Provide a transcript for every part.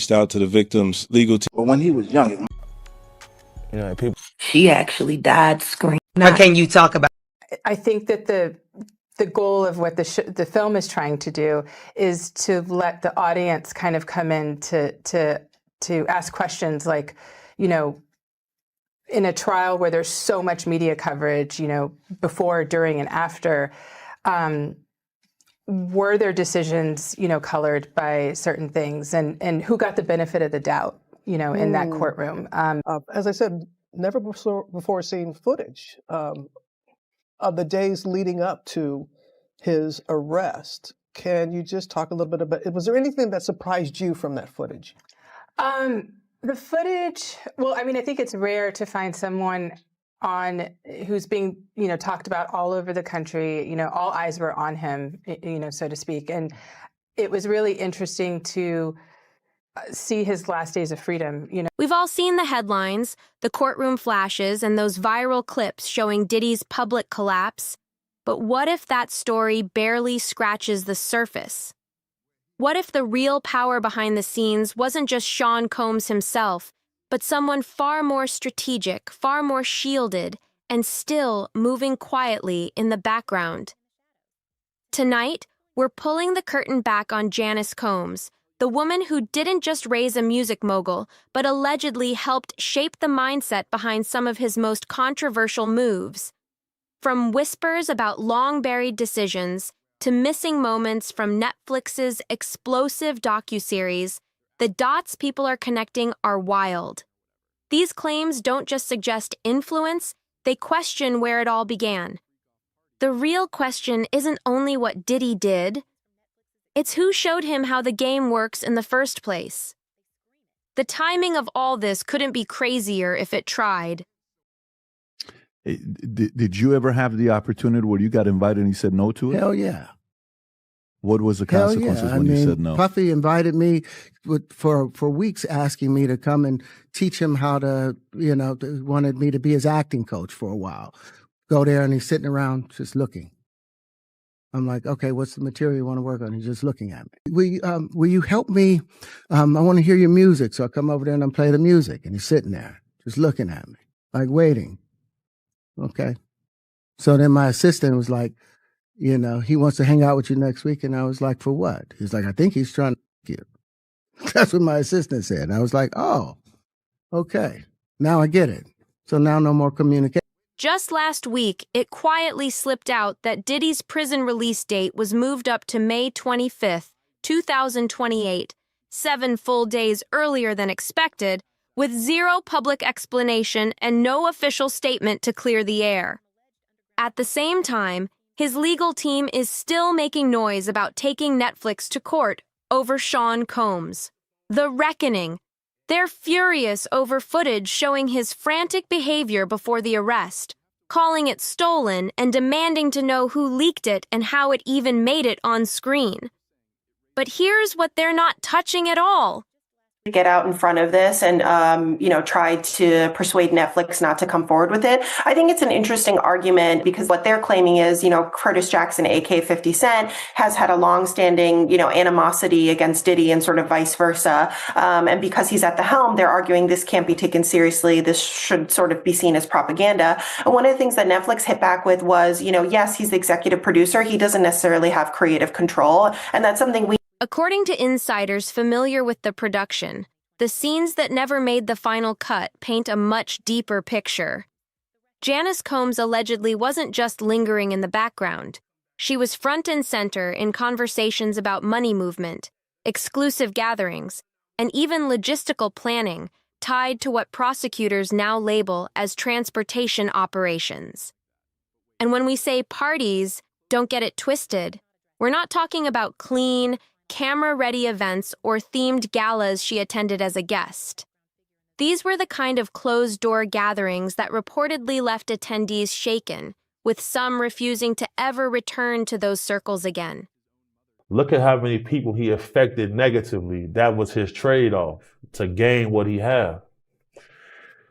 reached out to the victim's legal team. But when he was young, You know, people. She actually died screaming. What can you talk about? I think that the goal of what the film is trying to do is to let the audience kind of come in to ask questions like, you know, in a trial where there's so much media coverage, you know, before, during, and after, were their decisions, you know, colored by certain things, and who got the benefit of the doubt, you know, in that courtroom? As I said, never before seen footage of the days leading up to his arrest. Can you just talk a little bit about, was there anything that surprised you from that footage? The footage, well, I mean, I think it's rare to find someone who's being, you know, talked about all over the country. You know, all eyes were on him, you know, so to speak. And it was really interesting to see his last days of freedom, you know. We've all seen the headlines, the courtroom flashes, and those viral clips showing Diddy's public collapse. But what if that story barely scratches the surface? What if the real power behind the scenes wasn't just Sean Combs himself, but someone far more strategic, far more shielded, and still moving quietly in the background? Tonight, we're pulling the curtain back on Janice Combs, the woman who didn't just raise a music mogul, but allegedly helped shape the mindset behind some of his most controversial moves. From whispers about long-buried decisions to missing moments from Netflix's explosive docuseries, the dots people are connecting are wild. These claims don't just suggest influence, they question where it all began. The real question isn't only what Diddy did, it's who showed him how the game works in the first place. The timing of all this couldn't be crazier if it tried. Did you ever have the opportunity where you got invited and you said no to it? Hell yeah. What was the consequences when you said no? Puffy invited me for weeks, asking me to come and teach him how to, you know, wanted me to be his acting coach for a while. Go there and he's sitting around just looking. I'm like, okay, what's the material you want to work on? He's just looking at me. Will you help me? I want to hear your music. So I come over there and I play the music. And he's sitting there just looking at me, like waiting. Okay. So then my assistant was like, you know, he wants to hang out with you next week. And I was like, for what? He's like, I think he's trying to get you. That's what my assistant said. And I was like, oh, okay. Now I get it. So now no more communication. Just last week, it quietly slipped out that Diddy's prison release date was moved up to May 25th, 2028, 7 full days earlier than expected, with zero public explanation and no official statement to clear the air. At the same time, his legal team is still making noise about taking Netflix to court over Sean Combs. The Reckoning. They're furious over footage showing his frantic behavior before the arrest, calling it stolen and demanding to know who leaked it and how it even made it on screen. But here's what they're not touching at all. Get out in front of this and, try to persuade Netflix not to come forward with it. I think it's an interesting argument because what they're claiming is, Curtis Jackson, aka 50 Cent, has had a longstanding, animosity against Diddy and sort of vice versa. And because he's at the helm, they're arguing this can't be taken seriously. This should sort of be seen as propaganda. And one of the things that Netflix hit back with was, yes, he's the executive producer. He doesn't necessarily have creative control. And that's something we According to insiders familiar with the production, the scenes that never made the final cut paint a much deeper picture. Janice Combs allegedly wasn't just lingering in the background. She was front and center in conversations about money movement, exclusive gatherings, and even logistical planning tied to what prosecutors now label as transportation operations. And when we say parties, don't get it twisted. We're not talking about clean, camera-ready events or themed galas she attended as a guest. These were the kind of closed-door gatherings that reportedly left attendees shaken, with some refusing to ever return to those circles again. Look at how many people he affected negatively. That was his trade-off to gain what he had.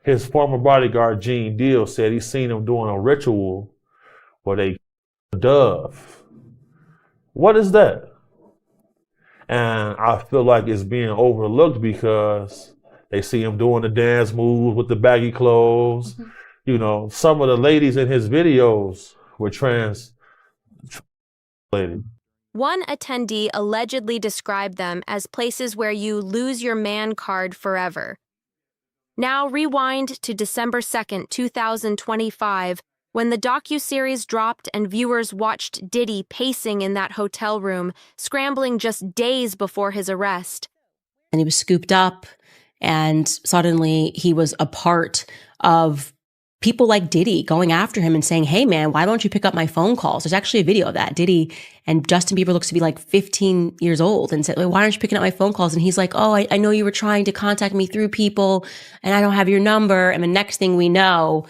His former bodyguard, Gene Deal, said he seen him doing a ritual where they dove. What is that? And I feel like it's being overlooked because they see him doing the dance moves with the baggy clothes. You know, some of the ladies in his videos were translated. One attendee allegedly described them as places where you lose your man card forever. Now rewind to December 2nd, 2025, when the docuseries dropped and viewers watched Diddy pacing in that hotel room, scrambling just days before his arrest. And he was scooped up, and suddenly he was a part of people like Diddy going after him and saying, hey, man, why don't you pick up my phone calls? There's actually a video of that. Diddy and Justin Bieber looks to be like 15 years old and said, why aren't you picking up my phone calls? And he's like, oh, I know you were trying to contact me through people and I don't have your number. And the next thing we know,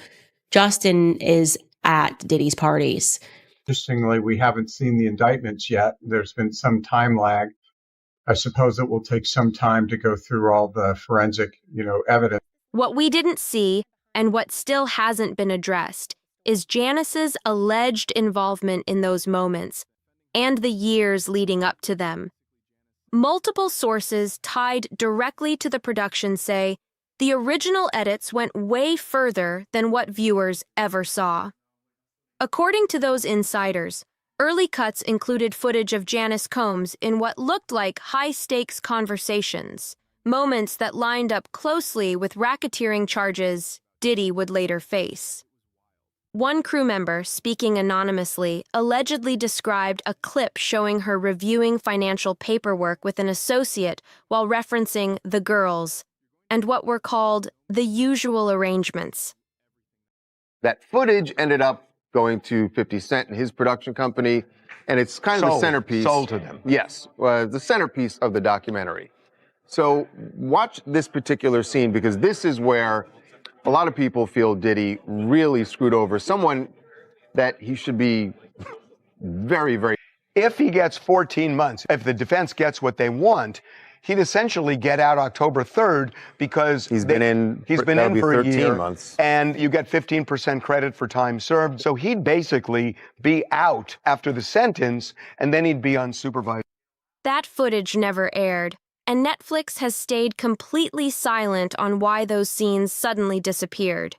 Justin is at Diddy's parties. Interestingly, we haven't seen the indictments yet. There's been some time lag. I suppose it will take some time to go through all the forensic, evidence. What we didn't see, and what still hasn't been addressed, is Janice's alleged involvement in those moments and the years leading up to them. Multiple sources tied directly to the production say the original edits went way further than what viewers ever saw. According to those insiders, early cuts included footage of Janice Combs in what looked like high-stakes conversations, moments that lined up closely with racketeering charges Diddy would later face. One crew member, speaking anonymously, allegedly described a clip showing her reviewing financial paperwork with an associate while referencing the girls and what were called the usual arrangements. That footage ended up going to 50 Cent and his production company, and it's kind of the centerpiece. Sold to them. Yes, the centerpiece of the documentary. So watch this particular scene, because this is where a lot of people feel Diddy really screwed over someone that he should be very, very. If he gets 14 months, if the defense gets what they want, he'd essentially get out October 3rd because he's been in for a 13 year, months. And you get 15% credit for time served. So he'd basically be out after the sentence, and then he'd be unsupervised. That footage never aired, and Netflix has stayed completely silent on why those scenes suddenly disappeared.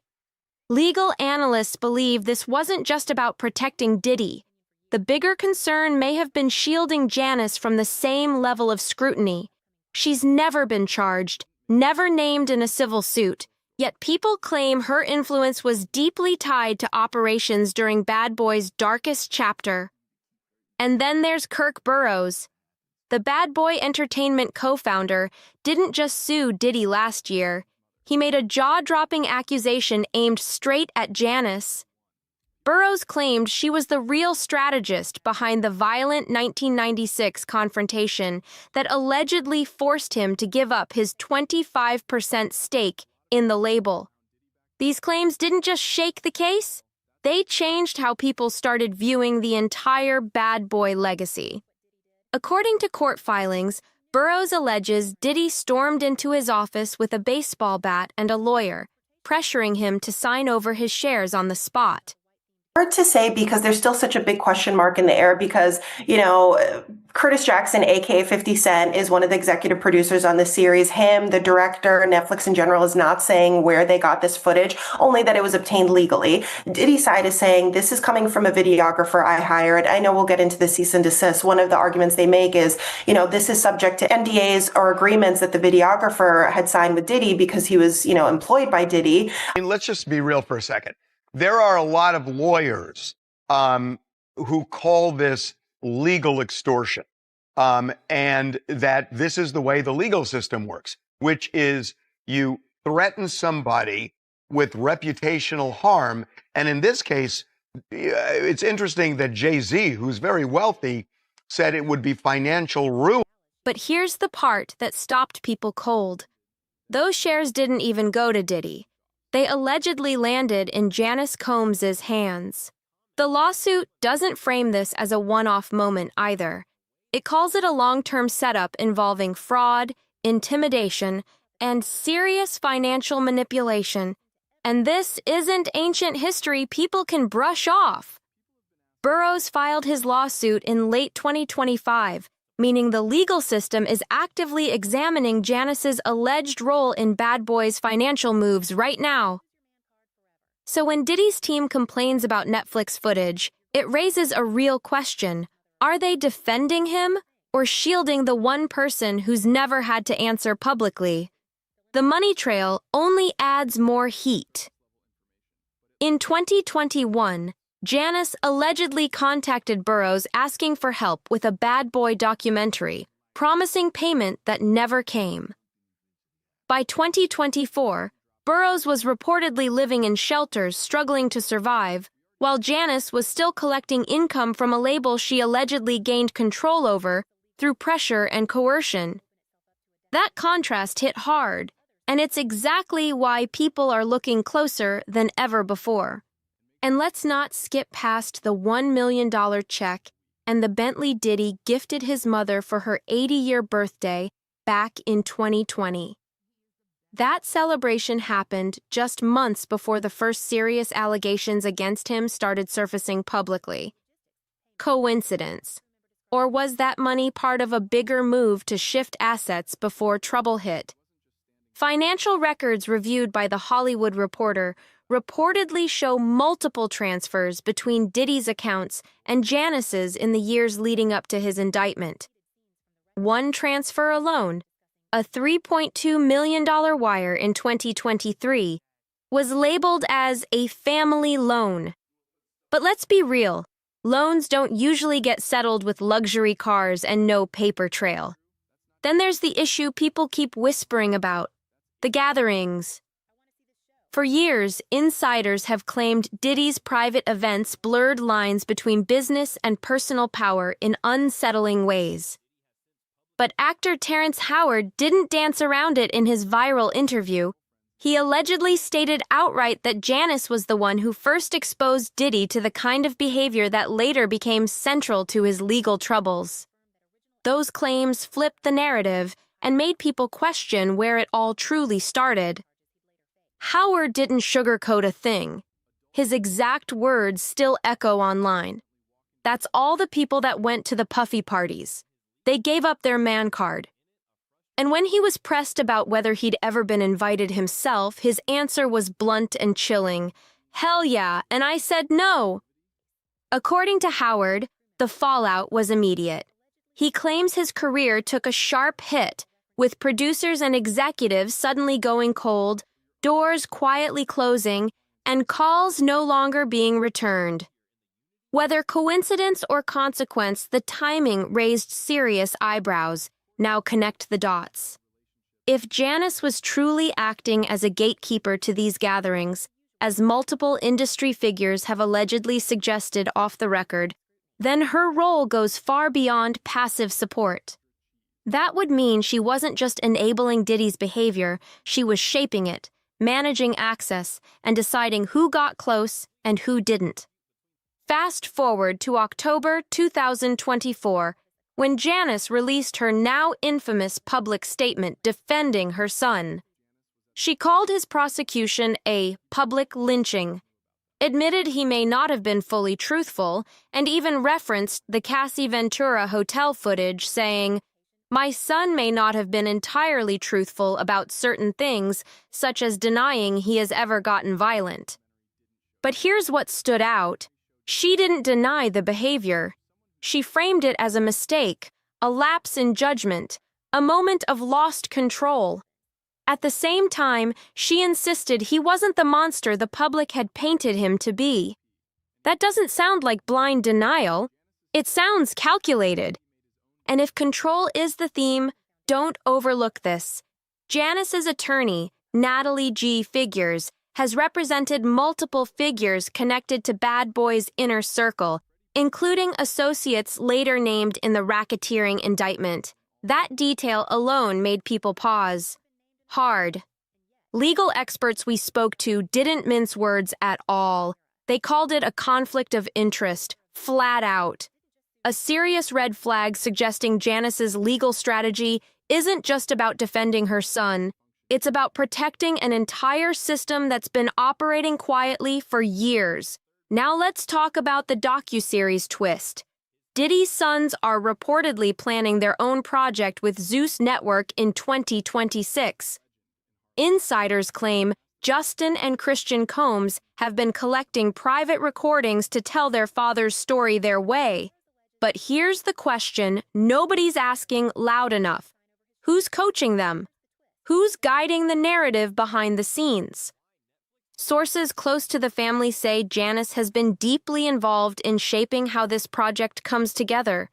Legal analysts believe this wasn't just about protecting Diddy. The bigger concern may have been shielding Janice from the same level of scrutiny. She's never been charged, never named in a civil suit, yet people claim her influence was deeply tied to operations during Bad Boy's darkest chapter. And then there's Kirk Burrows. The Bad Boy Entertainment co-founder didn't just sue Diddy last year. He made a jaw-dropping accusation aimed straight at Janice. Burrows claimed she was the real strategist behind the violent 1996 confrontation that allegedly forced him to give up his 25% stake in the label. These claims didn't just shake the case, they changed how people started viewing the entire Bad Boy legacy. According to court filings, Burrows alleges Diddy stormed into his office with a baseball bat and a lawyer, pressuring him to sign over his shares on the spot. Hard to say because there's still such a big question mark in the air because, Curtis Jackson, aka 50 Cent, is one of the executive producers on the series. Him, the director, Netflix in general is not saying where they got this footage, only that it was obtained legally. Diddy's side is saying this is coming from a videographer I hired. I know we'll get into the cease and desist. One of the arguments they make is, this is subject to NDAs or agreements that the videographer had signed with Diddy because he was, employed by Diddy. Let's just be real for a second. There are a lot of lawyers who call this legal extortion, and that this is the way the legal system works, which is you threaten somebody with reputational harm. And in this case, it's interesting that Jay-Z, who's very wealthy, said it would be financial ruin. But here's the part that stopped people cold. Those shares didn't even go to Diddy. They allegedly landed in Janice Combs' hands. The lawsuit doesn't frame this as a one-off moment either. It calls it a long-term setup involving fraud, intimidation, and serious financial manipulation. And this isn't ancient history people can brush off. Burrows filed his lawsuit in late 2025, meaning the legal system is actively examining Janice's alleged role in Bad Boy's financial moves right now. So when Diddy's team complains about Netflix footage, it raises a real question. Are they defending him or shielding the one person who's never had to answer publicly? The money trail only adds more heat. In 2021, Janice allegedly contacted Burroughs asking for help with a Bad Boy documentary, promising payment that never came. By 2024, Burroughs was reportedly living in shelters struggling to survive, while Janice was still collecting income from a label she allegedly gained control over through pressure and coercion. That contrast hit hard, and it's exactly why people are looking closer than ever before. And let's not skip past the $1 million check and the Bentley Diddy gifted his mother for her 80-year birthday back in 2020. That celebration happened just months before the first serious allegations against him started surfacing publicly. Coincidence? Or was that money part of a bigger move to shift assets before trouble hit? Financial records reviewed by The Hollywood Reporter reportedly show multiple transfers between Diddy's accounts and Janice's in the years leading up to his indictment. One transfer alone, a $3.2 million wire in 2023, was labeled as a family loan. But let's be real, loans don't usually get settled with luxury cars and no paper trail. Then there's the issue people keep whispering about, the gatherings. For years, insiders have claimed Diddy's private events blurred lines between business and personal power in unsettling ways. But actor Terrence Howard didn't dance around it in his viral interview. He allegedly stated outright that Janice was the one who first exposed Diddy to the kind of behavior that later became central to his legal troubles. Those claims flipped the narrative and made people question where it all truly started. Howard didn't sugarcoat a thing. His exact words still echo online. That's all the people that went to the puffy parties. They gave up their man card. And when he was pressed about whether he'd ever been invited himself, his answer was blunt and chilling. Hell yeah, and I said no. According to Howard, the fallout was immediate. He claims his career took a sharp hit, with producers and executives suddenly going cold, doors quietly closing, and calls no longer being returned. Whether coincidence or consequence, the timing raised serious eyebrows. Now connect the dots. If Janice was truly acting as a gatekeeper to these gatherings, as multiple industry figures have allegedly suggested off the record, then her role goes far beyond passive support. That would mean she wasn't just enabling Diddy's behavior, she was shaping it, managing access, and deciding who got close and who didn't. Fast forward to October 2024, when Janice released her now infamous public statement defending her son. She called his prosecution a public lynching, admitted he may not have been fully truthful, and even referenced the Cassie Ventura hotel footage, saying, "My son may not have been entirely truthful about certain things, such as denying he has ever gotten violent." But here's what stood out. She didn't deny the behavior. She framed it as a mistake, a lapse in judgment, a moment of lost control. At the same time, she insisted he wasn't the monster the public had painted him to be. That doesn't sound like blind denial. It sounds calculated. And if control is the theme, don't overlook this. Janice's attorney, Natalie G. Figures, has represented multiple figures connected to Bad Boy's inner circle, including associates later named in the racketeering indictment. That detail alone made people pause. Hard. Legal experts we spoke to didn't mince words at all. They called it a conflict of interest, flat out. A serious red flag suggesting Janice's legal strategy isn't just about defending her son. It's about protecting an entire system that's been operating quietly for years. Now let's talk about the docuseries twist. Diddy's sons are reportedly planning their own project with Zeus Network in 2026. Insiders claim Justin and Christian Combs have been collecting private recordings to tell their father's story their way. But here's the question nobody's asking loud enough. Who's coaching them? Who's guiding the narrative behind the scenes? Sources close to the family say Janice has been deeply involved in shaping how this project comes together,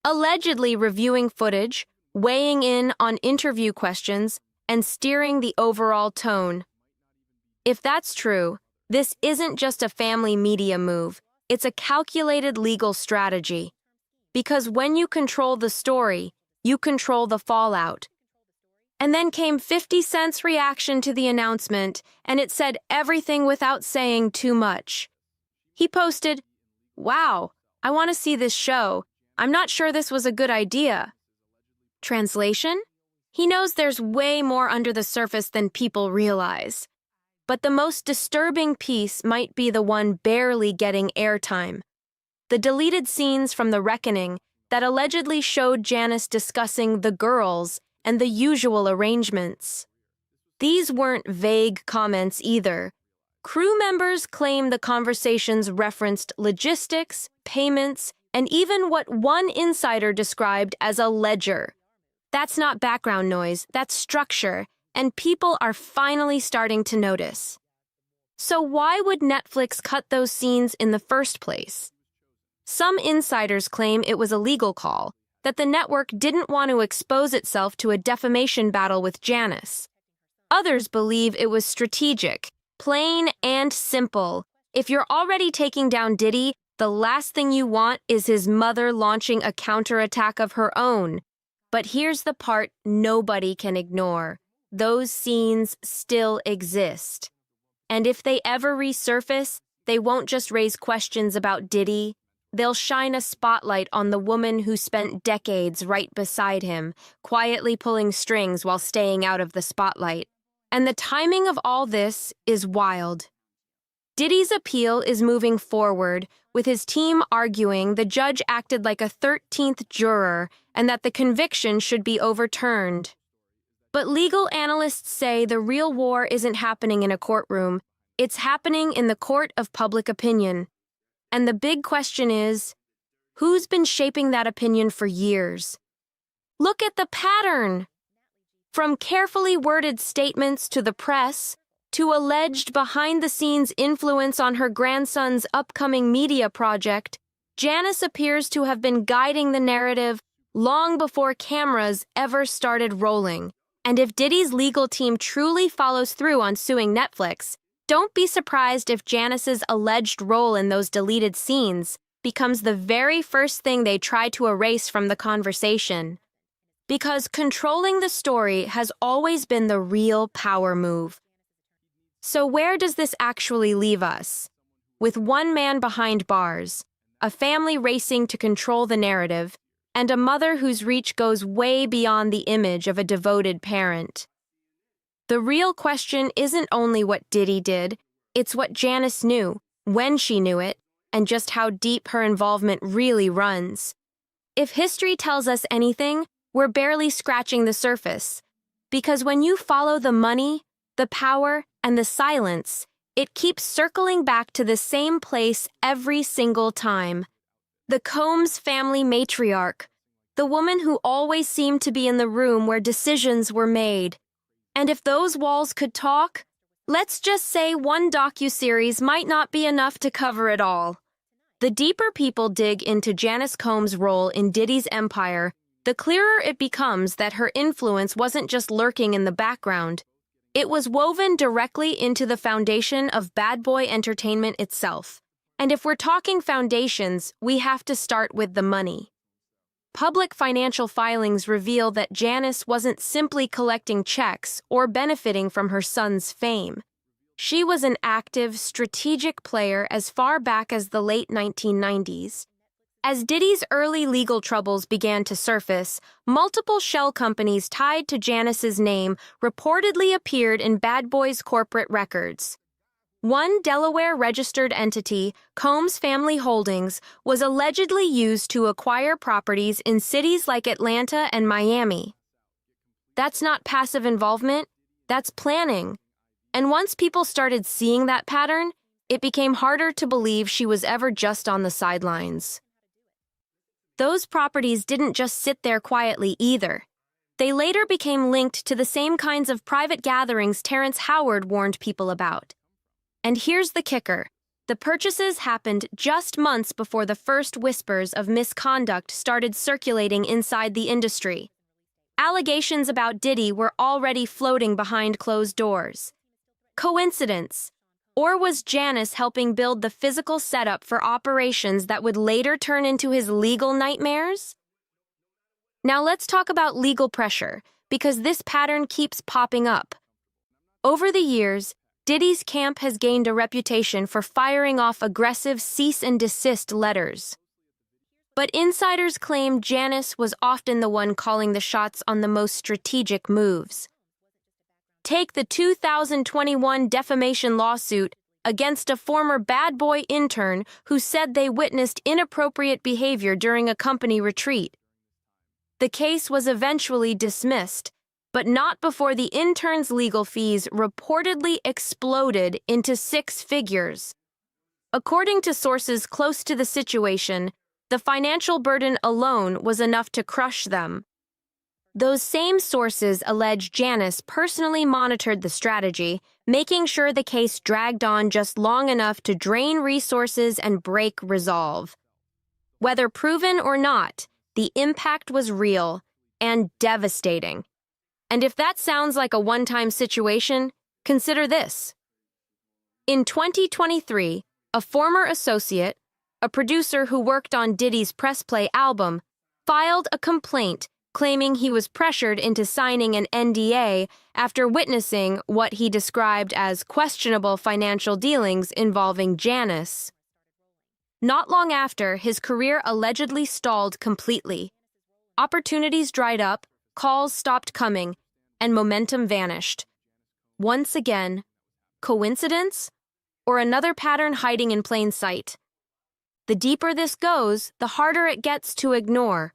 allegedly reviewing footage, weighing in on interview questions, and steering the overall tone. If that's true, this isn't just a family media move, it's a calculated legal strategy. Because when you control the story, you control the fallout. And then came 50 Cent's reaction to the announcement, and it said everything without saying too much. He posted, "Wow, I want to see this show. I'm not sure this was a good idea." Translation? He knows there's way more under the surface than people realize. But the most disturbing piece might be the one barely getting airtime. The deleted scenes from The Reckoning that allegedly showed Janice discussing the girls and the usual arrangements. These weren't vague comments either. Crew members claim the conversations referenced logistics, payments, and even what one insider described as a ledger. That's not background noise, that's structure, and people are finally starting to notice. So why would Netflix cut those scenes in the first place? Some insiders claim it was a legal call, that the network didn't want to expose itself to a defamation battle with Janice. Others believe it was strategic, plain and simple. If you're already taking down Diddy, the last thing you want is his mother launching a counterattack of her own. But here's the part nobody can ignore. Those scenes still exist. And if they ever resurface, they won't just raise questions about Diddy. They'll shine a spotlight on the woman who spent decades right beside him, quietly pulling strings while staying out of the spotlight. And the timing of all this is wild. Diddy's appeal is moving forward, with his team arguing the judge acted like a 13th juror and that the conviction should be overturned. But legal analysts say the real war isn't happening in a courtroom, it's happening in the court of public opinion. And the big question is, who's been shaping that opinion for years? Look at the pattern! From carefully worded statements to the press, to alleged behind-the-scenes influence on her grandson's upcoming media project, Janice appears to have been guiding the narrative long before cameras ever started rolling. And if Diddy's legal team truly follows through on suing Netflix, don't be surprised if Janice's alleged role in those deleted scenes becomes the very first thing they try to erase from the conversation. Because controlling the story has always been the real power move. So where does this actually leave us? With one man behind bars, a family racing to control the narrative, and a mother whose reach goes way beyond the image of a devoted parent. The real question isn't only what Diddy did, it's what Janice knew, when she knew it, and just how deep her involvement really runs. If history tells us anything, we're barely scratching the surface. Because when you follow the money, the power, and the silence, it keeps circling back to the same place every single time. The Combs family matriarch, the woman who always seemed to be in the room where decisions were made. And if those walls could talk, let's just say one docuseries might not be enough to cover it all. The deeper people dig into Janice Combs' role in Diddy's empire, the clearer it becomes that her influence wasn't just lurking in the background. It was woven directly into the foundation of Bad Boy Entertainment itself. And if we're talking foundations, we have to start with the money. Public financial filings reveal that Janice wasn't simply collecting checks or benefiting from her son's fame. She was an active, strategic player as far back as the late 1990s. As Diddy's early legal troubles began to surface, multiple shell companies tied to Janice's name reportedly appeared in Bad Boy's corporate records. One Delaware-registered entity, Combs Family Holdings, was allegedly used to acquire properties in cities like Atlanta and Miami. That's not passive involvement, that's planning. And once people started seeing that pattern, it became harder to believe she was ever just on the sidelines. Those properties didn't just sit there quietly either. They later became linked to the same kinds of private gatherings Terrence Howard warned people about. And here's the kicker. The purchases happened just months before the first whispers of misconduct started circulating inside the industry. Allegations about Diddy were already floating behind closed doors. Coincidence? Or was Janice helping build the physical setup for operations that would later turn into his legal nightmares? Now let's talk about legal pressure, because this pattern keeps popping up. Over the years, Diddy's camp has gained a reputation for firing off aggressive cease and desist letters. But insiders claim Janice was often the one calling the shots on the most strategic moves. Take the 2021 defamation lawsuit against a former bad boy intern who said they witnessed inappropriate behavior during a company retreat. The case was eventually dismissed, but not before the intern's legal fees reportedly exploded into 6 figures. According to sources close to the situation, the financial burden alone was enough to crush them. Those same sources allege Janice personally monitored the strategy, making sure the case dragged on just long enough to drain resources and break resolve. Whether proven or not, the impact was real and devastating. And if that sounds like a one-time situation, consider this. In 2023, a former associate, a producer who worked on Diddy's Press Play album, filed a complaint claiming he was pressured into signing an NDA after witnessing what he described as questionable financial dealings involving Janice. Not long after, his career allegedly stalled completely. Opportunities dried up, calls stopped coming, and momentum vanished. Once again, coincidence? Or another pattern hiding in plain sight? The deeper this goes, the harder it gets to ignore.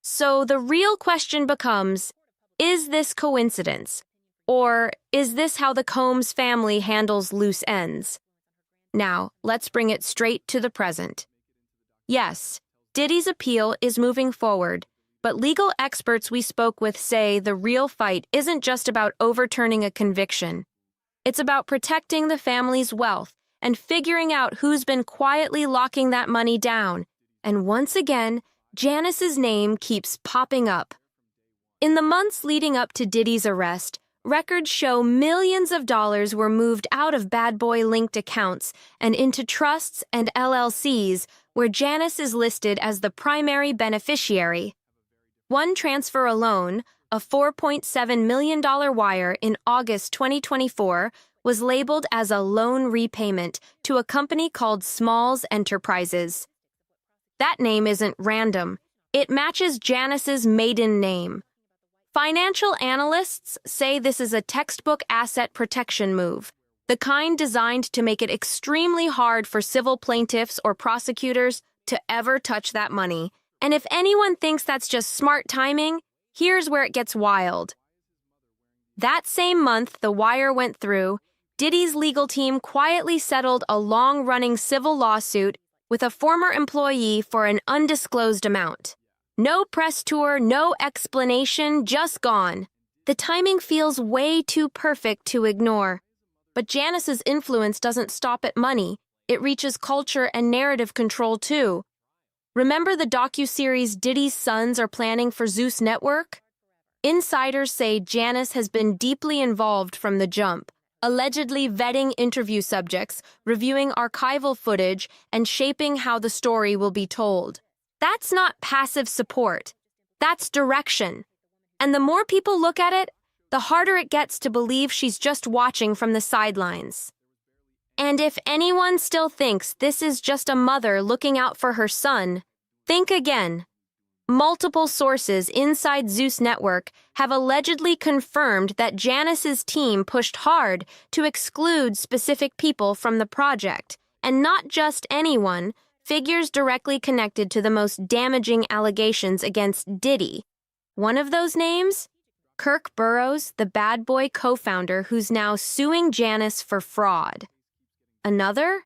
So the real question becomes, is this coincidence? Or is this how the Combs family handles loose ends? Now, let's bring it straight to the present. Yes, Diddy's appeal is moving forward, but legal experts we spoke with say the real fight isn't just about overturning a conviction. It's about protecting the family's wealth and figuring out who's been quietly locking that money down. And once again, Janice's name keeps popping up. In the months leading up to Diddy's arrest, records show millions of dollars were moved out of bad boy-linked accounts and into trusts and LLCs where Janice is listed as the primary beneficiary. One transfer alone, a $4.7 million wire in August 2024, was labeled as a loan repayment to a company called Smalls Enterprises. That name isn't random. It matches Janice's maiden name. Financial analysts say this is a textbook asset protection move, the kind designed to make it extremely hard for civil plaintiffs or prosecutors to ever touch that money. And if anyone thinks that's just smart timing, here's where it gets wild. That same month the wire went through, Diddy's legal team quietly settled a long-running civil lawsuit with a former employee for an undisclosed amount. No press tour, no explanation, just gone. The timing feels way too perfect to ignore. But Janice's influence doesn't stop at money. It reaches culture and narrative control too. Remember the docuseries Diddy's Sons are planning for Zeus Network? Insiders say Janice has been deeply involved from the jump, allegedly vetting interview subjects, reviewing archival footage, and shaping how the story will be told. That's not passive support. That's direction. And the more people look at it, the harder it gets to believe she's just watching from the sidelines. And if anyone still thinks this is just a mother looking out for her son, think again. multiple sources inside Zeus Network have allegedly confirmed that Janice's team pushed hard to exclude specific people from the project, and not just anyone, figures directly connected to the most damaging allegations against Diddy. One of those names? Kirk Burrows, the bad boy co-founder who's now suing Janice for fraud. Another?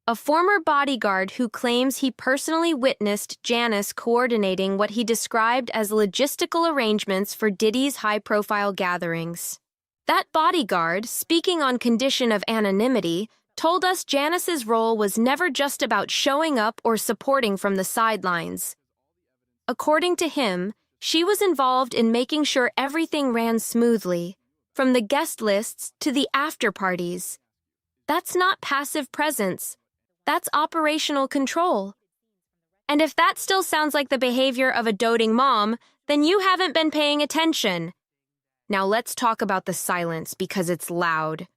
A former bodyguard who claims he personally witnessed Janice coordinating what he described as logistical arrangements for Diddy's high-profile gatherings. That bodyguard, speaking on condition of anonymity, told us Janice's role was never just about showing up or supporting from the sidelines. According to him, she was involved in making sure everything ran smoothly, from the guest lists to the after-parties. That's not passive presence. That's operational control. And if that still sounds like the behavior of a doting mom, then you haven't been paying attention. Now let's talk about the silence because it's loud.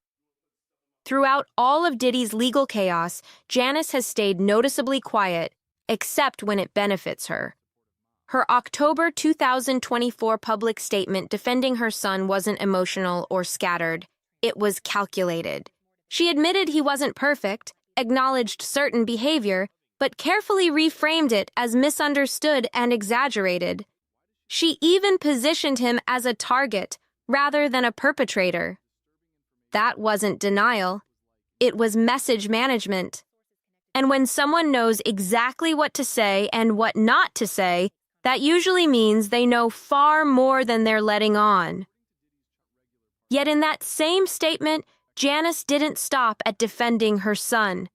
Throughout all of Diddy's legal chaos, Janice has stayed noticeably quiet, except when it benefits her. Her October 2024 public statement defending her son wasn't emotional or scattered. It was calculated. She admitted he wasn't perfect, acknowledged certain behavior, but carefully reframed it as misunderstood and exaggerated. She even positioned him as a target rather than a perpetrator. That wasn't denial. It was message management. And when someone knows exactly what to say and what not to say, that usually means they know far more than they're letting on. Yet in that same statement, Janice didn't stop at defending her son.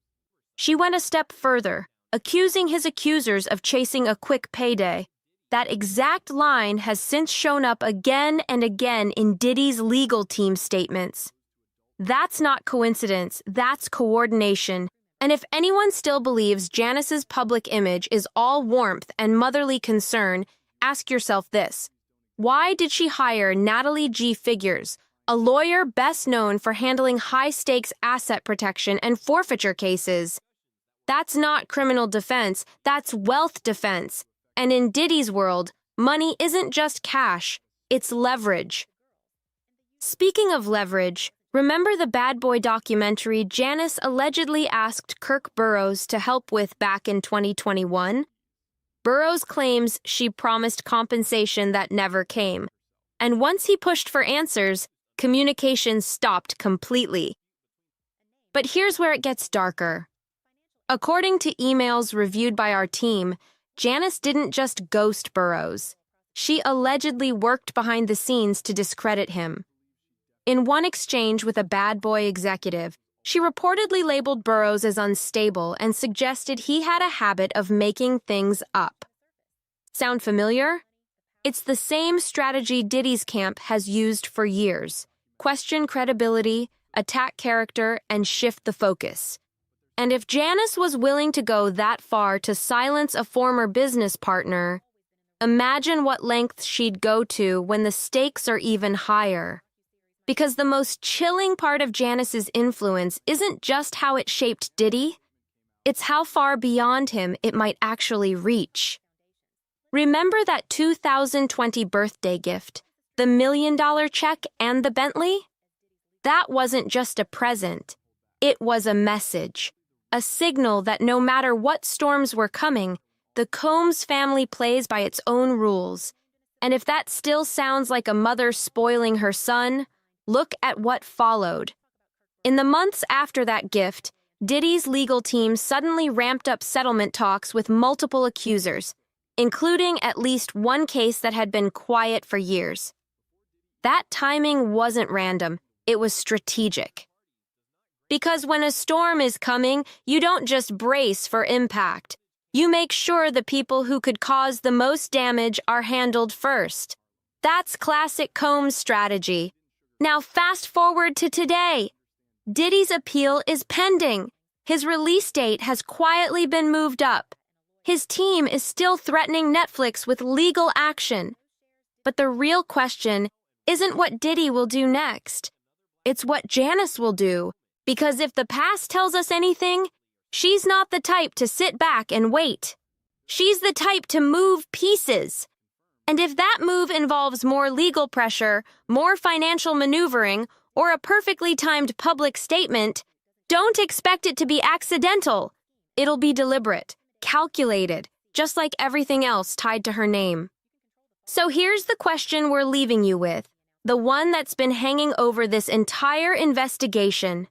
She went a step further, accusing his accusers of chasing a quick payday. That exact line has since shown up again and again in Diddy's legal team statements. That's not coincidence, that's coordination. And if anyone still believes Janice's public image is all warmth and motherly concern, ask yourself this. Why did she hire Natalie G. Figures, a lawyer best known for handling high-stakes asset protection and forfeiture cases? That's not criminal defense, that's wealth defense. And in Diddy's world, money isn't just cash, it's leverage. Speaking of leverage, remember the Bad Boy documentary Janice allegedly asked Kirk Burrows to help with back in 2021? Burrows claims she promised compensation that never came. And once he pushed for answers, communication stopped completely. But here's where it gets darker. According to emails reviewed by our team, Janice didn't just ghost Burrows. She allegedly worked behind the scenes to discredit him. In one exchange with a Bad Boy executive, she reportedly labeled Burrows as unstable and suggested he had a habit of making things up. Sound familiar? It's the same strategy Diddy's camp has used for years. Question credibility, attack character, and shift the focus. And if Janice was willing to go that far to silence a former business partner, imagine what lengths she'd go to when the stakes are even higher. Because the most chilling part of Janice's influence isn't just how it shaped Diddy, it's how far beyond him it might actually reach. Remember that 2020 birthday gift, the $1 million check and the Bentley? That wasn't just a present. It was a message, a signal that no matter what storms were coming, the Combs family plays by its own rules. And if that still sounds like a mother spoiling her son, look at what followed. In the months after that gift, Diddy's legal team suddenly ramped up settlement talks with multiple accusers, including at least one case that had been quiet for years. That timing wasn't random, it was strategic. Because when a storm is coming, you don't just brace for impact. You make sure the people who could cause the most damage are handled first. That's classic Combs strategy. Now fast forward to today. Diddy's appeal is pending. His release date has quietly been moved up. His team is still threatening Netflix with legal action. But the real question isn't what Diddy will do next. It's what Janice will do. Because if the past tells us anything, she's not the type to sit back and wait. She's the type to move pieces. And if that move involves more legal pressure, more financial maneuvering, or a perfectly timed public statement, don't expect it to be accidental. It'll be deliberate, calculated, just like everything else tied to her name. So here's the question we're leaving you with, the one that's been hanging over this entire investigation.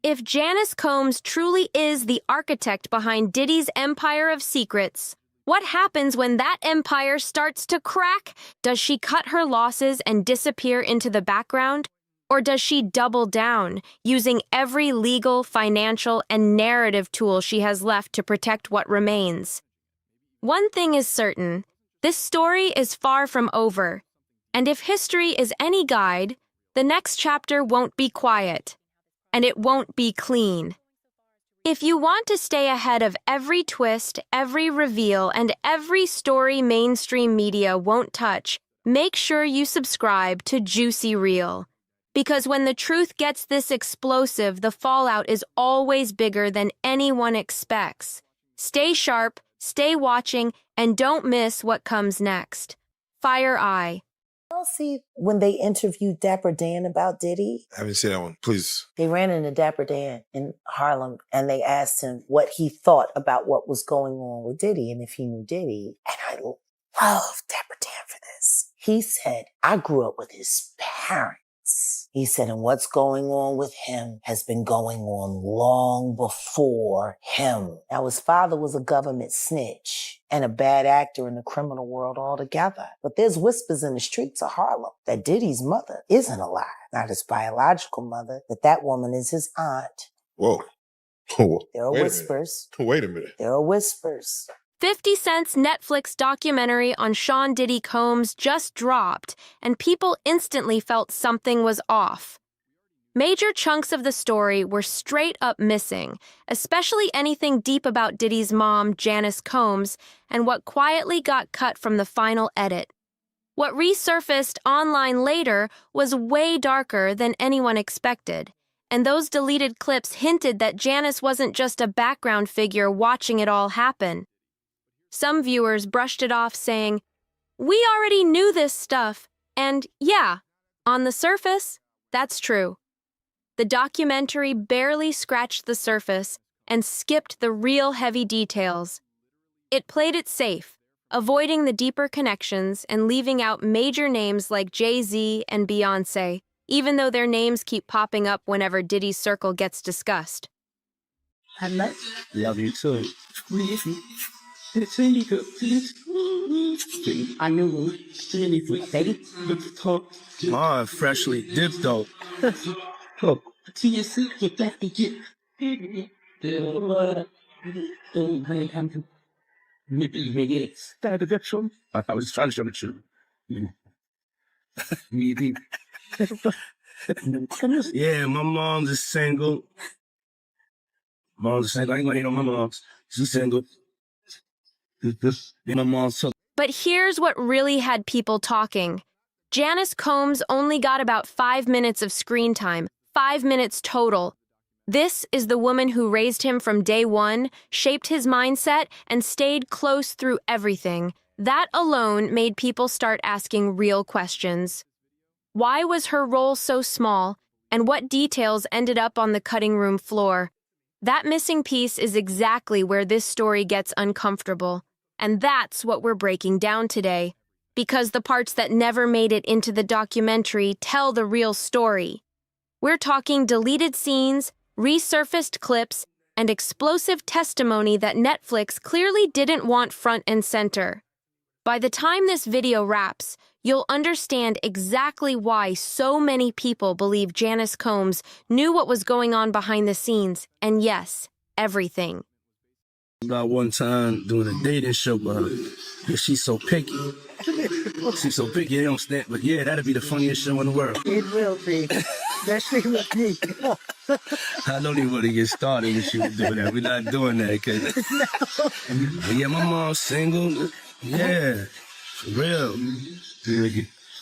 If Janice Combs truly is the architect behind Diddy's empire of secrets, what happens when that empire starts to crack? Does she cut her losses and disappear into the background? Or does she double down, using every legal, financial, and narrative tool she has left to protect what remains? One thing is certain, this story is far from over. And if history is any guide, the next chapter won't be quiet. And it won't be clean. If you want to stay ahead of every twist, every reveal, and every story mainstream media won't touch, make sure you subscribe to Juicy Real. Because when the truth gets this explosive, the fallout is always bigger than anyone expects. Stay sharp, stay watching, and don't miss what comes next. Fire Eye. Y'all see when they interviewed Dapper Dan about Diddy? I haven't seen that one. Please. They ran into Dapper Dan in Harlem and they asked him what he thought about what was going on with Diddy and if he knew Diddy. And I love Dapper Dan for this. He said, I grew up with his parents. He said, and what's going on with him has been going on long before him. Now, his father was a government snitch and a bad actor in the criminal world altogether. But there's whispers in the streets of Harlem that Diddy's mother isn't alive, not his biological mother, that woman is his aunt. Whoa. There are whispers. Wait a minute. There are whispers. 50 Cent's Netflix documentary on Sean Diddy Combs just dropped, and people instantly felt something was off. Major chunks of the story were straight up missing, especially anything deep about Diddy's mom, Janice Combs, and what quietly got cut from the final edit. What resurfaced online later was way darker than anyone expected, and those deleted clips hinted that Janice wasn't just a background figure watching it all happen. Some viewers brushed it off saying, "We already knew this stuff," and yeah, on the surface, that's true. The documentary barely scratched the surface and skipped the real heavy details. It played it safe, avoiding the deeper connections and leaving out major names like Jay-Z and Beyoncé, even though their names keep popping up whenever Diddy's circle gets discussed. Love you too. It's really good. I knew it's really good, baby. Mine freshly dipped though. Oh. See you soon. Get back to get. I was trying to show the truth. Yeah, my mom's is single. Mom's single. I ain't gonna hate on my mom. She's single. My mom's so. But here's what really had people talking. Janice Combs only got about 5 minutes of screen time, 5 minutes total. This is the woman who raised him from day one, shaped his mindset, and stayed close through everything. That alone made people start asking real questions. Why was her role so small, and what details ended up on the cutting room floor? That missing piece is exactly where this story gets uncomfortable. And that's what we're breaking down today. Because the parts that never made it into the documentary tell the real story. We're talking deleted scenes, resurfaced clips, and explosive testimony that Netflix clearly didn't want front and center. By the time this video wraps, you'll understand exactly why so many people believe Janice Combs knew what was going on behind the scenes, and yes, everything. About one time doing a dating show with her. Yeah, she's so picky. She's so picky, they don't stand. But yeah, that'd be the funniest show in the world. It will be. That shit will be. I don't even want to get started when she was doing that. We're not doing that. Cause yeah, my mom's single. Yeah, for real.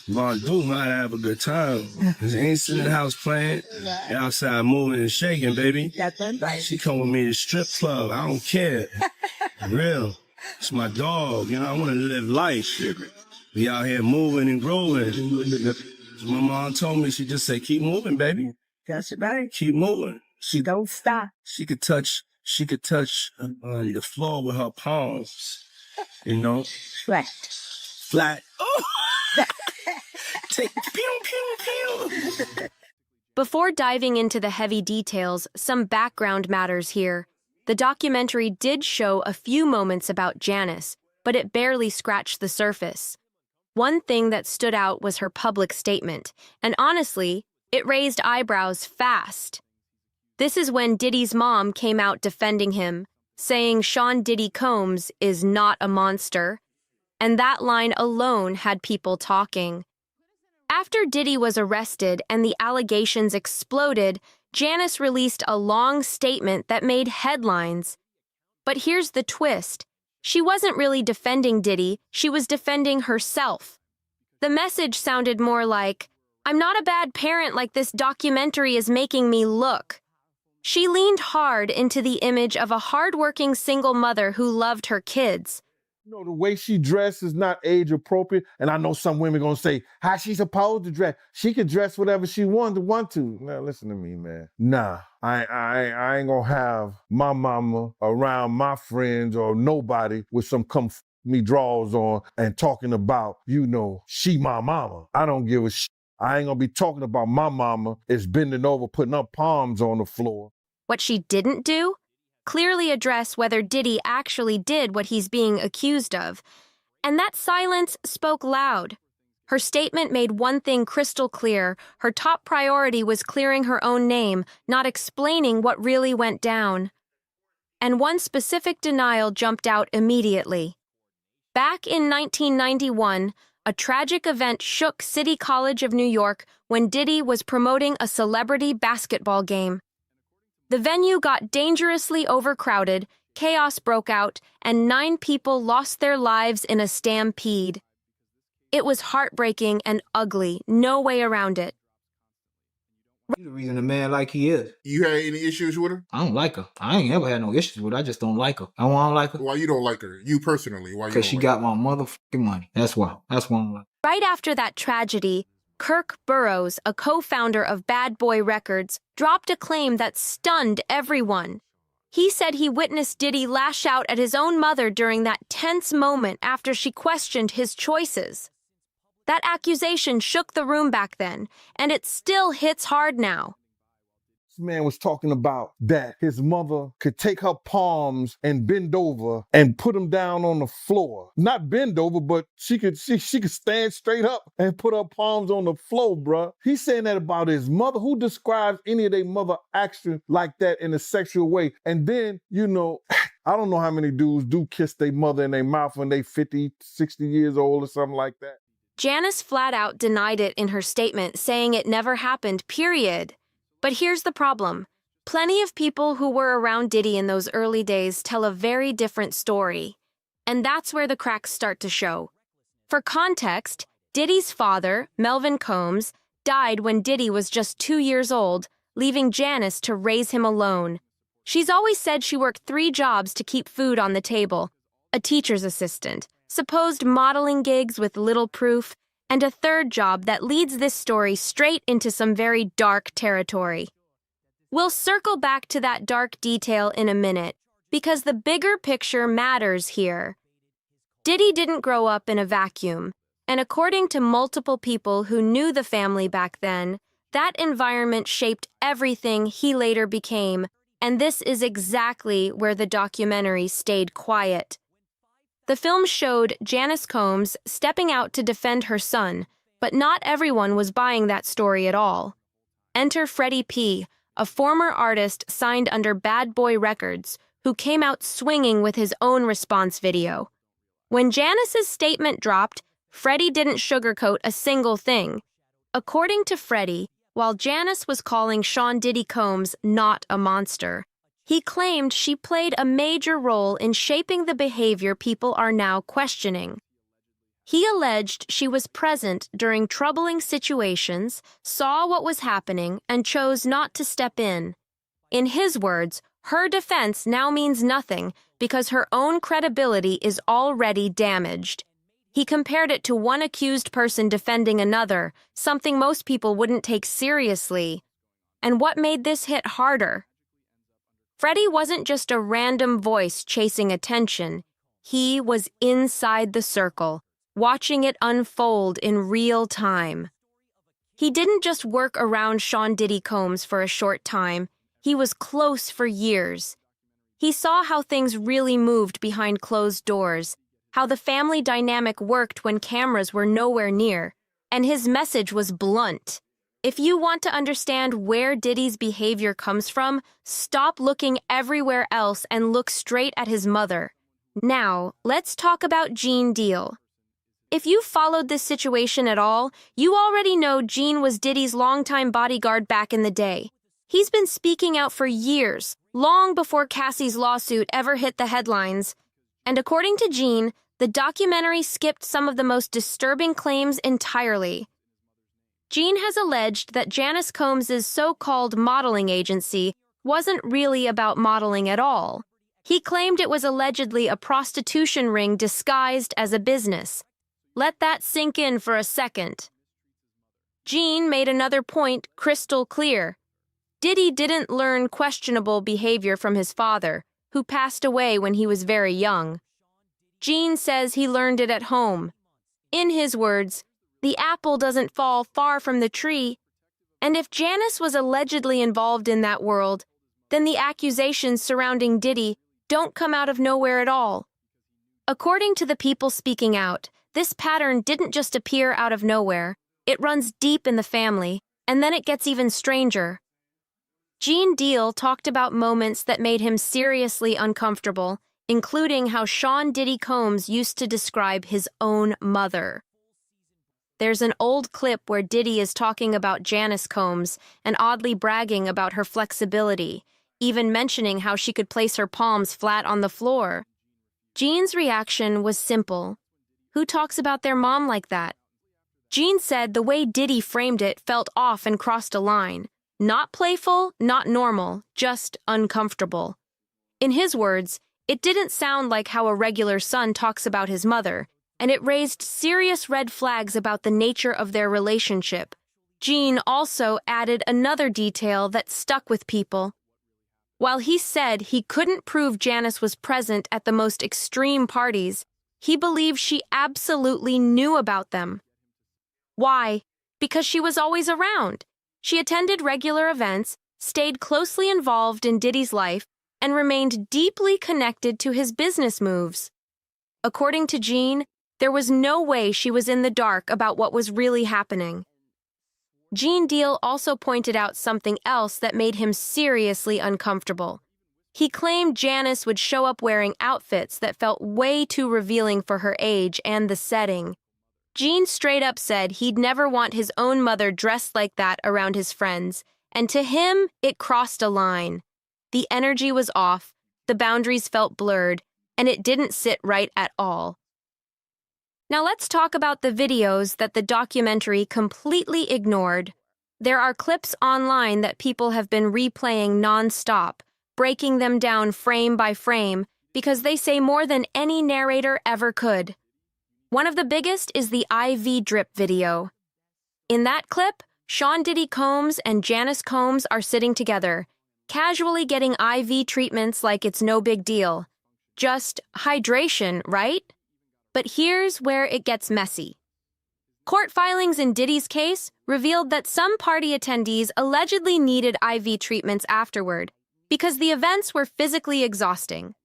Mom do might have a good time. She ain't sitting in the house playing. Outside moving and shaking, baby. That's right. She come with me to strip club. I don't care. For real. It's my dog, you know, I want to live life. Be out here moving and growing. My mom told me, she just said, keep moving, baby. That's right. Keep moving. She Don't stop. She could touch the floor with her palms, you know? Flat. Flat. Oh! Take pew, pew, pew. Before diving into the heavy details, some background matters here. The documentary did show a few moments about Janice, but it barely scratched the surface. One thing that stood out was her public statement, and honestly, it raised eyebrows fast. This is when Diddy's mom came out defending him, saying Sean Diddy Combs is not a monster, and that line alone had people talking. After Diddy was arrested and the allegations exploded, Janice released a long statement that made headlines. But here's the twist. She wasn't really defending Diddy, she was defending herself. The message sounded more like, I'm not a bad parent like this documentary is making me look. She leaned hard into the image of a hardworking single mother who loved her kids. You know, the way she dressed is not age appropriate. And I know some women gonna say, how she supposed to dress? She can dress whatever she want to. Now listen to me, man. Nah, I ain't gonna have my mama around my friends or nobody with some me drawers on and talking about, you know, she my mama. I don't give a shit. I ain't gonna be talking about my mama is bending over, putting her palms on the floor. What she didn't do? Clearly address whether Diddy actually did what he's being accused of. And that silence spoke loud. Her statement made one thing crystal clear. Her top priority was clearing her own name, not explaining what really went down. And one specific denial jumped out immediately. Back in 1991, a tragic event shook City College of New York when Diddy was promoting a celebrity basketball game. The venue got dangerously overcrowded, chaos broke out, and 9 people lost their lives in a stampede. It was heartbreaking and ugly, no way around it. She's the reason a man like he is. You had any issues with her? I don't like her. I ain't ever had no issues with her. I just don't like her. I don't like her. Why you don't like her? You personally, why you don't Because she like got my motherfucking money. That's why. That's why I don't like her. Right after that tragedy, Kirk Burroughs, a co-founder of Bad Boy Records, dropped a claim that stunned everyone. He said he witnessed Diddy lash out at his own mother during that tense moment after she questioned his choices. That accusation shook the room back then, and it still hits hard now. This man was talking about that his mother could take her palms and bend over and put them down on the floor. Not bend over, but she could stand straight up and put her palms on the floor, bruh. He's saying that about his mother. Who describes any of their mother action like that in a sexual way? And then, you know, I don't know how many dudes do kiss their mother in their mouth when they 50, 60 years old or something like that. Janice flat out denied it in her statement, saying it never happened, period. But here's the problem. Plenty of people who were around Diddy in those early days tell a very different story. And that's where the cracks start to show. For context, Diddy's father, Melvin Combs, died when Diddy was just 2 years old, leaving Janice to raise him alone. She's always said she worked 3 jobs to keep food on the table: a teacher's assistant, supposed modeling gigs with little proof, and a 3rd job that leads this story straight into some very dark territory. We'll circle back to that dark detail in a minute, because the bigger picture matters here. Diddy didn't grow up in a vacuum, and according to multiple people who knew the family back then, that environment shaped everything he later became, and this is exactly where the documentary stayed quiet. The film showed Janice Combs stepping out to defend her son, but not everyone was buying that story at all. Enter Freddie P., a former artist signed under Bad Boy Records, who came out swinging with his own response video. When Janice's statement dropped, Freddie didn't sugarcoat a single thing. According to Freddie, while Janice was calling Sean Diddy Combs not a monster, he claimed she played a major role in shaping the behavior people are now questioning. He alleged she was present during troubling situations, saw what was happening, and chose not to step in. In his words, Her defense now means nothing because her own credibility is already damaged. He compared it to one accused person defending another, something most people wouldn't take seriously. And what made this hit harder? Freddie wasn't just a random voice chasing attention. He was inside the circle, watching it unfold in real time. He didn't just work around Sean Diddy Combs for a short time. He was close for years. He saw how things really moved behind closed doors, how the family dynamic worked when cameras were nowhere near, and his message was blunt. If you want to understand where Diddy's behavior comes from, stop looking everywhere else and look straight at his mother. Now, let's talk about Gene Deal. If you followed this situation at all, you already know Gene was Diddy's longtime bodyguard back in the day. He's been speaking out for years, long before Cassie's lawsuit ever hit the headlines. And according to Gene, the documentary skipped some of the most disturbing claims entirely. Gene has alleged that Janice Combs' so-called modeling agency wasn't really about modeling at all. He claimed it was allegedly a prostitution ring disguised as a business. Let that sink in for a second. Gene made another point crystal clear. Diddy didn't learn questionable behavior from his father, who passed away when he was very young. Gene says he learned it at home. In his words, the apple doesn't fall far from the tree. And if Janice was allegedly involved in that world, then the accusations surrounding Diddy don't come out of nowhere at all. According to the people speaking out, this pattern didn't just appear out of nowhere. It runs deep in the family, and then it gets even stranger. Gene Deal talked about moments that made him seriously uncomfortable, including how Sean Diddy Combs used to describe his own mother. There's an old clip where Diddy is talking about Janice Combs and oddly bragging about her flexibility, even mentioning how she could place her palms flat on the floor. Gene's reaction was simple. Who talks about their mom like that? Gene said the way Diddy framed it felt off and crossed a line. Not playful, not normal, just uncomfortable. In his words, it didn't sound like how a regular son talks about his mother, and it raised serious red flags about the nature of their relationship. Gene also added another detail that stuck with people. While he said he couldn't prove Janice was present at the most extreme parties, he believed she absolutely knew about them. Why? Because she was always around. She attended regular events, stayed closely involved in Diddy's life, and remained deeply connected to his business moves. According to Gene, there was no way she was in the dark about what was really happening. Gene Deal also pointed out something else that made him seriously uncomfortable. He claimed Janice would show up wearing outfits that felt way too revealing for her age and the setting. Gene straight up said he'd never want his own mother dressed like that around his friends, and to him, it crossed a line. The energy was off, the boundaries felt blurred, and it didn't sit right at all. Now let's talk about the videos that the documentary completely ignored. There are clips online that people have been replaying non-stop, breaking them down frame by frame, because they say more than any narrator ever could. One of the biggest is the IV drip video. In that clip, Sean Diddy Combs and Janice Combs are sitting together, casually getting IV treatments like it's no big deal. Just hydration, right? But here's where it gets messy. Court filings in Diddy's case revealed that some party attendees allegedly needed IV treatments afterward because the events were physically exhausting.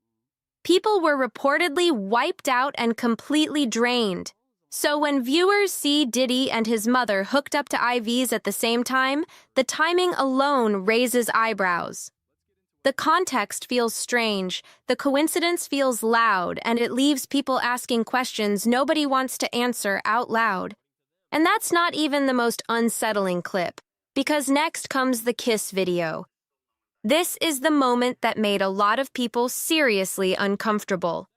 People were reportedly wiped out and completely drained. So when viewers see Diddy and his mother hooked up to IVs at the same time, the timing alone raises eyebrows. The context feels strange, the coincidence feels loud, and it leaves people asking questions nobody wants to answer out loud. And that's not even the most unsettling clip, because next comes the kiss video. This is the moment that made a lot of people seriously uncomfortable.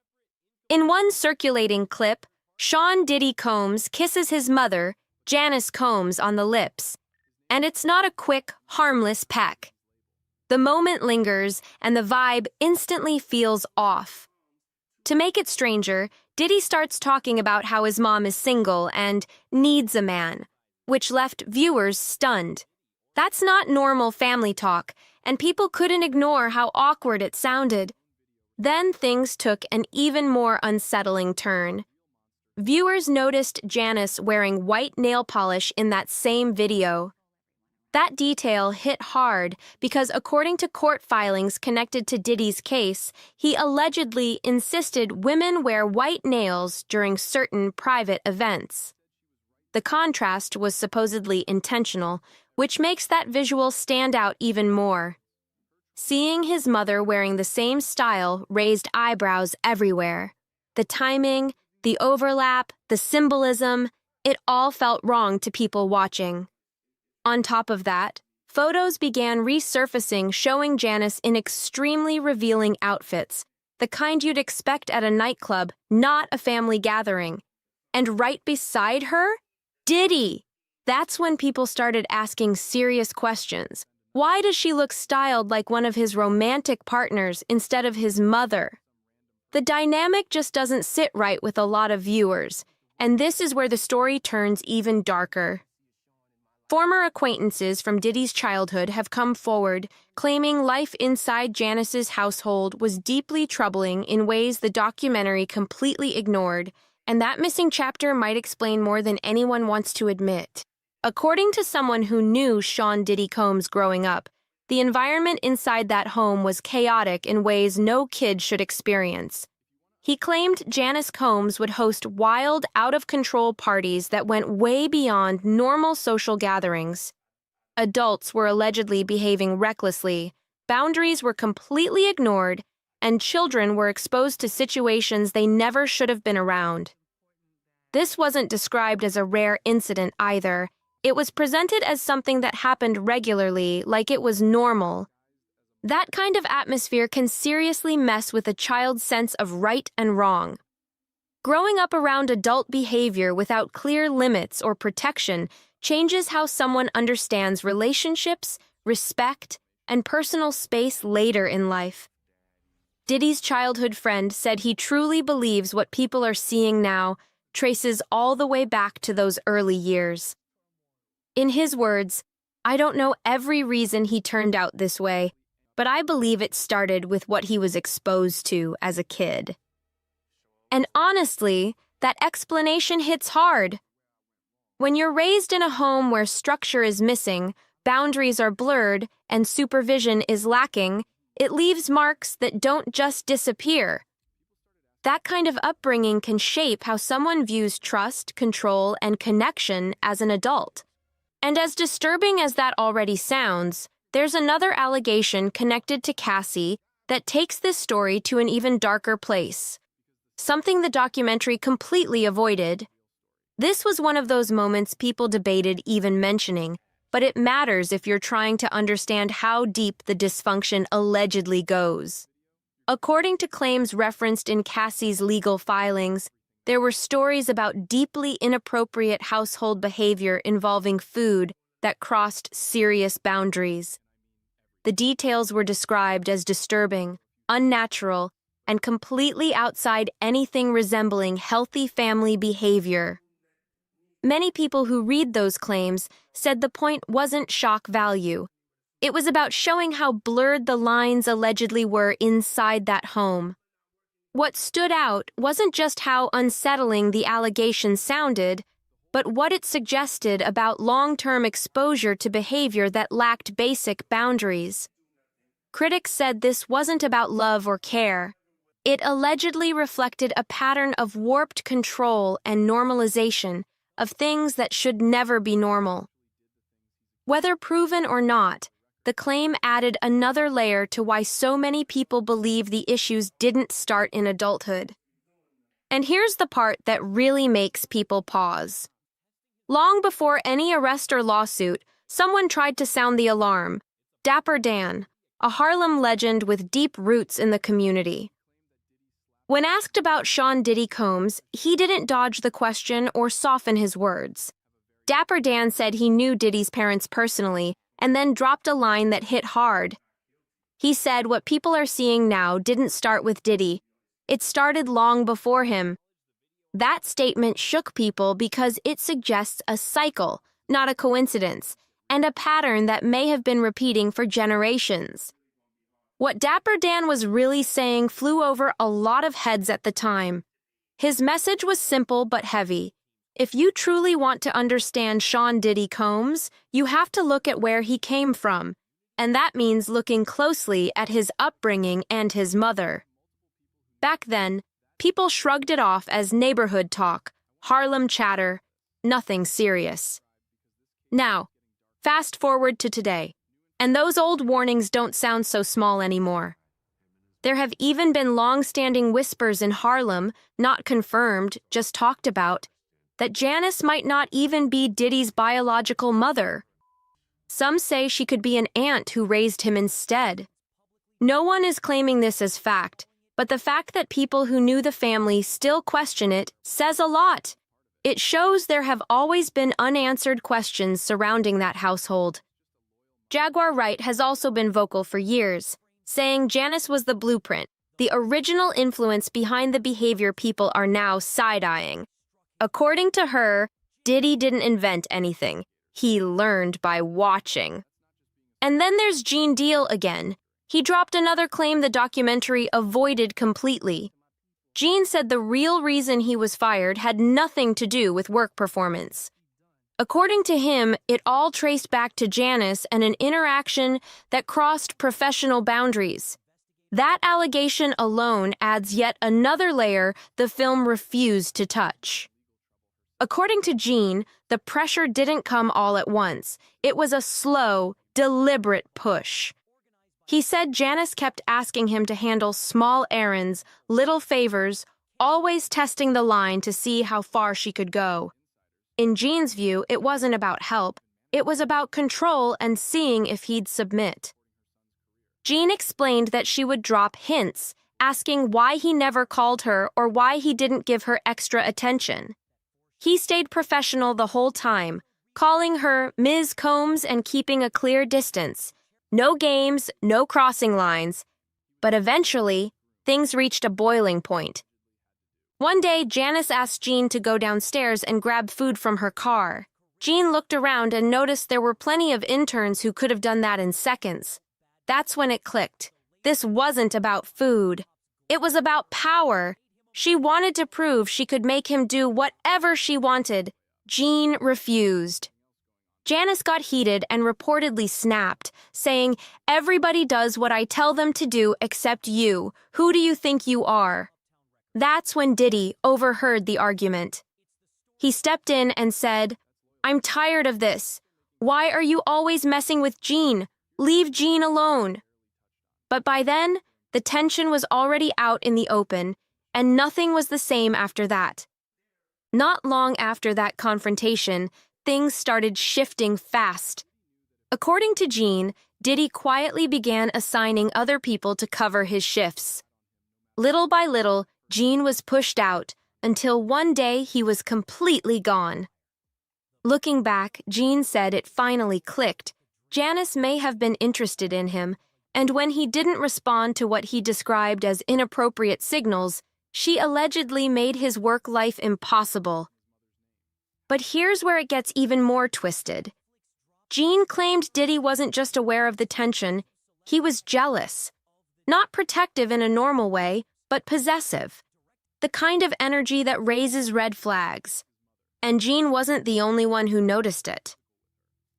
In one circulating clip, Sean Diddy Combs kisses his mother, Janice Combs, on the lips. And it's not a quick, harmless peck. The moment lingers, and the vibe instantly feels off. To make it stranger, Diddy starts talking about how his mom is single and needs a man, which left viewers stunned. That's not normal family talk, and people couldn't ignore how awkward it sounded. Then things took an even more unsettling turn. Viewers noticed Janice wearing white nail polish in that same video. That detail hit hard because, according to court filings connected to Diddy's case, he allegedly insisted women wear white nails during certain private events. The contrast was supposedly intentional, which makes that visual stand out even more. Seeing his mother wearing the same style raised eyebrows everywhere. The timing, the overlap, the symbolism, it all felt wrong to people watching. On top of that, photos began resurfacing showing Janice in extremely revealing outfits, the kind you'd expect at a nightclub, not a family gathering. And right beside her, Diddy! That's when people started asking serious questions. Why does she look styled like one of his romantic partners instead of his mother? The dynamic just doesn't sit right with a lot of viewers, and this is where the story turns even darker. Former acquaintances from Diddy's childhood have come forward, claiming life inside Janice's household was deeply troubling in ways the documentary completely ignored, and that missing chapter might explain more than anyone wants to admit. According to someone who knew Sean Diddy Combs growing up, the environment inside that home was chaotic in ways no kid should experience. He claimed Janice Combs would host wild, out-of-control parties that went way beyond normal social gatherings. Adults were allegedly behaving recklessly, boundaries were completely ignored, and children were exposed to situations they never should have been around. This wasn't described as a rare incident either. It was presented as something that happened regularly, like it was normal. That kind of atmosphere can seriously mess with a child's sense of right and wrong. Growing up around adult behavior without clear limits or protection changes how someone understands relationships, respect, and personal space later in life. Diddy's childhood friend said he truly believes what people are seeing now traces all the way back to those early years. In his words, "I don't know every reason he turned out this way, but I believe it started with what he was exposed to as a kid." And honestly, that explanation hits hard. When you're raised in a home where structure is missing, boundaries are blurred, and supervision is lacking, it leaves marks that don't just disappear. That kind of upbringing can shape how someone views trust, control, and connection as an adult. And as disturbing as that already sounds, there's another allegation connected to Cassie that takes this story to an even darker place. Something the documentary completely avoided. This was one of those moments people debated even mentioning, but it matters if you're trying to understand how deep the dysfunction allegedly goes. According to claims referenced in Cassie's legal filings, there were stories about deeply inappropriate household behavior involving food that crossed serious boundaries. The details were described as disturbing, unnatural, and completely outside anything resembling healthy family behavior. Many people who read those claims said the point wasn't shock value. It was about showing how blurred the lines allegedly were inside that home. What stood out wasn't just how unsettling the allegation sounded, but what it suggested about long-term exposure to behavior that lacked basic boundaries. Critics said this wasn't about love or care. It allegedly reflected a pattern of warped control and normalization of things that should never be normal. Whether proven or not, the claim added another layer to why so many people believe the issues didn't start in adulthood. And here's the part that really makes people pause. Long before any arrest or lawsuit, someone tried to sound the alarm. Dapper Dan, a Harlem legend with deep roots in the community. When asked about Sean Diddy Combs, he didn't dodge the question or soften his words. Dapper Dan said he knew Diddy's parents personally, and then dropped a line that hit hard. He said what people are seeing now didn't start with Diddy. It started long before him. That statement shook people because it suggests a cycle, not a coincidence, and a pattern that may have been repeating for generations. What Dapper Dan was really saying flew over a lot of heads at the time. His message was simple but heavy. If you truly want to understand Sean Diddy Combs, you have to look at where he came from, and that means looking closely at his upbringing and his mother. Back then, people shrugged it off as neighborhood talk, Harlem chatter, nothing serious. Now, fast forward to today, and those old warnings don't sound so small anymore. There have even been long-standing whispers in Harlem, not confirmed, just talked about, that Janice might not even be Diddy's biological mother. Some say she could be an aunt who raised him instead. No one is claiming this as fact, but the fact that people who knew the family still question it says a lot. It shows there have always been unanswered questions surrounding that household. Jaguar Wright has also been vocal for years, saying Janice was the blueprint, the original influence behind the behavior people are now side-eyeing. According to her, Diddy didn't invent anything. He learned by watching. And then there's Gene Deal again. He dropped another claim the documentary avoided completely. Gene said the real reason he was fired had nothing to do with work performance. According to him, it all traced back to Janice and an interaction that crossed professional boundaries. That allegation alone adds yet another layer the film refused to touch. According to Gene, the pressure didn't come all at once. It was a slow, deliberate push. He said Janice kept asking him to handle small errands, little favors, always testing the line to see how far she could go. In Gene's view, it wasn't about help. It was about control and seeing if he'd submit. Gene explained that she would drop hints, asking why he never called her or why he didn't give her extra attention. He stayed professional the whole time, calling her Ms. Combs and keeping a clear distance. No games, no crossing lines. But eventually, things reached a boiling point. One day, Janice asked Gene to go downstairs and grab food from her car. Gene looked around and noticed there were plenty of interns who could have done that in seconds. That's when it clicked. This wasn't about food. It was about power. She wanted to prove she could make him do whatever she wanted. Gene refused. Janice got heated and reportedly snapped, saying, "Everybody does what I tell them to do except you. Who do you think you are?" That's when Diddy overheard the argument. He stepped in and said, "I'm tired of this. Why are you always messing with Gene? Leave Gene alone." But by then, the tension was already out in the open, and nothing was the same after that. Not long after that confrontation, things started shifting fast. According to Gene, Diddy quietly began assigning other people to cover his shifts. Little by little, Gene was pushed out until one day he was completely gone. Looking back, Gene said it finally clicked. Janice may have been interested in him, and when he didn't respond to what he described as inappropriate signals, she allegedly made his work life impossible. But here's where it gets even more twisted. Gene claimed Diddy wasn't just aware of the tension, he was jealous. Not protective in a normal way, but possessive. The kind of energy that raises red flags. And Gene wasn't the only one who noticed it.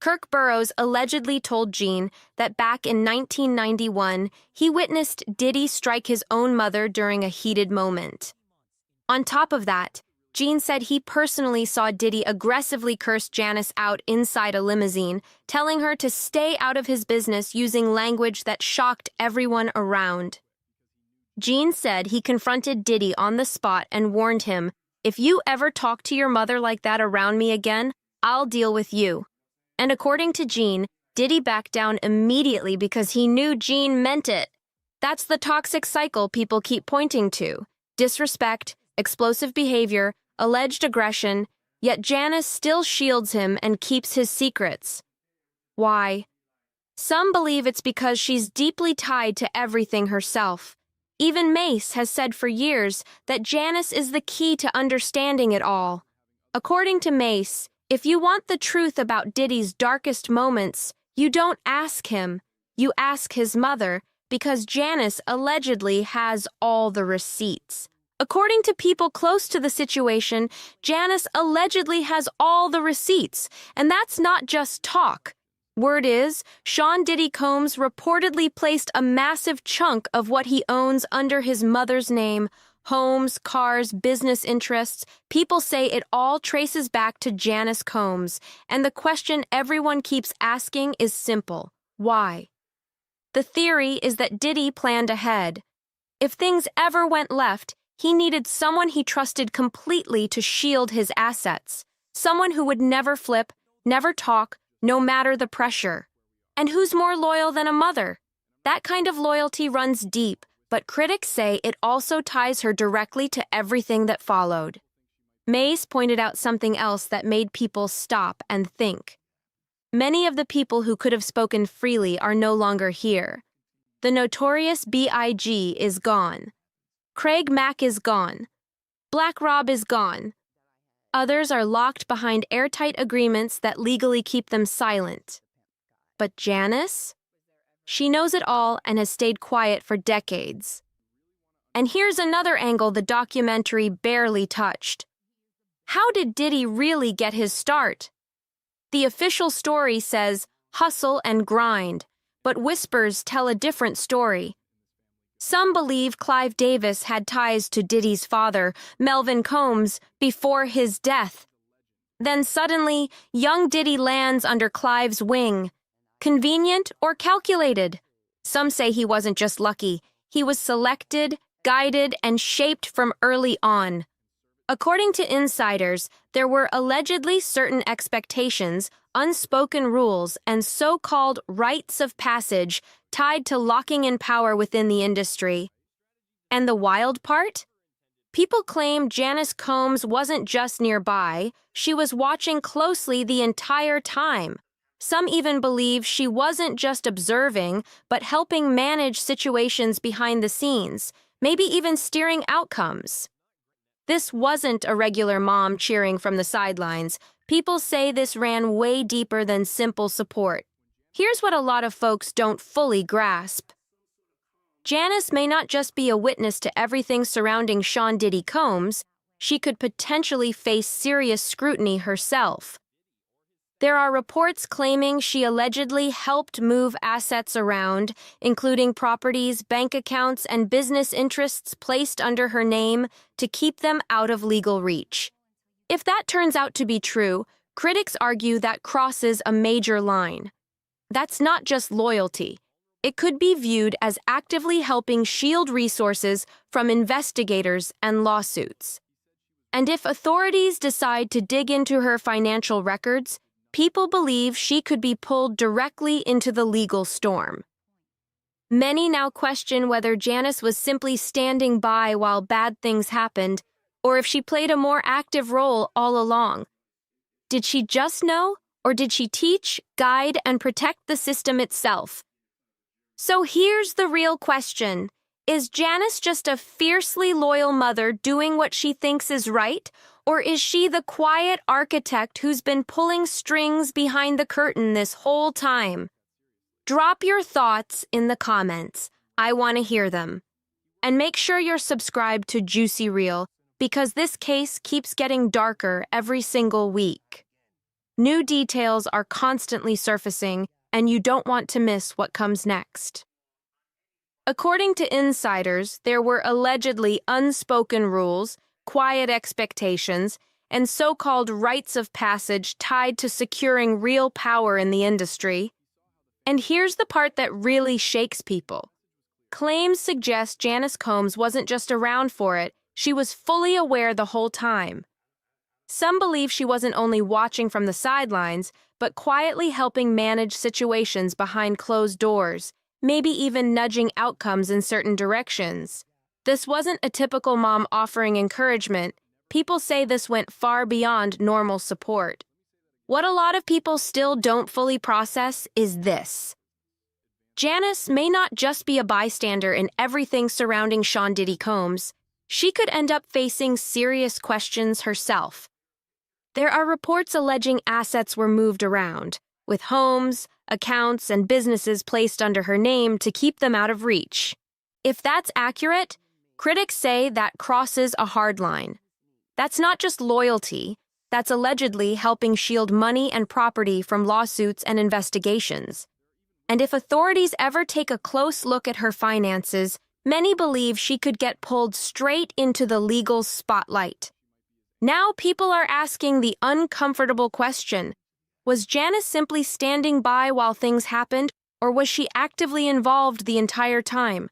Kirk Burroughs allegedly told Gene that back in 1991, he witnessed Diddy strike his own mother during a heated moment. On top of that, Gene said he personally saw Diddy aggressively curse Janice out inside a limousine, telling her to stay out of his business using language that shocked everyone around. Gene said he confronted Diddy on the spot and warned him, "If you ever talk to your mother like that around me again, I'll deal with you." And according to Gene, Diddy backed down immediately because he knew Gene meant it. That's the toxic cycle people keep pointing to. Disrespect, explosive behavior, alleged aggression, yet Janice still shields him and keeps his secrets. Why? Some believe it's because she's deeply tied to everything herself. Even Mace has said for years that Janice is the key to understanding it all. According to Mace, if you want the truth about Diddy's darkest moments, you don't ask him, you ask his mother, because Janice allegedly has all the receipts. According to people close to the situation, Janice allegedly has all the receipts, and that's not just talk. Word is, Sean Diddy Combs reportedly placed a massive chunk of what he owns under his mother's name. Homes, cars, business interests. People say it all traces back to Janice Combs, and the question everyone keeps asking is simple. Why? The theory is that Diddy planned ahead. If things ever went left, he needed someone he trusted completely to shield his assets. Someone who would never flip, never talk, no matter the pressure. And who's more loyal than a mother? That kind of loyalty runs deep, but critics say it also ties her directly to everything that followed. Mace pointed out something else that made people stop and think. Many of the people who could have spoken freely are no longer here. The notorious B.I.G. is gone. Craig Mack is gone. Black Rob is gone. Others are locked behind airtight agreements that legally keep them silent. But Janice? She knows it all and has stayed quiet for decades. And here's another angle the documentary barely touched. How did Diddy really get his start? The official story says hustle and grind, but whispers tell a different story. Some believe Clive Davis had ties to Diddy's father, Melvin Combs, before his death. Then suddenly, young Diddy lands under Clive's wing. Convenient or calculated? Some say he wasn't just lucky. He was selected, guided, and shaped from early on. According to insiders, there were allegedly certain expectations, unspoken rules, and so-called rites of passage tied to locking in power within the industry. And the wild part? People claim Janice Combs wasn't just nearby, she was watching closely the entire time. Some even believe she wasn't just observing, but helping manage situations behind the scenes, maybe even steering outcomes. This wasn't a regular mom cheering from the sidelines. People say this ran way deeper than simple support. Here's what a lot of folks don't fully grasp. Janice may not just be a witness to everything surrounding Sean Diddy Combs, she could potentially face serious scrutiny herself. There are reports claiming she allegedly helped move assets around, including properties, bank accounts, and business interests placed under her name to keep them out of legal reach. If that turns out to be true, critics argue that crosses a major line. That's not just loyalty. It could be viewed as actively helping shield resources from investigators and lawsuits. And if authorities decide to dig into her financial records, people believe she could be pulled directly into the legal storm. Many now question whether Janice was simply standing by while bad things happened, or if she played a more active role all along. Did she just know, or did she teach, guide, and protect the system itself? So here's the real question. Is Janice just a fiercely loyal mother doing what she thinks is right, or is she the quiet architect who's been pulling strings behind the curtain this whole time? Drop your thoughts in the comments. I want to hear them. And make sure you're subscribed to Juicy Reel, because this case keeps getting darker every single week. New details are constantly surfacing, and you don't want to miss what comes next. According to insiders, there were allegedly unspoken rules, quiet expectations, and so-called rites of passage tied to securing real power in the industry. And here's the part that really shakes people. Claims suggest Janice Combs wasn't just around for it, she was fully aware the whole time. Some believe she wasn't only watching from the sidelines, but quietly helping manage situations behind closed doors, maybe even nudging outcomes in certain directions. This wasn't a typical mom offering encouragement. People say this went far beyond normal support. What a lot of people still don't fully process is this. Janice may not just be a bystander in everything surrounding Sean Diddy Combs, she could end up facing serious questions herself. There are reports alleging assets were moved around, with homes, accounts, and businesses placed under her name to keep them out of reach. If that's accurate, critics say that crosses a hard line. That's not just loyalty, that's allegedly helping shield money and property from lawsuits and investigations. And if authorities ever take a close look at her finances, many believe she could get pulled straight into the legal spotlight. Now people are asking the uncomfortable question: was Janice simply standing by while things happened, or was she actively involved the entire time?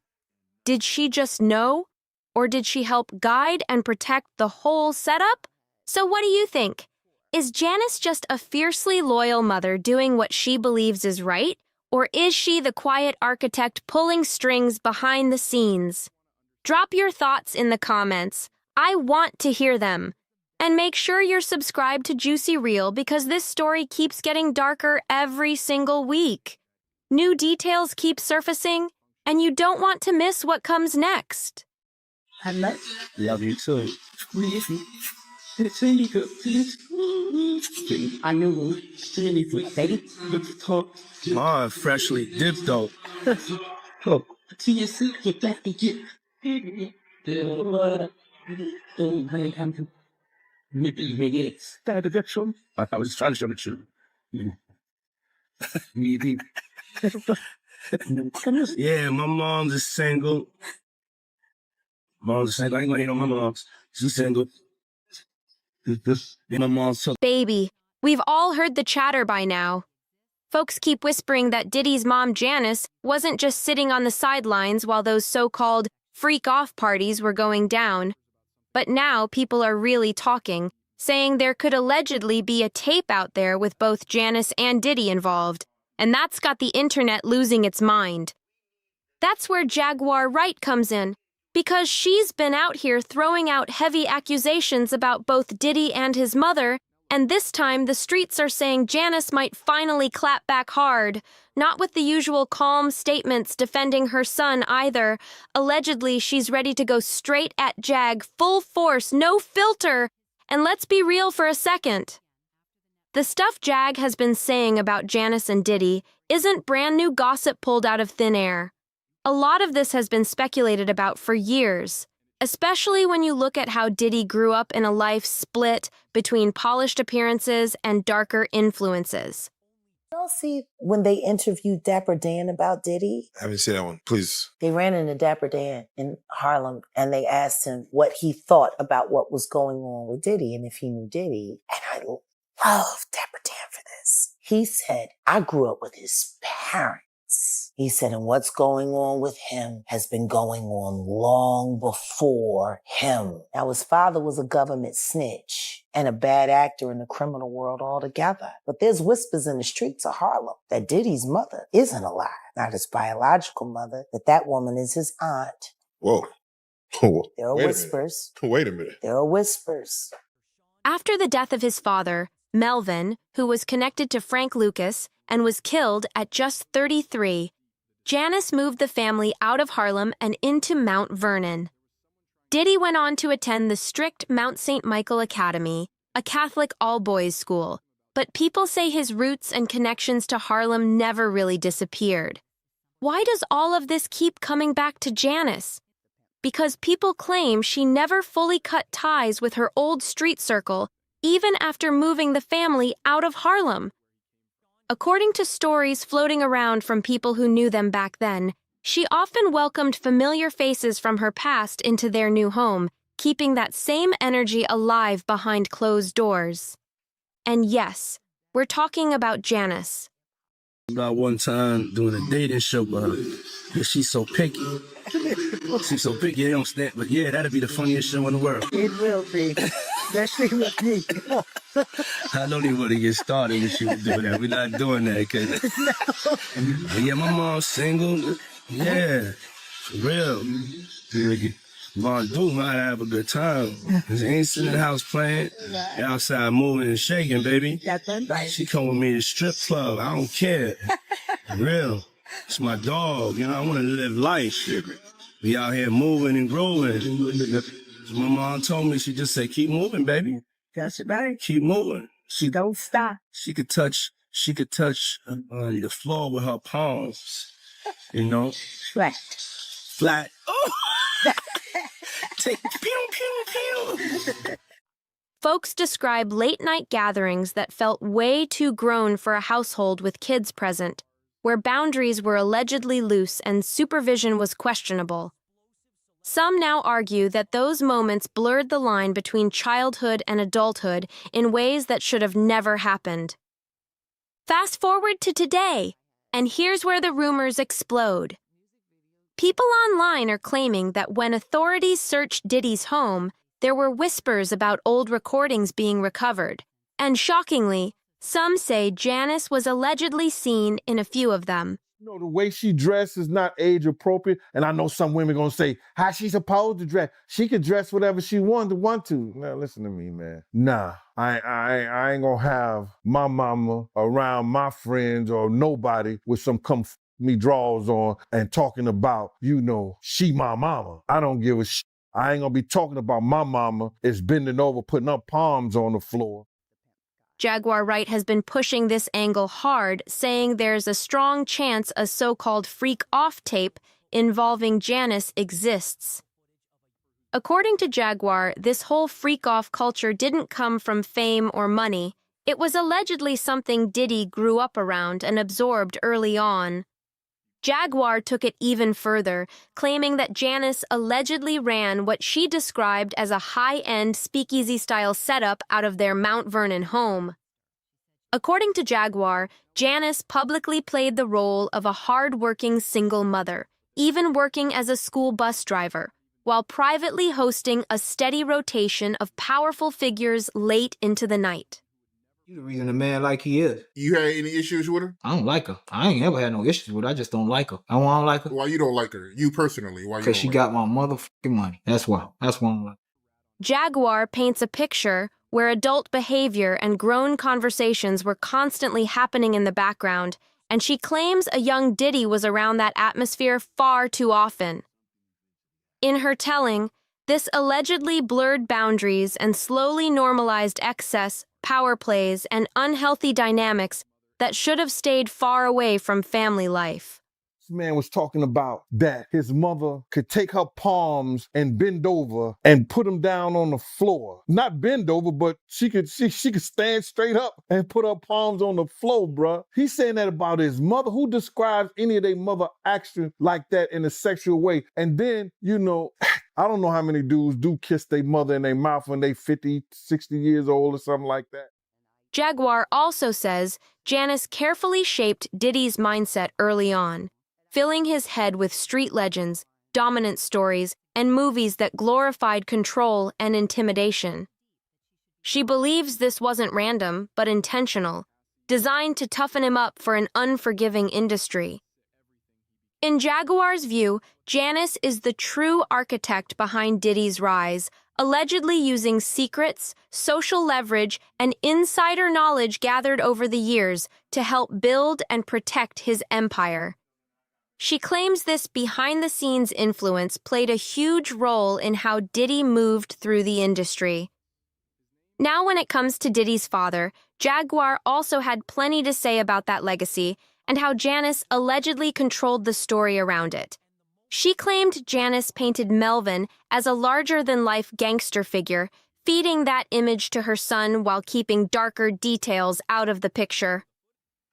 Did she just know, or did she help guide and protect the whole setup? So what do you think? Is Janice just a fiercely loyal mother doing what she believes is right, or is she the quiet architect pulling strings behind the scenes? Drop your thoughts in the comments. I want to hear them. And make sure you're subscribed to Juicy Reel because this story keeps getting darker every single week. New details keep surfacing, and you don't want to miss what comes next. I love you too. I knew baby. Oh, freshly dipped though. Oh. See you soon. Get back to get. I was trying to show the truth. Yeah, my mom's is single. Mom's is single. I ain't gonna hate on my mom. She's single. My mom's so Baby, we've all heard the chatter by now. Folks keep whispering that Diddy's mom, Janice, wasn't just sitting on the sidelines while those so-called freak-off parties were going down. But now people are really talking, saying there could allegedly be a tape out there with both Janice and Diddy involved, and that's got the internet losing its mind. That's where Jaguar Wright comes in, because she's been out here throwing out heavy accusations about both Diddy and his mother, and this time the streets are saying Janice might finally clap back hard, not with the usual calm statements defending her son either. Allegedly, she's ready to go straight at Jag, full force, no filter. And let's be real for a second. The stuff Jag has been saying about Janice and Diddy isn't brand new gossip pulled out of thin air. A lot of this has been speculated about for years, especially when you look at how Diddy grew up in a life split between polished appearances and darker influences. Y'all see when they interviewed Dapper Dan about Diddy? I haven't seen that one. Please. They ran into Dapper Dan in Harlem and they asked him what he thought about what was going on with Diddy and if he knew Diddy. And I love Dapper Dan for this. He said, I grew up with his parents. He said, and what's going on with him has been going on long before him. Now, his father was a government snitch and a bad actor in the criminal world altogether. But there's whispers in the streets of Harlem that Diddy's mother isn't alive. Not his biological mother, that woman is his aunt. Whoa. There are whispers. Wait a minute. There are whispers. After the death of his father, Melvin, who was connected to Frank Lucas and was killed at just 33, Janice moved the family out of Harlem and into Mount Vernon. Diddy went on to attend the strict Mount St. Michael Academy, a Catholic all-boys school, but people say his roots and connections to Harlem never really disappeared. Why does all of this keep coming back to Janice? Because people claim she never fully cut ties with her old street circle, even after moving the family out of Harlem. According to stories floating around from people who knew them back then, she often welcomed familiar faces from her past into their new home, keeping that same energy alive behind closed doors. And yes, we're talking about Janice. About one time doing a dating show with her, but she's so picky. She's so picky, they don't stand. But yeah, that'd be the funniest show in the world. It will be. That shit will be. I don't even want to get started with you doing that. We're not doing that, cause yeah, my mom's single. Yeah, for real. Mom do might have a good time. She ain't sitting in the house playing. Outside moving and shaking, baby. That's right. She come with me to strip club. I don't care. For real. It's my dog, you know, I want to live life. Be out here moving and growing. My mom told me, she just said, keep moving, baby. That's right. Keep moving. She Don't stop. She could touch the floor with her palms, you know? Flat. Flat. Oh! Take pew, pew, pew. Folks describe late-night gatherings that felt way too grown for a household with kids present, where boundaries were allegedly loose and supervision was questionable. Some now argue that those moments blurred the line between childhood and adulthood in ways that should have never happened. Fast forward to today, and here's where the rumors explode. People online are claiming that when authorities searched Diddy's home, there were whispers about old recordings being recovered, and shockingly, some say Janice was allegedly seen in a few of them. You know, the way she dressed is not age appropriate, and I know some women gonna say, how she supposed to dress? She could dress whatever she want to. Now listen to me, man. Nah, I ain't gonna have my mama around my friends or nobody with some me drawers on and talking about, you know, she my mama. I don't give a shit. I ain't gonna be talking about my mama is bending over, putting her palms on the floor. Jaguar Wright has been pushing this angle hard, saying there's a strong chance a so-called freak-off tape involving Janice exists. According to Jaguar, this whole freak-off culture didn't come from fame or money. It was allegedly something Diddy grew up around and absorbed early on. Jaguar took it even further, claiming that Janice allegedly ran what she described as a high-end speakeasy-style setup out of their Mount Vernon home. According to Jaguar, Janice publicly played the role of a hard-working single mother, even working as a school bus driver, while privately hosting a steady rotation of powerful figures late into the night. You the reason a man like he is. You had any issues with her? I don't like her. I ain't ever had no issues with her. I just don't like her. I don't like her. Why you don't like her? You personally, why you don't Because she like got my motherfucking money. That's why. That's why I don't like her. Jaguar paints a picture where adult behavior and grown conversations were constantly happening in the background, and she claims a young Diddy was around that atmosphere far too often. In her telling, this allegedly blurred boundaries and slowly normalized excess, power plays, and unhealthy dynamics that should have stayed far away from family life. This man was talking about that his mother could take her palms and bend over and put them down on the floor. Not bend over, but she could stand straight up and put her palms on the floor, bruh. He's saying that about his mother. Who describes any of their mother action like that in a sexual way? And then, you know, I don't know how many dudes do kiss their mother in their mouth when they 50, 60 years old or something like that. Jaguar also says Janice carefully shaped Diddy's mindset early on, filling his head with street legends, dominant stories, and movies that glorified control and intimidation. She believes this wasn't random, but intentional, designed to toughen him up for an unforgiving industry. In Jaguar's view, Janice is the true architect behind Diddy's rise, allegedly using secrets, social leverage, and insider knowledge gathered over the years to help build and protect his empire. She claims this behind-the-scenes influence played a huge role in how Diddy moved through the industry. Now when it comes to Diddy's father, Jaguar also had plenty to say about that legacy and how Janice allegedly controlled the story around it. She claimed Janice painted Melvin as a larger-than-life gangster figure, feeding that image to her son while keeping darker details out of the picture.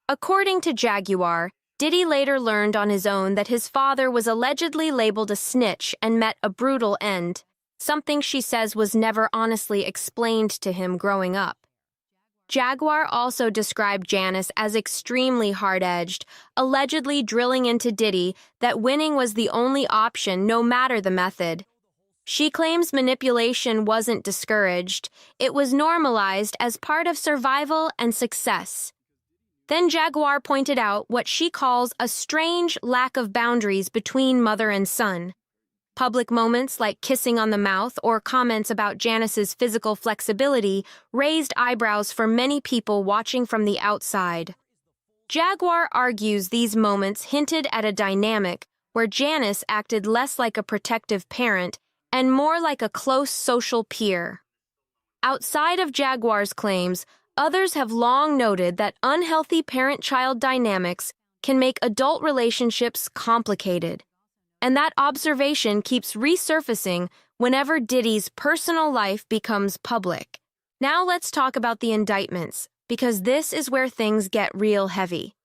According to Jaguar, Diddy later learned on his own that his father was allegedly labeled a snitch and met a brutal end, something she says was never honestly explained to him growing up. Jaguar also described Janice as extremely hard-edged, allegedly drilling into Diddy that winning was the only option no matter the method. She claims manipulation wasn't discouraged, it was normalized as part of survival and success. Then Jaguar pointed out what she calls a strange lack of boundaries between mother and son. Public moments like kissing on the mouth or comments about Janice's physical flexibility raised eyebrows for many people watching from the outside. Jaguar argues these moments hinted at a dynamic where Janice acted less like a protective parent and more like a close social peer. Outside of Jaguar's claims, others have long noted that unhealthy parent-child dynamics can make adult relationships complicated. And that observation keeps resurfacing whenever Diddy's personal life becomes public. Now let's talk about the indictments, because this is where things get real heavy.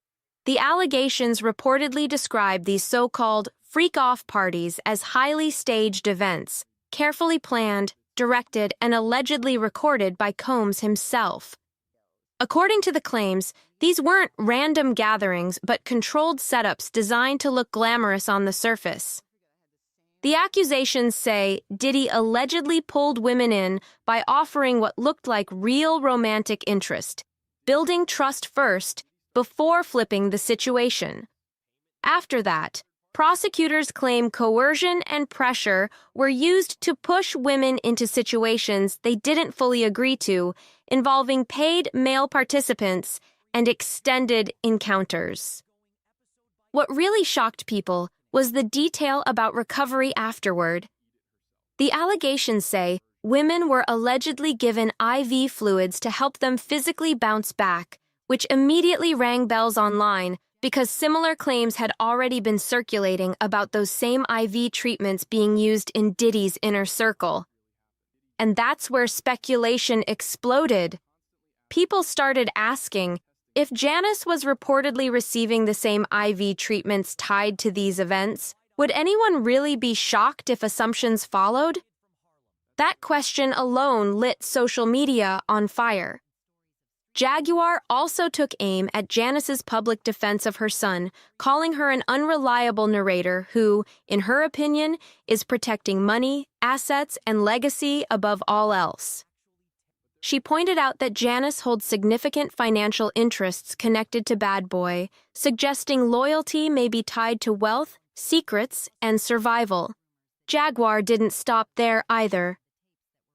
The allegations reportedly describe these so-called freak-off parties as highly staged events, carefully planned, directed, and allegedly recorded by Combs himself. According to the claims, these weren't random gatherings but controlled setups designed to look glamorous on the surface. The accusations say Diddy allegedly pulled women in by offering what looked like real romantic interest, building trust first before flipping the situation. After that, prosecutors claim coercion and pressure were used to push women into situations they didn't fully agree to, involving paid male participants and extended encounters. What really shocked people was the detail about recovery afterward. The allegations say women were allegedly given IV fluids to help them physically bounce back, which immediately rang bells online because similar claims had already been circulating about those same IV treatments being used in Diddy's inner circle. And that's where speculation exploded. People started asking, if Janice was reportedly receiving the same IV treatments tied to these events, would anyone really be shocked if assumptions followed? That question alone lit social media on fire. Jaguar also took aim at Janice's public defense of her son, calling her an unreliable narrator who, in her opinion, is protecting money, assets, and legacy above all else. She pointed out that Janice holds significant financial interests connected to Bad Boy, suggesting loyalty may be tied to wealth, secrets, and survival. Jaguar didn't stop there either.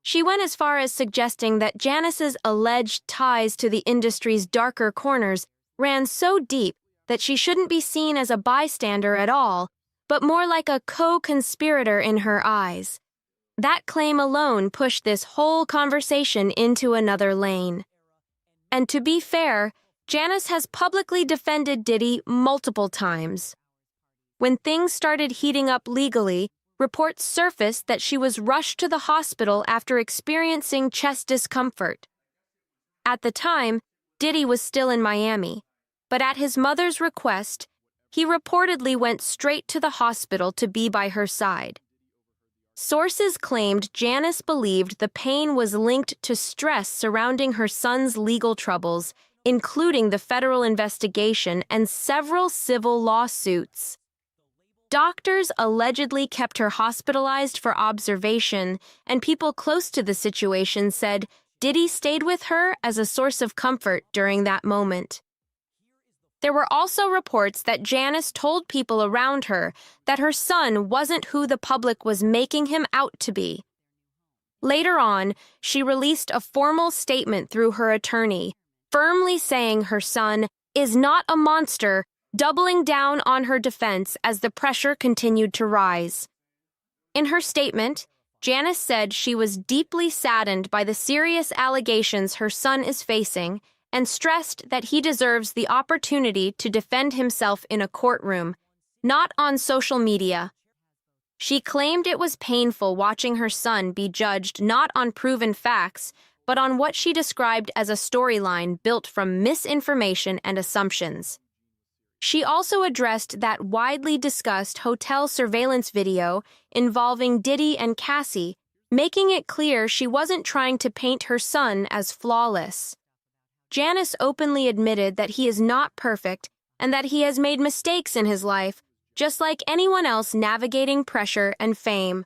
She went as far as suggesting that Janice's alleged ties to the industry's darker corners ran so deep that she shouldn't be seen as a bystander at all, but more like a co-conspirator in her eyes. That claim alone pushed this whole conversation into another lane. And to be fair, Janice has publicly defended Diddy multiple times. When things started heating up legally, reports surfaced that she was rushed to the hospital after experiencing chest discomfort. At the time, Diddy was still in Miami, but at his mother's request, he reportedly went straight to the hospital to be by her side. Sources claimed Janice believed the pain was linked to stress surrounding her son's legal troubles, including the federal investigation and several civil lawsuits. Doctors allegedly kept her hospitalized for observation, and people close to the situation said Diddy stayed with her as a source of comfort during that moment. There were also reports that Janice told people around her that her son wasn't who the public was making him out to be. Later on, she released a formal statement through her attorney, firmly saying her son is not a monster, doubling down on her defense as the pressure continued to rise. In her statement, Janice said she was deeply saddened by the serious allegations her son is facing and stressed that he deserves the opportunity to defend himself in a courtroom, not on social media. She claimed it was painful watching her son be judged not on proven facts, but on what she described as a storyline built from misinformation and assumptions. She also addressed that widely discussed hotel surveillance video involving Diddy and Cassie, making it clear she wasn't trying to paint her son as flawless. Janice openly admitted that he is not perfect and that he has made mistakes in his life, just like anyone else navigating pressure and fame.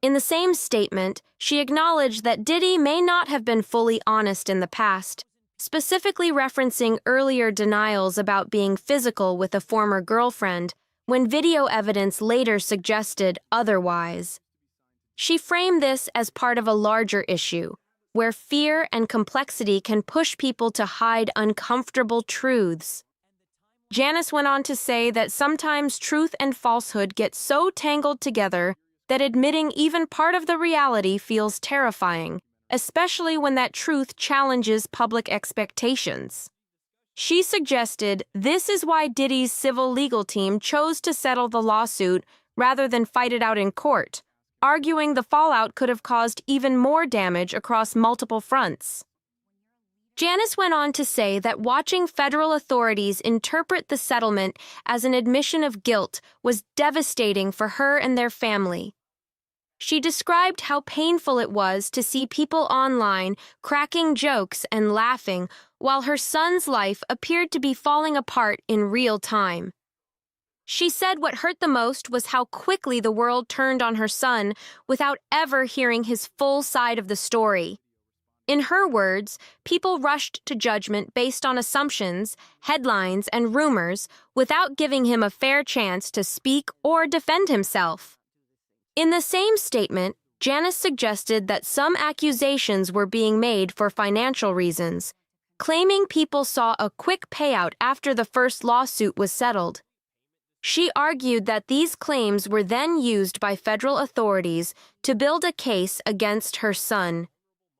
In the same statement, she acknowledged that Diddy may not have been fully honest in the past, specifically referencing earlier denials about being physical with a former girlfriend, when video evidence later suggested otherwise. She framed this as part of a larger issue, where fear and complexity can push people to hide uncomfortable truths. Janice went on to say that sometimes truth and falsehood get so tangled together that admitting even part of the reality feels terrifying, especially when that truth challenges public expectations. She suggested this is why Diddy's civil legal team chose to settle the lawsuit rather than fight it out in court, arguing the fallout could have caused even more damage across multiple fronts. Janice went on to say that watching federal authorities interpret the settlement as an admission of guilt was devastating for her and their family. She described how painful it was to see people online cracking jokes and laughing while her son's life appeared to be falling apart in real time. She said what hurt the most was how quickly the world turned on her son without ever hearing his full side of the story. In her words, people rushed to judgment based on assumptions, headlines, and rumors without giving him a fair chance to speak or defend himself. In the same statement, Janice suggested that some accusations were being made for financial reasons, claiming people saw a quick payout after the first lawsuit was settled. She argued that these claims were then used by federal authorities to build a case against her son,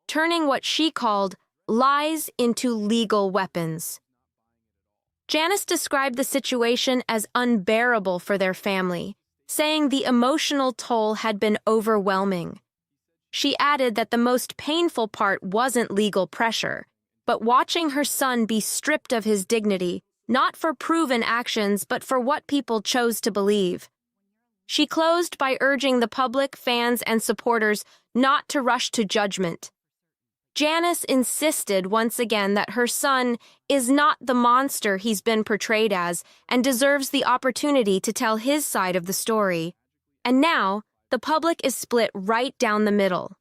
turning what she called lies into legal weapons. Janice described the situation as unbearable for their family, saying the emotional toll had been overwhelming. She added that the most painful part wasn't legal pressure, but watching her son be stripped of his dignity, not for proven actions, but for what people chose to believe. She closed by urging the public, fans, and supporters not to rush to judgment. Janice insisted once again that her son is not the monster he's been portrayed as and deserves the opportunity to tell his side of the story. And now, the public is split right down the middle.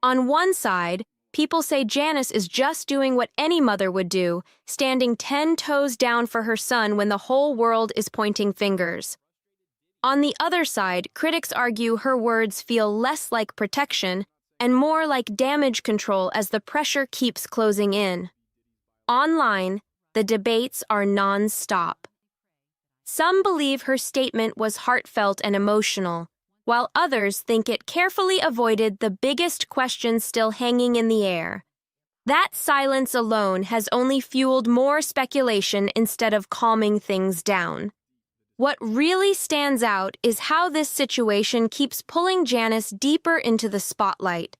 On one side, people say Janice is just doing what any mother would do, standing 10 toes down for her son when the whole world is pointing fingers. On the other side, critics argue her words feel less like protection and more like damage control as the pressure keeps closing in. Online, the debates are non-stop. Some believe her statement was heartfelt and emotional, while others think it carefully avoided the biggest question still hanging in the air. That silence alone has only fueled more speculation instead of calming things down. What really stands out is how this situation keeps pulling Janice deeper into the spotlight.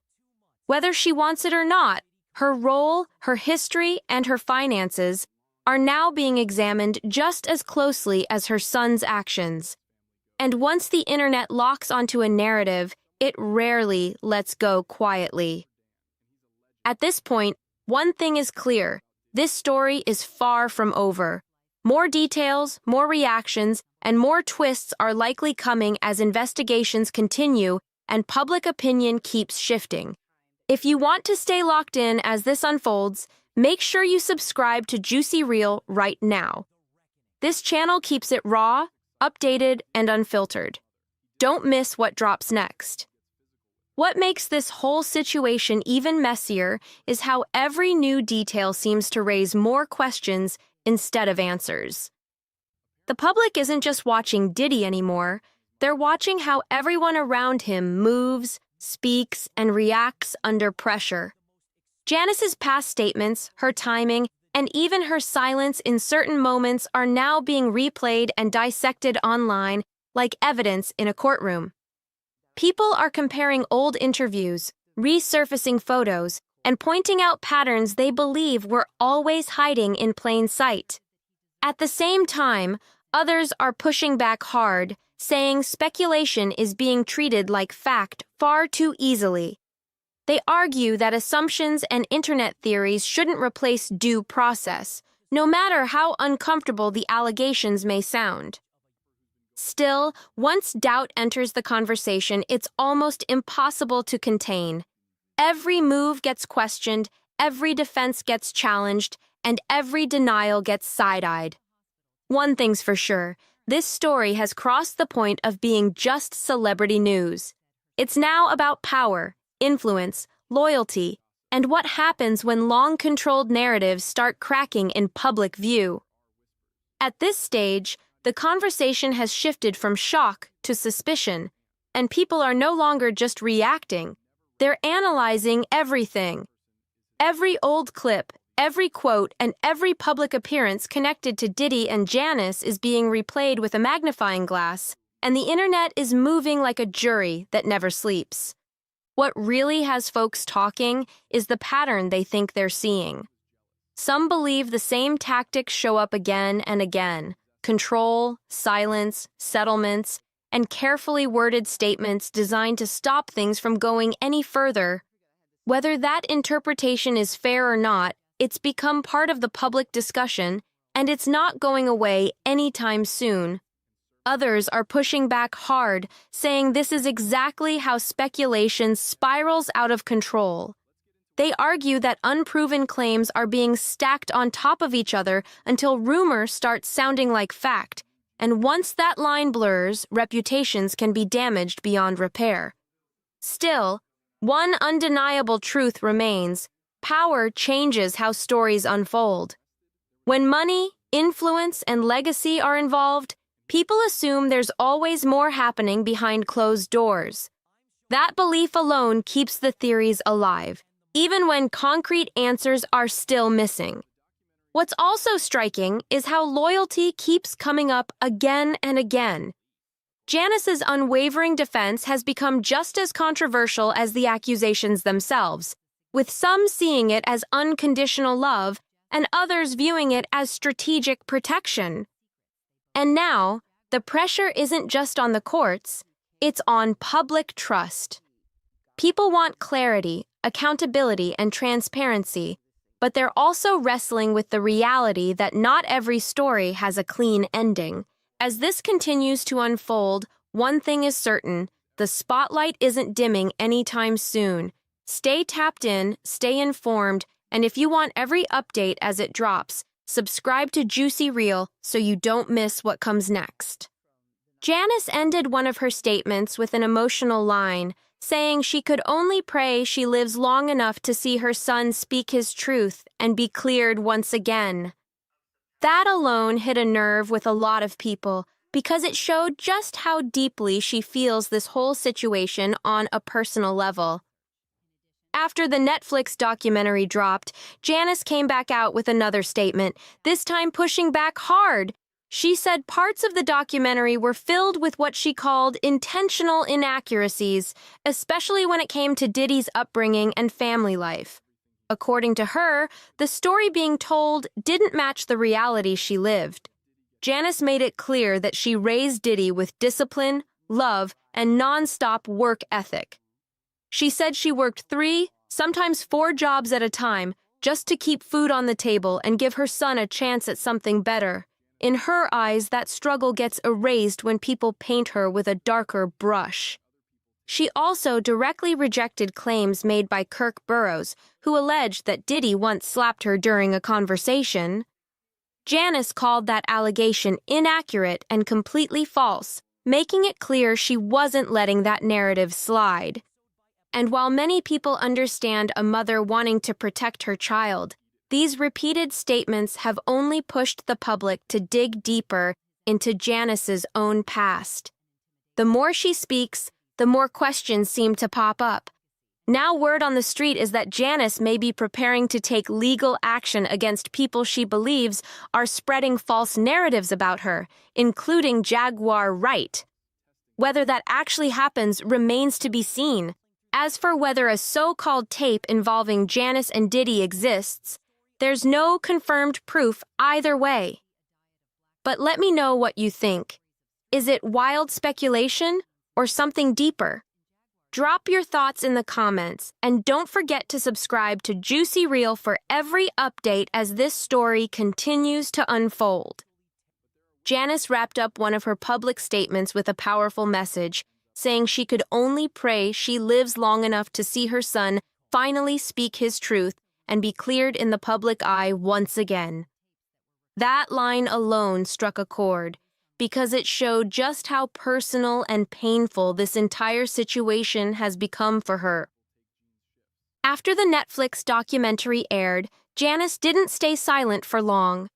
Whether she wants it or not, her role, her history, and her finances are now being examined just as closely as her son's actions. And once the internet locks onto a narrative, it rarely lets go quietly. At this point, one thing is clear: this story is far from over. More details, more reactions, and more twists are likely coming as investigations continue and public opinion keeps shifting. If you want to stay locked in as this unfolds, make sure you subscribe to Juicy Reel right now. This channel keeps it raw, updated, and unfiltered. Don't miss what drops next. What makes this whole situation even messier is how every new detail seems to raise more questions instead of answers. The public isn't just watching Diddy anymore, they're watching how everyone around him moves, speaks, and reacts under pressure. Janice's past statements, her timing, and even her silence in certain moments are now being replayed and dissected online like evidence in a courtroom. People are comparing old interviews, resurfacing photos, and pointing out patterns they believe were always hiding in plain sight. At the same time, others are pushing back hard, saying speculation is being treated like fact far too easily. They argue that assumptions and internet theories shouldn't replace due process, no matter how uncomfortable the allegations may sound. Still, once doubt enters the conversation, it's almost impossible to contain. Every move gets questioned, every defense gets challenged, and every denial gets side-eyed. One thing's for sure, this story has crossed the point of being just celebrity news. It's now about power, influence, loyalty, and what happens when long-controlled narratives start cracking in public view. At this stage, the conversation has shifted from shock to suspicion, and people are no longer just reacting. They're analyzing everything. Every old clip, every quote, and every public appearance connected to Diddy and Janice is being replayed with a magnifying glass, and the internet is moving like a jury that never sleeps. What really has folks talking is the pattern they think they're seeing. Some believe the same tactics show up again and again: control, silence, settlements, and carefully worded statements designed to stop things from going any further. Whether that interpretation is fair or not, it's become part of the public discussion, and it's not going away anytime soon. Others are pushing back hard, saying this is exactly how speculation spirals out of control. They argue that unproven claims are being stacked on top of each other until rumor starts sounding like fact, and once that line blurs, reputations can be damaged beyond repair. Still, one undeniable truth remains: power changes how stories unfold. When money, influence, and legacy are involved, people assume there's always more happening behind closed doors. That belief alone keeps the theories alive, even when concrete answers are still missing. What's also striking is how loyalty keeps coming up again and again. Janice's unwavering defense has become just as controversial as the accusations themselves, with some seeing it as unconditional love and others viewing it as strategic protection. And now, the pressure isn't just on the courts, it's on public trust. People want clarity, accountability, and transparency, but they're also wrestling with the reality that not every story has a clean ending. As this continues to unfold, one thing is certain: the spotlight isn't dimming anytime soon. Stay tapped in, stay informed, and if you want every update as it drops, subscribe to Juicy Reel so you don't miss what comes next. Janice ended one of her statements with an emotional line, saying she could only pray she lives long enough to see her son speak his truth and be cleared once again. That alone hit a nerve with a lot of people because it showed just how deeply she feels this whole situation on a personal level. After the Netflix documentary dropped, Janice came back out with another statement, this time pushing back hard. She said parts of the documentary were filled with what she called intentional inaccuracies, especially when it came to Diddy's upbringing and family life. According to her, the story being told didn't match the reality she lived. Janice made it clear that she raised Diddy with discipline, love, and non-stop work ethic. She said she worked 3, sometimes 4 jobs at a time just to keep food on the table and give her son a chance at something better. In her eyes, that struggle gets erased when people paint her with a darker brush. She also directly rejected claims made by Kirk Burrows, who alleged that Diddy once slapped her during a conversation. Janice called that allegation inaccurate and completely false, making it clear she wasn't letting that narrative slide. And while many people understand a mother wanting to protect her child, these repeated statements have only pushed the public to dig deeper into Janice's own past. The more she speaks, the more questions seem to pop up. Now word on the street is that Janice may be preparing to take legal action against people she believes are spreading false narratives about her, including Jaguar Wright. Whether that actually happens remains to be seen. As for whether a so-called tape involving Janice and Diddy exists, there's no confirmed proof either way. But let me know what you think. Is it wild speculation or something deeper? Drop your thoughts in the comments, and don't forget to subscribe to Juicy Reel for every update as this story continues to unfold. Janice wrapped up one of her public statements with a powerful message, saying she could only pray she lives long enough to see her son finally speak his truth and be cleared in the public eye once again. That line alone struck a chord, because it showed just how personal and painful this entire situation has become for her. After the Netflix documentary aired, Janice didn't stay silent for long.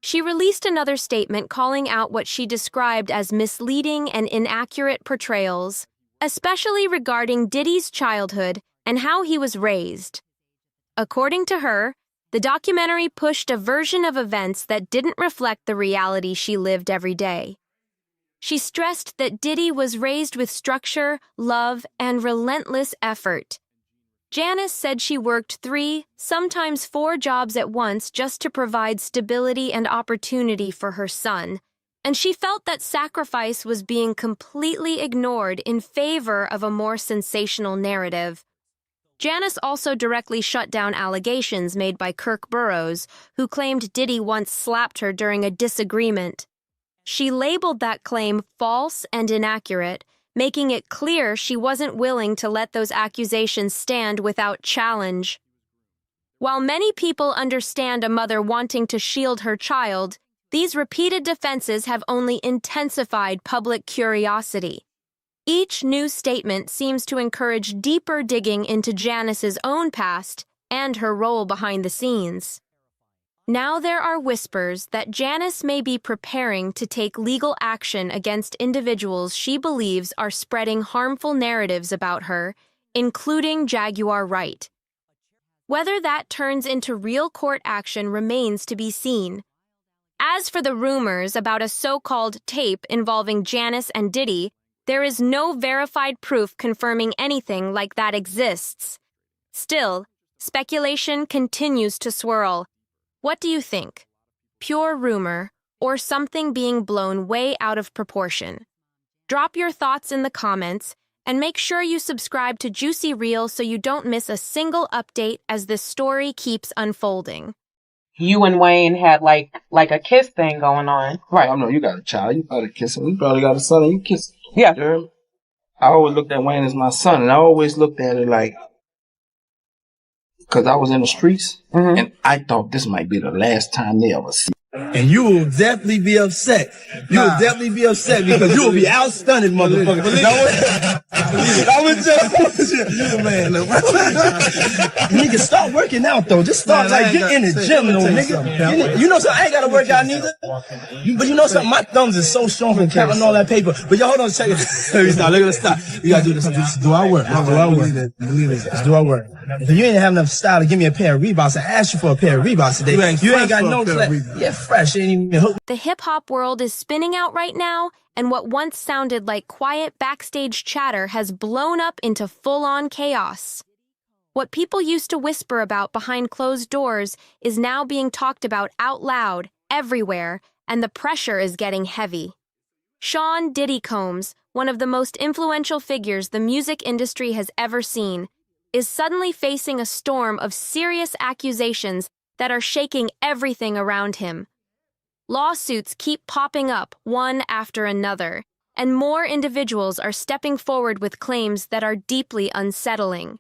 She released another statement calling out what she described as misleading and inaccurate portrayals, especially regarding Diddy's childhood and how he was raised. According to her, the documentary pushed a version of events that didn't reflect the reality she lived every day. She stressed that Diddy was raised with structure, love, and relentless effort. Janice said she worked 3, sometimes 4 jobs at once just to provide stability and opportunity for her son, and she felt that sacrifice was being completely ignored in favor of a more sensational narrative. Janice also directly shut down allegations made by Kirk Burrows, who claimed Diddy once slapped her during a disagreement. She labeled that claim false and inaccurate, making it clear she wasn't willing to let those accusations stand without challenge. While many people understand a mother wanting to shield her child, these repeated defenses have only intensified public curiosity. Each new statement seems to encourage deeper digging into Janice's own past and her role behind the scenes. Now there are whispers that Janice may be preparing to take legal action against individuals she believes are spreading harmful narratives about her, including Jaguar Wright. Whether that turns into real court action remains to be seen. As for the rumors about a so-called tape involving Janice and Diddy, there is no verified proof confirming anything like that exists. Still, speculation continues to swirl. What do you think? Pure rumor, or something being blown way out of proportion? Drop your thoughts in the comments, and make sure you subscribe to Juicy Reel so you don't miss a single update as this story keeps unfolding. You and Wayne had like a kiss thing going on. Right, I know you got a child. You probably kiss him. You probably got a son and you kiss him. Yeah. Girl, I always looked at Wayne as my son, and I always looked at it like, because I was in the streets, and I thought this might be the last time they ever see. And you will definitely be upset. You will definitely be upset because you will be outstunning, motherfucker. I was just you the man, nigga. Start working out though. Just start get in the gym though, nigga. You know something? I ain't gotta work out neither. But you know something? My thumbs is so strong from counting all that paper. But yo, hold on a second. Let me stop. Look at the stop. You gotta do this. Just do our work. Do our work. Believe it. Just do our work. If you ain't have enough style to give me a pair of Reeboks, I asked you for a pair of Reeboks today. You ain't got no flex. Yeah, fresh. Ain't even hooked. The hip-hop world is spinning out right now, and what once sounded like quiet backstage chatter has blown up into full-on chaos. What people used to whisper about behind closed doors is now being talked about out loud, everywhere, and the pressure is getting heavy. Sean Diddy Combs, one of the most influential figures the music industry has ever seen, is suddenly facing a storm of serious accusations that are shaking everything around him. Lawsuits keep popping up one after another, and more individuals are stepping forward with claims that are deeply unsettling.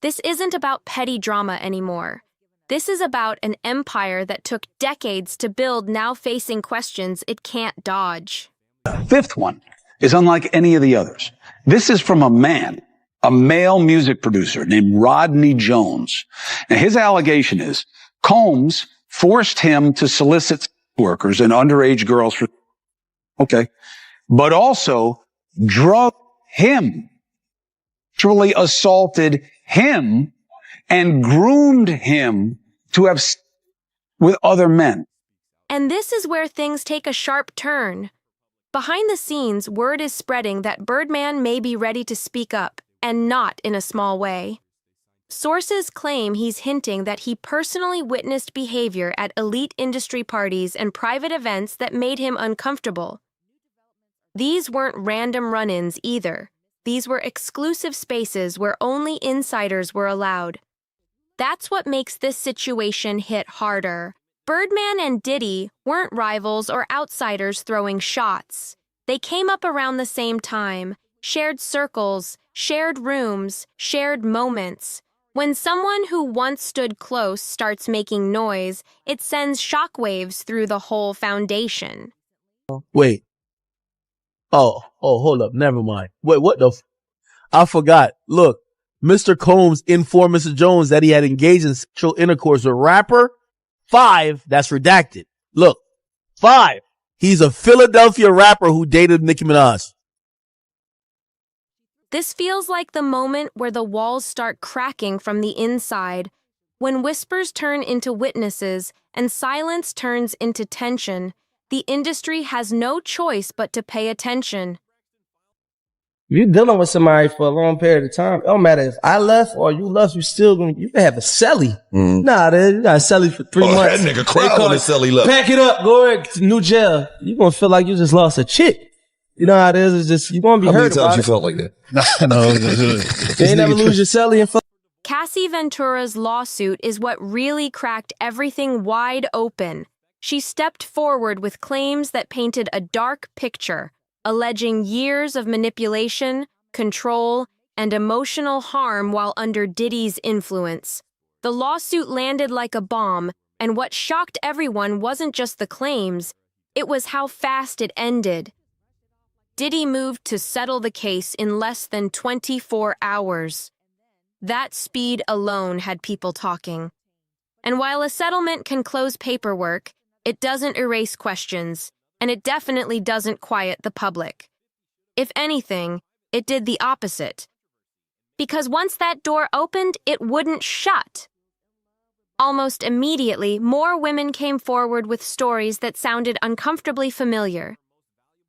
This isn't about petty drama anymore. This is about an empire that took decades to build, now facing questions it can't dodge. Fifth one is unlike any of the others. This is from a man, a male music producer named Rodney Jones. Now, his allegation is Combs forced him to solicit workers and underage girls for, but also drugged him, truly assaulted him, and groomed him to have with other men. And this is where things take a sharp turn. Behind the scenes, word is spreading that Birdman may be ready to speak up, and not in a small way. Sources claim he's hinting that he personally witnessed behavior at elite industry parties and private events that made him uncomfortable. These weren't random run-ins either. These were exclusive spaces where only insiders were allowed. That's what makes this situation hit harder. Birdman and Diddy weren't rivals or outsiders throwing shots. They came up around the same time, shared circles, shared rooms, shared moments. When someone who once stood close starts making noise, it sends shockwaves through the whole foundation. Wait. Oh, hold up. Never mind. Wait, what the I forgot. Look, Mr. Combs informed Mr. Jones that he had engaged in sexual intercourse with rapper 5, that's redacted. Look, 5. He's a Philadelphia rapper who dated Nicki Minaj. This feels like the moment where the walls start cracking from the inside, when whispers turn into witnesses and silence turns into tension. The industry has no choice but to pay attention. If you're dealing with somebody for a long period of time, it don't matter if I left or you left, you can have a celly. Nah, you got a celly for 3 months. That nigga cried when the celly left. Pack it up, go to new jail. You're going to feel like you just lost a chick. You know how it is? It's just, you're going to be hurt about it. How many times you felt like that? No. You ain't never lose your celly and fuck. Cassie Ventura's lawsuit is what really cracked everything wide open. She stepped forward with claims that painted a dark picture, alleging years of manipulation, control, and emotional harm while under Diddy's influence. The lawsuit landed like a bomb, and what shocked everyone wasn't just the claims, it was how fast it ended. Diddy moved to settle the case in less than 24 hours. That speed alone had people talking. And while a settlement can close paperwork, it doesn't erase questions, and it definitely doesn't quiet the public. If anything, it did the opposite. Because once that door opened, it wouldn't shut. Almost immediately, more women came forward with stories that sounded uncomfortably familiar.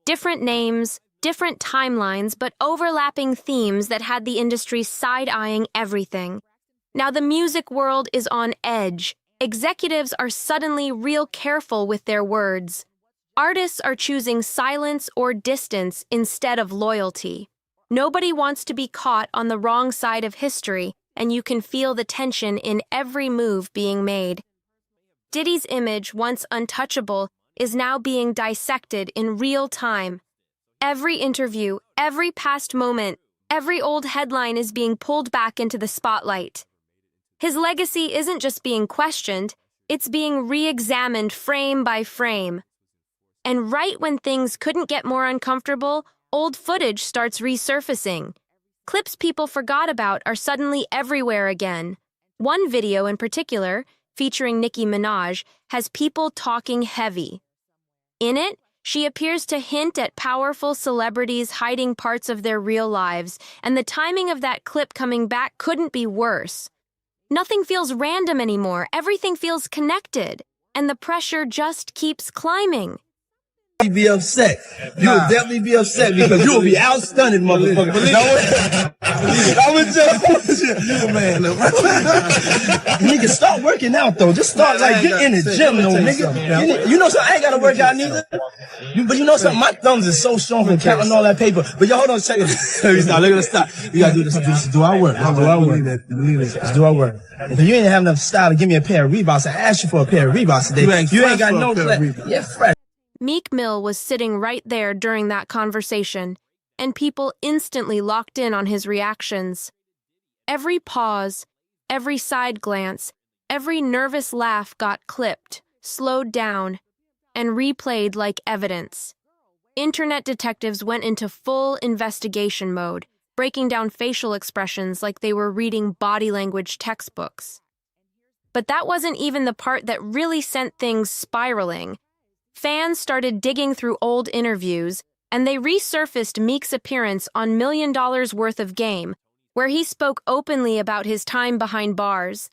Different names, different timelines, but overlapping themes that had the industry side-eyeing everything. Now the music world is on edge. Executives are suddenly real careful with their words. Artists are choosing silence or distance instead of loyalty. Nobody wants to be caught on the wrong side of history, and you can feel the tension in every move being made. Diddy's image, once untouchable, is now being dissected in real time. Every interview, every past moment, every old headline is being pulled back into the spotlight. His legacy isn't just being questioned, it's being re-examined frame by frame. And right when things couldn't get more uncomfortable, old footage starts resurfacing. Clips people forgot about are suddenly everywhere again. One video in particular, featuring Nicki Minaj, has people talking heavy. In it, she appears to hint at powerful celebrities hiding parts of their real lives, and the timing of that clip coming back couldn't be worse. Nothing feels random anymore, everything feels connected, and the pressure just keeps climbing. Be upset. You would definitely be upset because you will be outstunning, motherfucker. I would just you, man. Nigga, start working out though. Just start get in the gym though, nigga. You know something? I ain't gotta work out neither. But you know something? My thumbs are so strong from counting all that paper. But yo, hold on, check it. Let me stop. Look at the stop. We gotta do this. Do our work. Let's do our work. If you ain't have enough style to give me a pair of Reeboks, I asked you for a pair of Reeboks today. You ain't got no flex. Yeah, fresh. Meek Mill was sitting right there during that conversation, and people instantly locked in on his reactions. Every pause, every side glance, every nervous laugh got clipped, slowed down, and replayed like evidence. Internet detectives went into full investigation mode, breaking down facial expressions like they were reading body language textbooks. But that wasn't even the part that really sent things spiraling. Fans started digging through old interviews, and they resurfaced Meek's appearance on $1 Million Worth of Game, where he spoke openly about his time behind bars.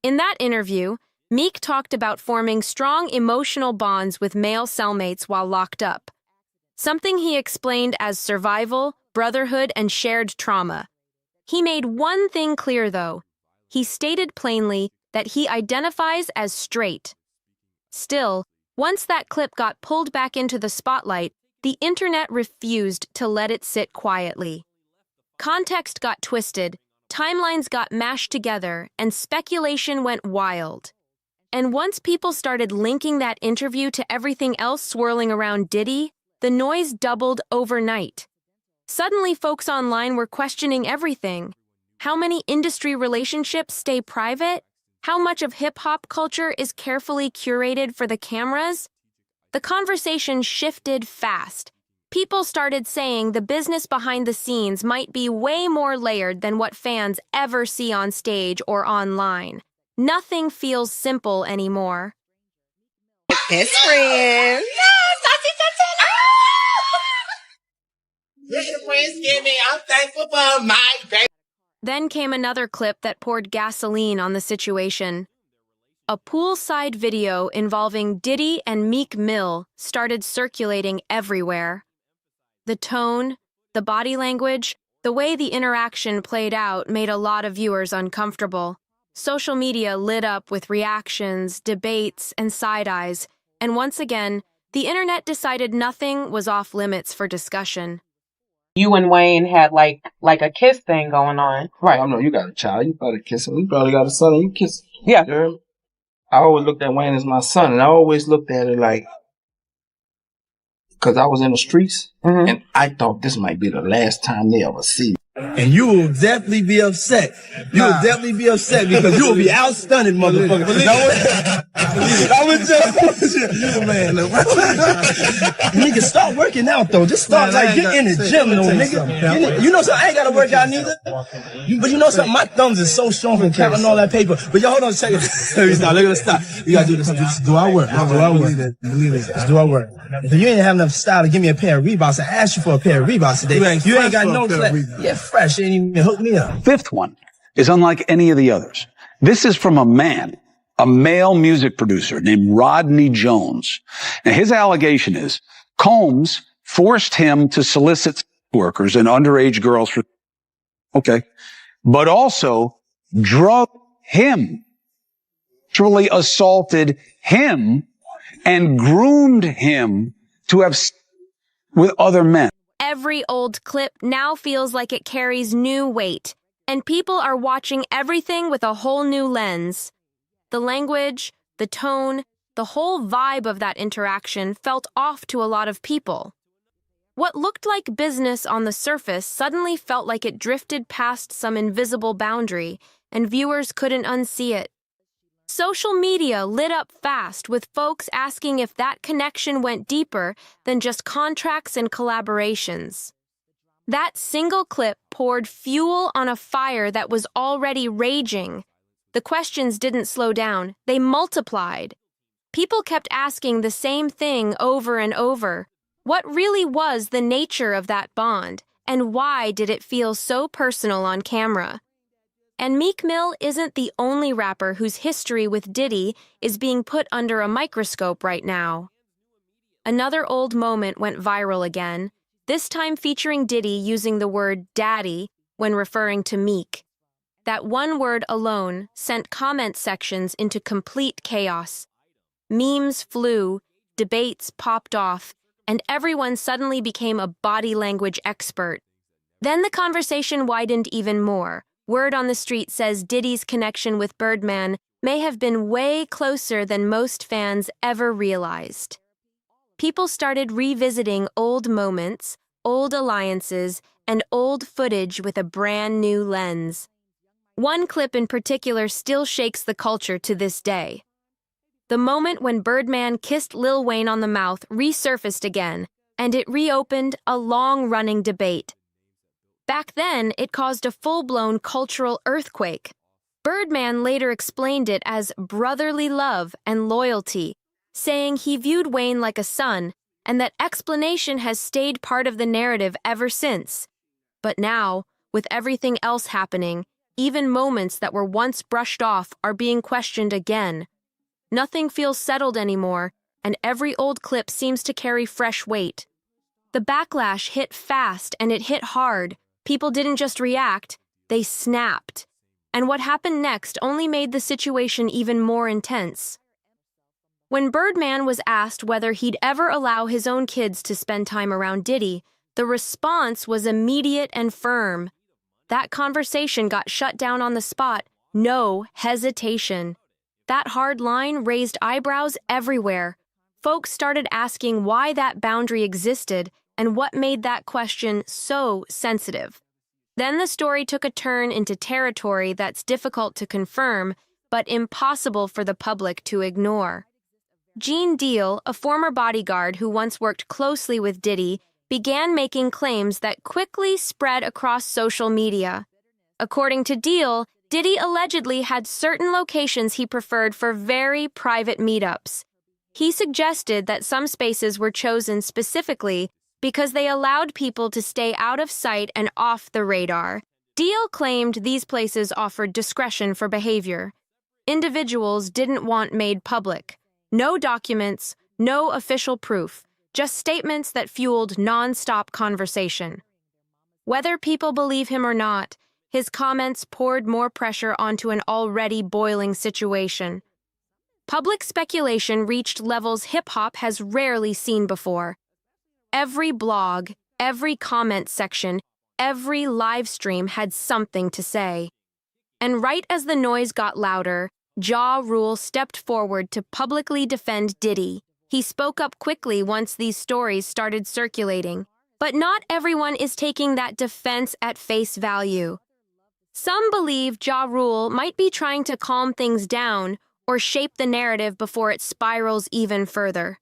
In that interview, Meek talked about forming strong emotional bonds with male cellmates while locked up, something he explained as survival, brotherhood, and shared trauma. He made one thing clear, though. He stated plainly that he identifies as straight. Still, once that clip got pulled back into the spotlight, the internet refused to let it sit quietly. Context got twisted, timelines got mashed together, and speculation went wild. And once people started linking that interview to everything else swirling around Diddy, the noise doubled overnight. Suddenly, folks online were questioning everything. How many industry relationships stay private? How much of hip-hop culture is carefully curated for the cameras? The conversation shifted fast. People started saying the business behind the scenes might be way more layered than what fans ever see on stage or online. Nothing feels simple anymore. Best friend. Mr. Prince, give me. I'm thankful for my baby. Then came another clip that poured gasoline on the situation. A poolside video involving Diddy and Meek Mill started circulating everywhere. The tone, the body language, the way the interaction played out made a lot of viewers uncomfortable. Social media lit up with reactions, debates, and side-eyes, and once again, the internet decided nothing was off limits for discussion. You and Wayne had like a kiss thing going on. Right. I know you got a child. You probably kiss him. You probably got a son and you kiss him. Yeah. You heard me? I always looked at Wayne as my son, and I always looked at it like, because I was in the streets, and I thought this might be the last time they ever see me. And you will definitely be upset. You will definitely be upset because you will be outstunning, motherfucker. I was just, man. Nigga, start working out though. Just start get in the gym, though, nigga. You know something? I ain't gotta work out neither. But you know something? My thumbs are so strong from counting all that paper. But yo, hold on, check it. Let me stop. Let's stop. We gotta do this. Just do our work. Do our work. Just do our work. If you ain't have enough style to give me a pair of Reeboks, I asked you for a pair of Reeboks today. You ain't got no yeah, fresh. You ain't even hook me up. Fifth one is unlike any of the others. This is from a man, a male music producer named Rodney Jones. Now, his allegation is Combs forced him to solicit workers and underage girls for, but also drug him, literally assaulted him, and groomed him to have with other men. Every old clip now feels like it carries new weight, and people are watching everything with a whole new lens. The language, the tone, the whole vibe of that interaction felt off to a lot of people. What looked like business on the surface suddenly felt like it drifted past some invisible boundary, and viewers couldn't unsee it. Social media lit up fast with folks asking if that connection went deeper than just contracts and collaborations. That single clip poured fuel on a fire that was already raging. The questions didn't slow down, they multiplied. People kept asking the same thing over and over. What really was the nature of that bond, and why did it feel so personal on camera? And Meek Mill isn't the only rapper whose history with Diddy is being put under a microscope right now. Another old moment went viral again, this time featuring Diddy using the word daddy when referring to Meek. That one word alone sent comment sections into complete chaos. Memes flew, debates popped off, and everyone suddenly became a body language expert. Then the conversation widened even more. Word on the street says Diddy's connection with Birdman may have been way closer than most fans ever realized. People started revisiting old moments, old alliances, and old footage with a brand new lens. One clip in particular still shakes the culture to this day. The moment when Birdman kissed Lil Wayne on the mouth resurfaced again, and it reopened a long-running debate. Back then, it caused a full-blown cultural earthquake. Birdman later explained it as brotherly love and loyalty, saying he viewed Wayne like a son, and that explanation has stayed part of the narrative ever since. But now, with everything else happening, even moments that were once brushed off are being questioned again. Nothing feels settled anymore, and every old clip seems to carry fresh weight. The backlash hit fast and it hit hard. People didn't just react, they snapped. And what happened next only made the situation even more intense. When Birdman was asked whether he'd ever allow his own kids to spend time around Diddy, the response was immediate and firm. That conversation got shut down on the spot, no hesitation. That hard line raised eyebrows everywhere. Folks started asking why that boundary existed and what made that question so sensitive. Then the story took a turn into territory that's difficult to confirm, but impossible for the public to ignore. Gene Deal, a former bodyguard who once worked closely with Diddy, began making claims that quickly spread across social media. According to Deal, Diddy allegedly had certain locations he preferred for very private meetups. He suggested that some spaces were chosen specifically because they allowed people to stay out of sight and off the radar. Deal claimed these places offered discretion for behavior. Individuals didn't want made public. No documents, no official proof, just statements that fueled non-stop conversation. Whether people believe him or not, his comments poured more pressure onto an already boiling situation. Public speculation reached levels hip-hop has rarely seen before. Every blog, every comment section, every live stream had something to say. And right as the noise got louder, Ja Rule stepped forward to publicly defend Diddy. He spoke up quickly once these stories started circulating. But not everyone is taking that defense at face value. Some believe Ja Rule might be trying to calm things down or shape the narrative before it spirals even further.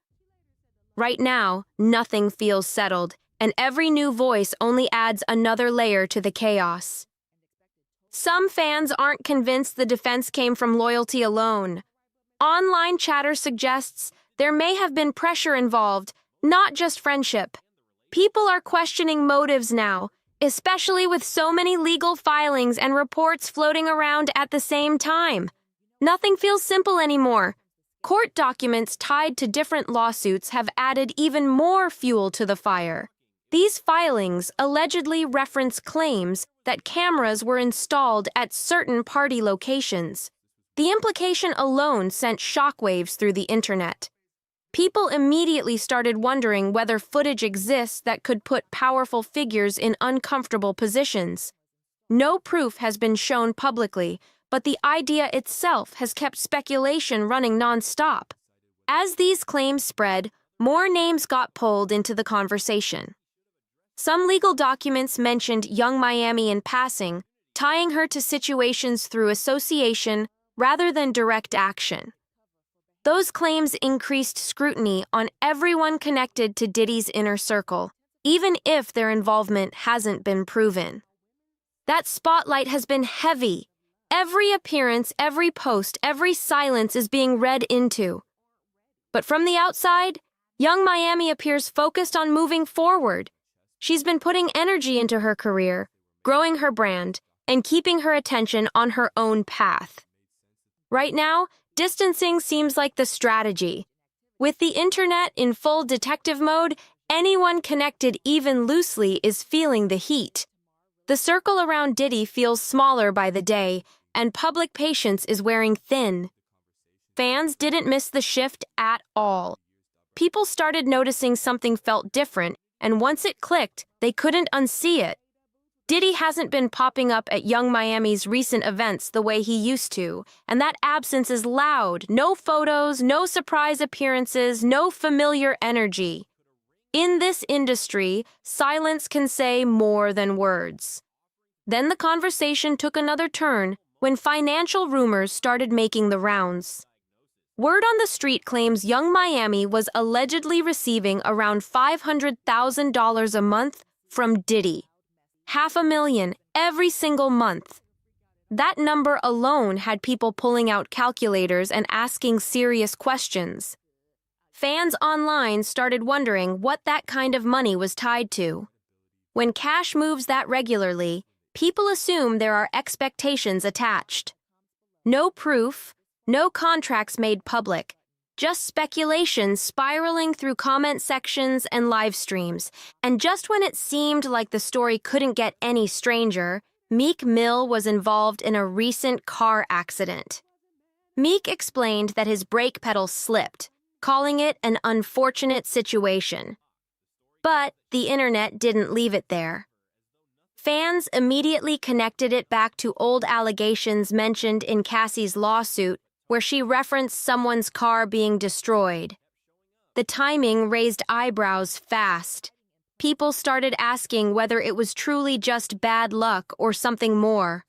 Right now, nothing feels settled, and every new voice only adds another layer to the chaos. Some fans aren't convinced the defense came from loyalty alone. Online chatter suggests there may have been pressure involved, not just friendship. People are questioning motives now, especially with so many legal filings and reports floating around at the same time. Nothing feels simple anymore. Court documents tied to different lawsuits have added even more fuel to the fire. These filings allegedly reference claims that cameras were installed at certain party locations. The implication alone sent shockwaves through the internet. People immediately started wondering whether footage exists that could put powerful figures in uncomfortable positions. No proof has been shown publicly, but the idea itself has kept speculation running nonstop. As these claims spread, more names got pulled into the conversation. Some legal documents mentioned Young Miami in passing, tying her to situations through association rather than direct action. Those claims increased scrutiny on everyone connected to Diddy's inner circle, even if their involvement hasn't been proven. That spotlight has been heavy. Every appearance, every post, every silence is being read into. But from the outside, Young Miami appears focused on moving forward. She's been putting energy into her career, growing her brand, and keeping her attention on her own path. Right now, distancing seems like the strategy. With the internet in full detective mode, anyone connected even loosely is feeling the heat. The circle around Diddy feels smaller by the day, and public patience is wearing thin. Fans didn't miss the shift at all. People started noticing something felt different, and once it clicked, they couldn't unsee it. Diddy hasn't been popping up at Young Miami's recent events the way he used to, and that absence is loud. No photos, no surprise appearances, no familiar energy. In this industry, silence can say more than words. Then the conversation took another turn when financial rumors started making the rounds. Word on the street claims Young Miami was allegedly receiving around $500,000 a month from Diddy. $500,000 every single month. That number alone had people pulling out calculators and asking serious questions. Fans online started wondering what that kind of money was tied to. When cash moves that regularly, people assume there are expectations attached. No proof, no contracts made public, just speculation spiraling through comment sections and live streams. And just when it seemed like the story couldn't get any stranger, Meek Mill was involved in a recent car accident. Meek explained that his brake pedal slipped, calling it an unfortunate situation. But the internet didn't leave it there. Fans immediately connected it back to old allegations mentioned in Cassie's lawsuit, where she referenced someone's car being destroyed. The timing raised eyebrows fast. People started asking whether it was truly just bad luck or something more.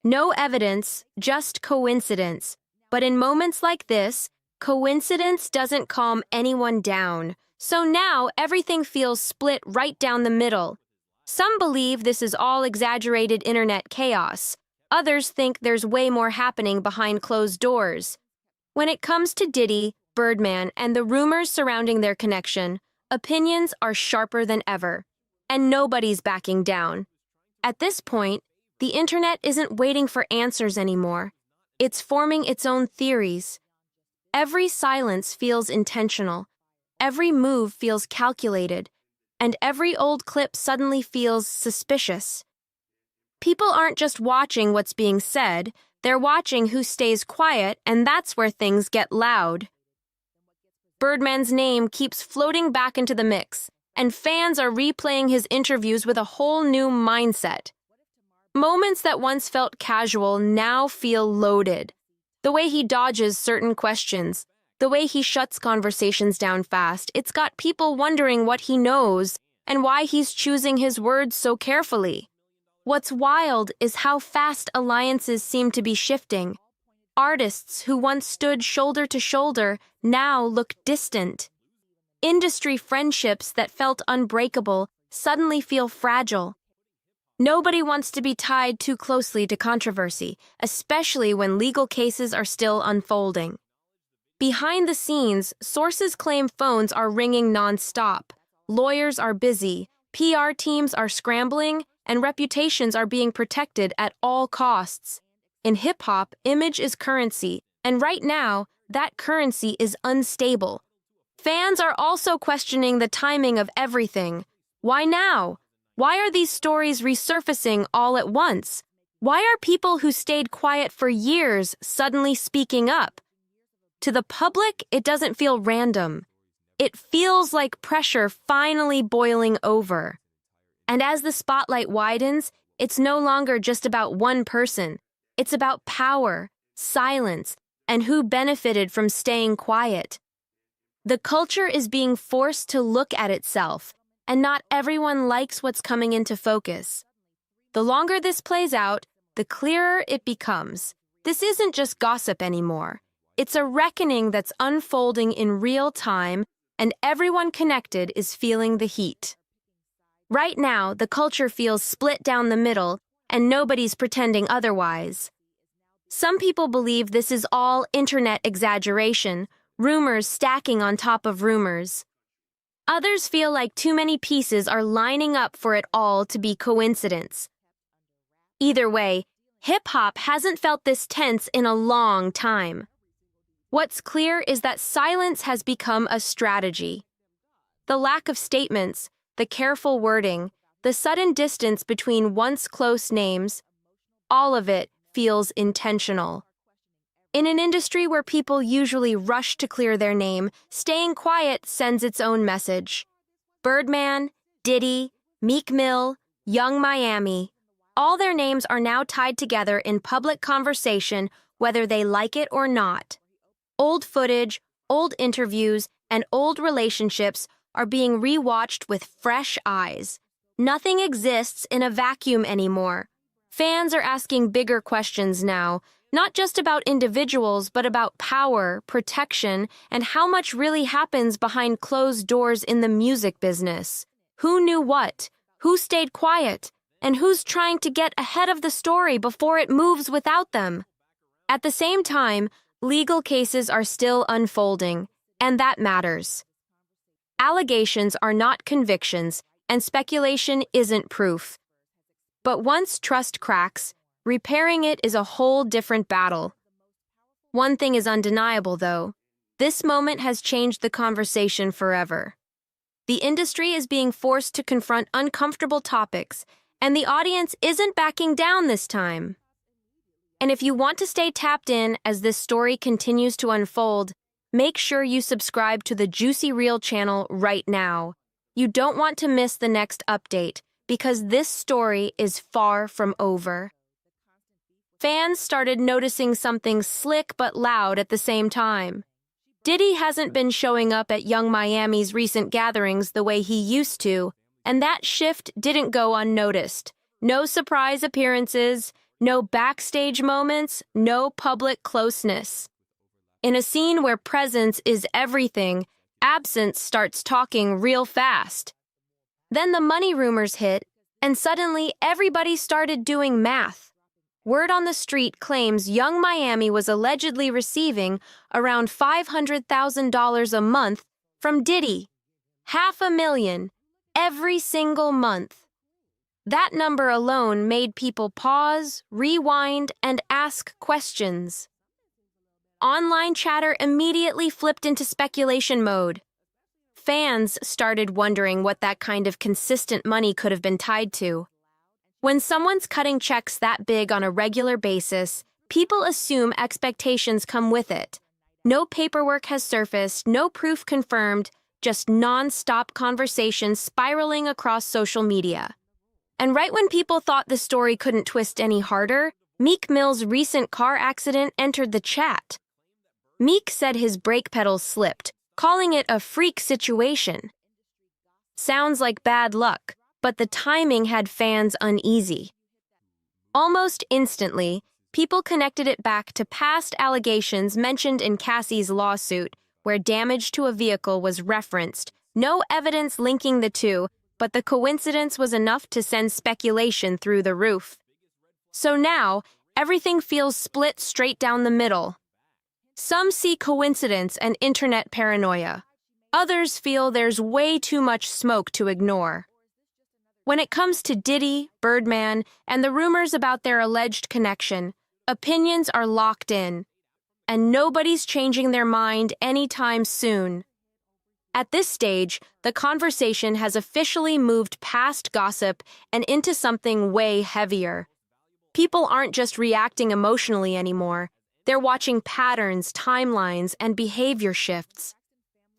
No evidence, just coincidence. But in moments like this, coincidence doesn't calm anyone down. So now everything feels split right down the middle. Some believe this is all exaggerated internet chaos. Others think there's way more happening behind closed doors. When it comes to Diddy, Birdman and the rumors surrounding their connection, opinions are sharper than ever, and nobody's backing down. At this point, the internet isn't waiting for answers anymore. It's forming its own theories. Every silence feels intentional. Every move feels calculated. And every old clip suddenly feels suspicious. People aren't just watching what's being said, they're watching who stays quiet, and that's where things get loud. Birdman's name keeps floating back into the mix, and fans are replaying his interviews with a whole new mindset. Moments that once felt casual now feel loaded. The way he dodges certain questions, the way he shuts conversations down fast, it's got people wondering what he knows and why he's choosing his words so carefully. What's wild is how fast alliances seem to be shifting. Artists who once stood shoulder to shoulder now look distant. Industry friendships that felt unbreakable suddenly feel fragile. Nobody wants to be tied too closely to controversy, especially when legal cases are still unfolding. Behind the scenes, sources claim phones are ringing nonstop. Lawyers are busy, PR teams are scrambling, and reputations are being protected at all costs. In hip-hop, image is currency, and right now, that currency is unstable. Fans are also questioning the timing of everything. Why now? Why are these stories resurfacing all at once? Why are people who stayed quiet for years suddenly speaking up? To the public, it doesn't feel random. It feels like pressure finally boiling over. And as the spotlight widens, it's no longer just about one person. It's about power, silence, and who benefited from staying quiet. The culture is being forced to look at itself, and not everyone likes what's coming into focus. The longer this plays out, the clearer it becomes. This isn't just gossip anymore. It's a reckoning that's unfolding in real time, and everyone connected is feeling the heat. Right now, the culture feels split down the middle, and nobody's pretending otherwise. Some people believe this is all internet exaggeration, rumors stacking on top of rumors. Others feel like too many pieces are lining up for it all to be coincidence. Either way, hip-hop hasn't felt this tense in a long time. What's clear is that silence has become a strategy. The lack of statements, the careful wording, the sudden distance between once close names, all of it feels intentional. In an industry where people usually rush to clear their name, staying quiet sends its own message. Birdman, Diddy, Meek Mill, Young Miami, all their names are now tied together in public conversation, whether they like it or not. Old footage, old interviews, and old relationships are being rewatched with fresh eyes. Nothing exists in a vacuum anymore. Fans are asking bigger questions now, not just about individuals, but about power, protection, and how much really happens behind closed doors in the music business. Who knew what? Who stayed quiet? And who's trying to get ahead of the story before it moves without them? At the same time, legal cases are still unfolding, and that matters. Allegations are not convictions, and speculation isn't proof. But once trust cracks, repairing it is a whole different battle. One thing is undeniable, though. This moment has changed the conversation forever. The industry is being forced to confront uncomfortable topics, and the audience isn't backing down this time. And if you want to stay tapped in as this story continues to unfold, make sure you subscribe to the Juicy Reel channel right now. You don't want to miss the next update, because this story is far from over. Fans started noticing something slick but loud at the same time. Diddy hasn't been showing up at Young Miami's recent gatherings the way he used to, and that shift didn't go unnoticed. No surprise appearances, no backstage moments, no public closeness. In a scene where presence is everything, absence starts talking real fast. Then the money rumors hit, and suddenly everybody started doing math. word on the street claims Young Miami was allegedly receiving around $500,000 a month from Diddy. $500,000 every single month. That number alone made people pause, rewind, and ask questions. Online chatter immediately flipped into speculation mode. Fans started wondering what that kind of consistent money could have been tied to. When someone's cutting checks that big on a regular basis, people assume expectations come with it. No paperwork has surfaced, no proof confirmed, just non-stop conversations spiraling across social media. And right when people thought the story couldn't twist any harder, Meek Mill's recent car accident entered the chat. Meek said his brake pedals slipped, calling it a freak situation. Sounds like bad luck, but the timing had fans uneasy. Almost instantly, people connected it back to past allegations mentioned in Cassie's lawsuit, where damage to a vehicle was referenced, no evidence linking the two, but the coincidence was enough to send speculation through the roof. So now, everything feels split straight down the middle. Some see coincidence and internet paranoia. Others feel there's way too much smoke to ignore. When it comes to Diddy, Birdman, and the rumors about their alleged connection, opinions are locked in, and nobody's changing their mind anytime soon. At this stage, the conversation has officially moved past gossip and into something way heavier. People aren't just reacting emotionally anymore. They're watching patterns, timelines, and behavior shifts.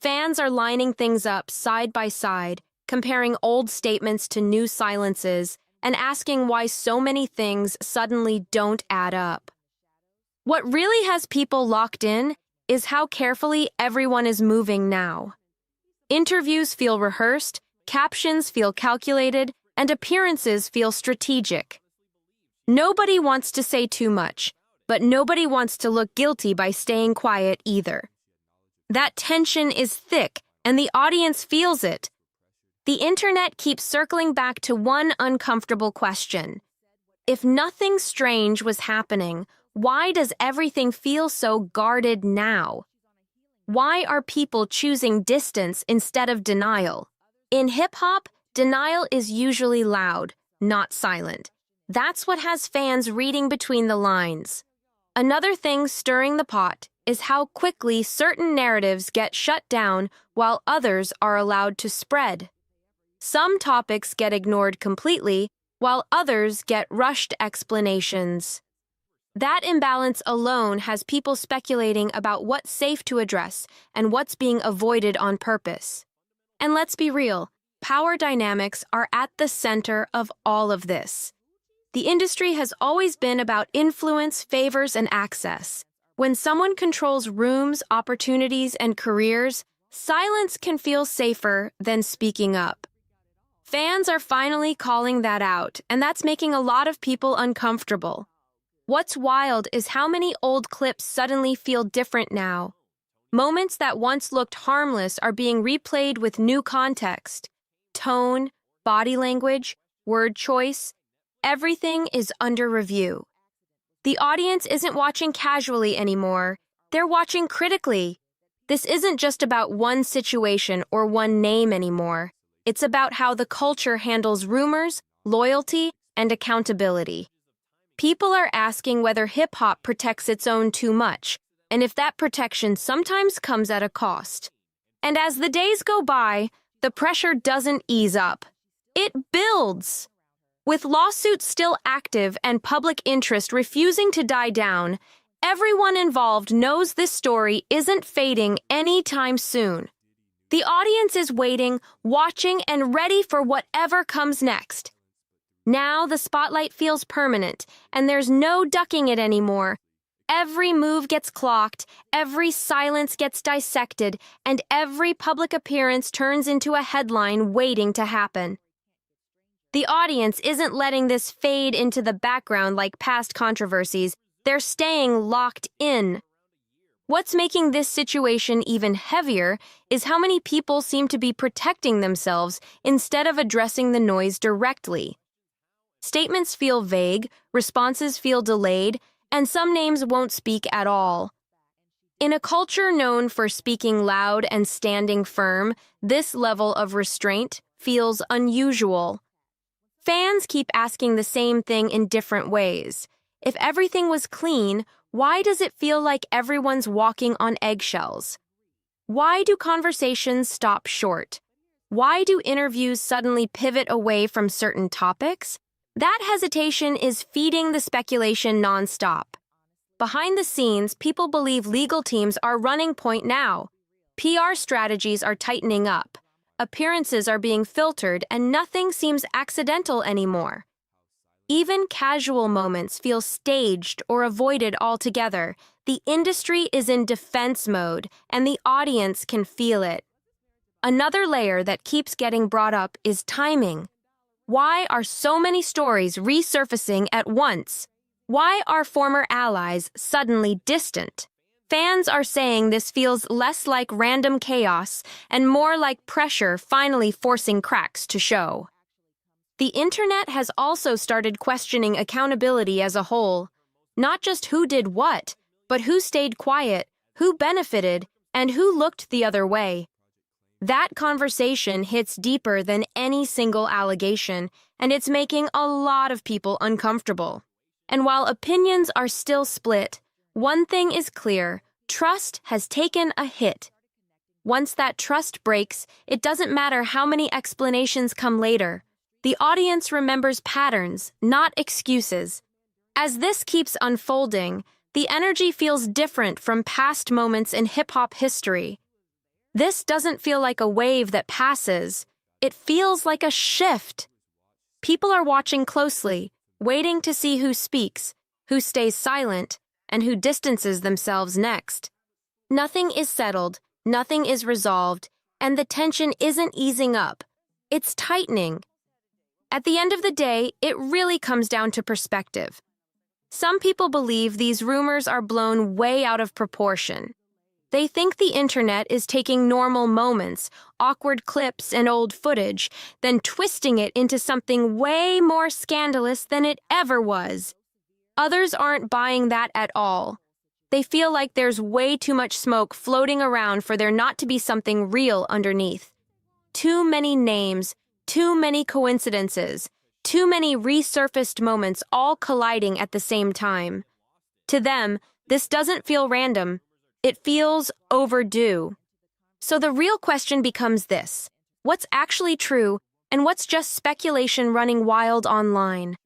Fans are lining things up side by side, comparing old statements to new silences, and asking why so many things suddenly don't add up. What really has people locked in is how carefully everyone is moving now. Interviews feel rehearsed, captions feel calculated, and appearances feel strategic. Nobody wants to say too much, but nobody wants to look guilty by staying quiet either. That tension is thick, and the audience feels it. The internet keeps circling back to one uncomfortable question. If nothing strange was happening, why does everything feel so guarded now? Why are people choosing distance instead of denial? In hip-hop, denial is usually loud, not silent. That's what has fans reading between the lines. Another thing stirring the pot is how quickly certain narratives get shut down while others are allowed to spread. Some topics get ignored completely, while others get rushed explanations. That imbalance alone has people speculating about what's safe to address and what's being avoided on purpose. And let's be real, power dynamics are at the center of all of this. The industry has always been about influence, favors, and access. When someone controls rooms, opportunities, and careers, silence can feel safer than speaking up. Fans are finally calling that out, and that's making a lot of people uncomfortable. What's wild is how many old clips suddenly feel different now. Moments that once looked harmless are being replayed with new context. Tone, body language, word choice, everything is under review. The audience isn't watching casually anymore. They're watching critically. This isn't just about one situation or one name anymore. It's about how the culture handles rumors, loyalty, and accountability. People are asking whether hip-hop protects its own too much, and if that protection sometimes comes at a cost. And as the days go by, the pressure doesn't ease up. It builds. With lawsuits still active and public interest refusing to die down, everyone involved knows this story isn't fading anytime soon. The audience is waiting, watching, and ready for whatever comes next. Now the spotlight feels permanent, and there's no ducking it anymore. Every move gets clocked, every silence gets dissected, and every public appearance turns into a headline waiting to happen. The audience isn't letting this fade into the background like past controversies. They're staying locked in. What's making this situation even heavier is how many people seem to be protecting themselves instead of addressing the noise directly. Statements feel vague, responses feel delayed, and some names won't speak at all. In a culture known for speaking loud and standing firm, this level of restraint feels unusual. Fans keep asking the same thing in different ways. If everything was clean, why does it feel like everyone's walking on eggshells? Why do conversations stop short? Why do interviews suddenly pivot away from certain topics? That hesitation is feeding the speculation nonstop. Behind the scenes, people believe legal teams are running point now. PR strategies are tightening up. Appearances are being filtered, and nothing seems accidental anymore. Even casual moments feel staged or avoided altogether. The industry is in defense mode, and the audience can feel it. Another layer that keeps getting brought up is timing. Why are so many stories resurfacing at once? Why are former allies suddenly distant? Fans are saying this feels less like random chaos and more like pressure finally forcing cracks to show. The internet has also started questioning accountability as a whole. Not just who did what, but who stayed quiet, who benefited, and who looked the other way. That conversation hits deeper than any single allegation, and it's making a lot of people uncomfortable. And while opinions are still split, one thing is clear: trust has taken a hit. Once that trust breaks, it doesn't matter how many explanations come later. The audience remembers patterns, not excuses. As this keeps unfolding, the energy feels different from past moments in hip-hop history. This doesn't feel like a wave that passes. It feels like a shift. People are watching closely, waiting to see who speaks, who stays silent, and who distances themselves next. Nothing is settled, nothing is resolved, and the tension isn't easing up. It's tightening. At the end of the day, it really comes down to perspective. Some people believe these rumors are blown way out of proportion. They think the internet is taking normal moments, awkward clips, and old footage, then twisting it into something way more scandalous than it ever was. Others aren't buying that at all. They feel like there's way too much smoke floating around for there not to be something real underneath. Too many names, too many coincidences, too many resurfaced moments all colliding at the same time. To them, this doesn't feel random. It feels overdue. So the real question becomes this: what's actually true and what's just speculation running wild online?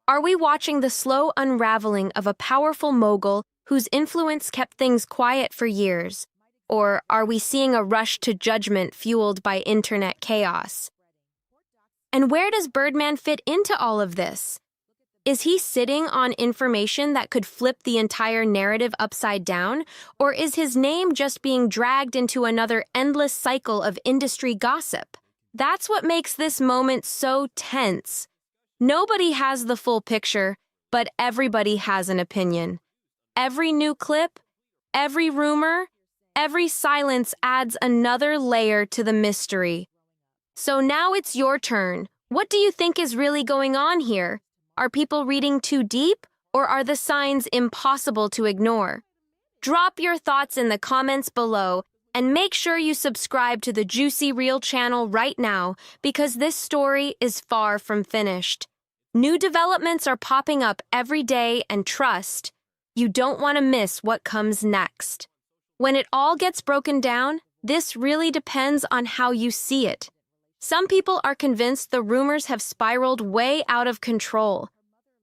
Are we watching the slow unraveling of a powerful mogul whose influence kept things quiet for years? Or are we seeing a rush to judgment fueled by internet chaos? And where does Birdman fit into all of this? Is he sitting on information that could flip the entire narrative upside down? Or is his name just being dragged into another endless cycle of industry gossip? That's what makes this moment so tense. Nobody has the full picture, but everybody has an opinion. Every new clip, every rumor, every silence adds another layer to the mystery. So now it's your turn. What do you think is really going on here? Are people reading too deep, or are the signs impossible to ignore? Drop your thoughts in the comments below, and make sure you subscribe to the Juicy Reel channel right now, because this story is far from finished. New developments are popping up every day, and trust, you don't want to miss what comes next. When it all gets broken down, this really depends on how you see it. Some people are convinced the rumors have spiraled way out of control.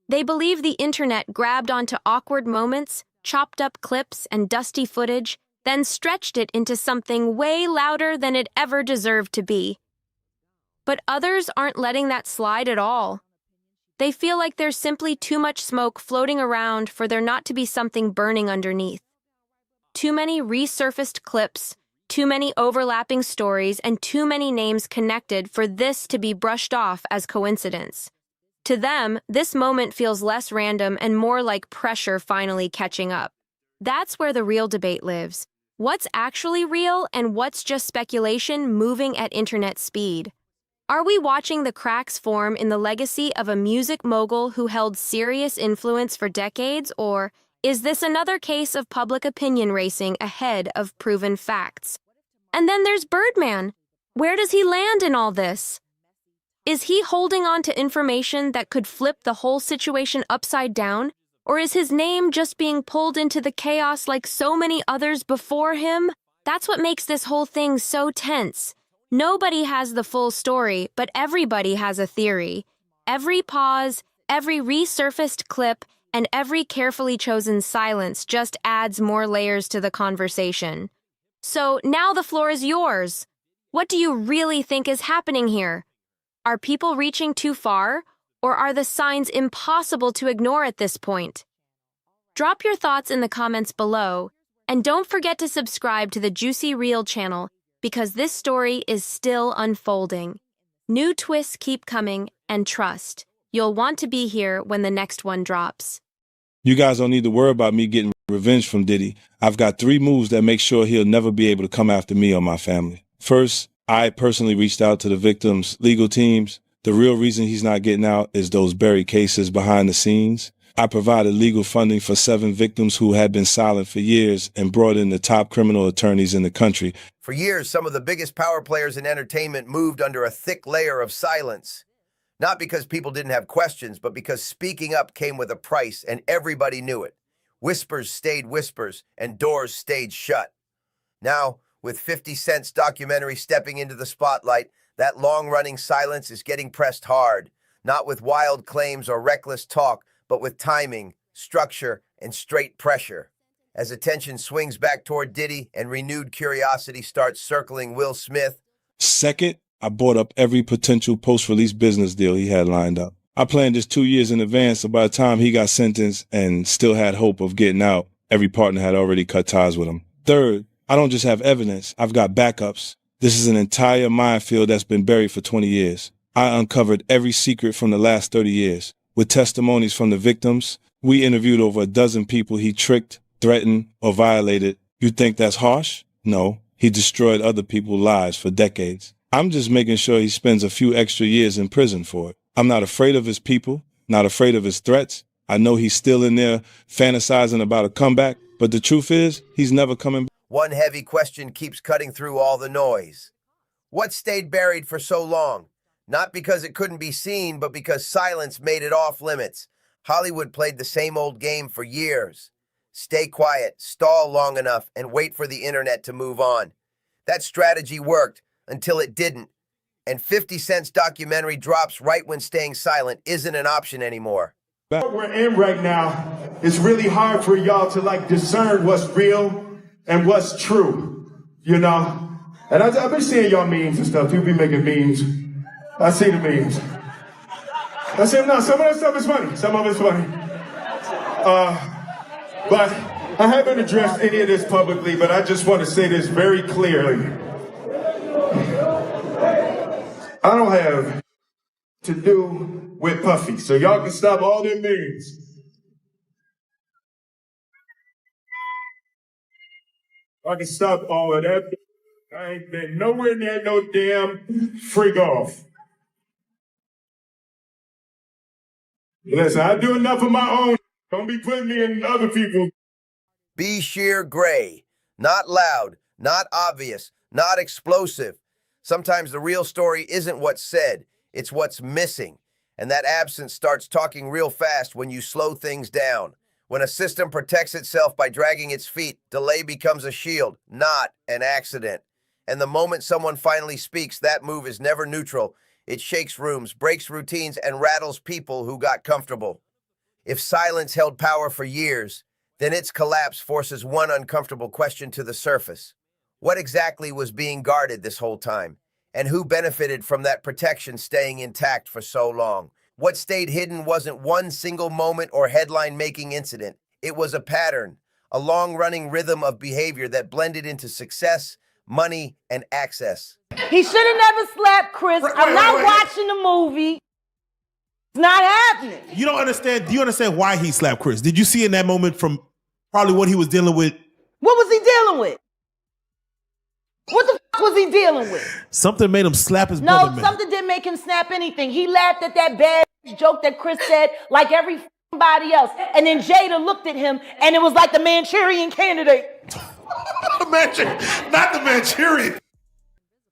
They believe the internet grabbed onto awkward moments, chopped up clips, and dusty footage, then stretched it into something way louder than it ever deserved to be. But others aren't letting that slide at all. They feel like there's simply too much smoke floating around for there not to be something burning underneath. Too many resurfaced clips, too many overlapping stories, and too many names connected for this to be brushed off as coincidence. To them, this moment feels less random and more like pressure finally catching up. That's where the real debate lives. What's actually real and what's just speculation moving at internet speed? Are we watching the cracks form in the legacy of a music mogul who held serious influence for decades, or is this another case of public opinion racing ahead of proven facts? And then there's Birdman. Where does he land in all this? Is he holding on to information that could flip the whole situation upside down? Or is his name just being pulled into the chaos like so many others before him? That's what makes this whole thing so tense. Nobody has the full story, but everybody has a theory. Every pause, every resurfaced clip, and every carefully chosen silence just adds more layers to the conversation. So now the floor is yours. What do you really think is happening here? Are people reaching too far, or are the signs impossible to ignore at this point? Drop your thoughts in the comments below, and don't forget to subscribe to the Juicy Reel channel because this story is still unfolding. New twists keep coming, and trust, you'll want to be here when the next one drops. You guys don't need to worry about me getting revenge from Diddy. I've got 3 moves that make sure he'll never be able to come after me or my family. First, I personally reached out to the victims' legal teams. The real reason he's not getting out is those buried cases behind the scenes. I provided legal funding for 7 victims who had been silent for years and brought in the top criminal attorneys in the country. For years, some of the biggest power players in entertainment moved under a thick layer of silence. Not because people didn't have questions, but because speaking up came with a price and everybody knew it. Whispers stayed whispers and doors stayed shut. Now, with 50 Cent's documentary stepping into the spotlight, that long-running silence is getting pressed hard, not with wild claims or reckless talk, but with timing, structure, and straight pressure. As attention swings back toward Diddy and renewed curiosity starts circling Will Smith. Second, I bought up every potential post-release business deal he had lined up. I planned this 2 years in advance, so by the time he got sentenced and still had hope of getting out, every partner had already cut ties with him. Third, I don't just have evidence, I've got backups. This is an entire minefield that's been buried for 20 years. I uncovered every secret from the last 30 years. With testimonies from the victims, we interviewed over a dozen people he tricked, threatened, or violated. You think that's harsh? No, he destroyed other people's lives for decades. I'm just making sure he spends a few extra years in prison for it. I'm not afraid of his people, not afraid of his threats. I know he's still in there fantasizing about a comeback, but the truth is, he's never coming back. One heavy question keeps cutting through all the noise. What stayed buried for so long? Not because it couldn't be seen, but because silence made it off limits. Hollywood played the same old game for years. Stay quiet, stall long enough, and wait for the internet to move on. That strategy worked until it didn't. And 50 Cent's documentary drops right when staying silent isn't an option anymore. What we're in right now, it's really hard for y'all to discern what's real and what's true, you know? And I've been seeing y'all memes and stuff. People be making memes. I see the memes. I see them now. Some of that stuff is funny. Some of it's funny. But I haven't addressed any of this publicly, but I just want to say this very clearly. I don't have to do with Puffy, so y'all can stop all them memes. I can stop all of that. I ain't been nowhere near no damn freak off. Listen, I do enough of my own. Don't be putting me in other people. Be sheer gray. Not loud, not obvious, not explosive. Sometimes the real story isn't what's said, it's what's missing. And that absence starts talking real fast when you slow things down. When a system protects itself by dragging its feet, delay becomes a shield, not an accident. And the moment someone finally speaks, that move is never neutral. It shakes rooms, breaks routines, and rattles people who got comfortable. If silence held power for years, then its collapse forces one uncomfortable question to the surface. What exactly was being guarded this whole time? And who benefited from that protection staying intact for so long? What stayed hidden wasn't one single moment or headline-making incident. It was a pattern, a long-running rhythm of behavior that blended into success, money, and access. He should have never slapped Chris. I'm not watching the movie. It's not happening. You don't understand. Do you understand why he slapped Chris? Did you see in that moment from probably what he was dealing with? What was he dealing with? What the f was he dealing with? Something made him slap his brother, No, man. something didn't make him snap anything. He laughed at that bad joke that Chris said like everybody else. And then Jada looked at him and it was like the Manchurian Candidate. Not the Manchurian.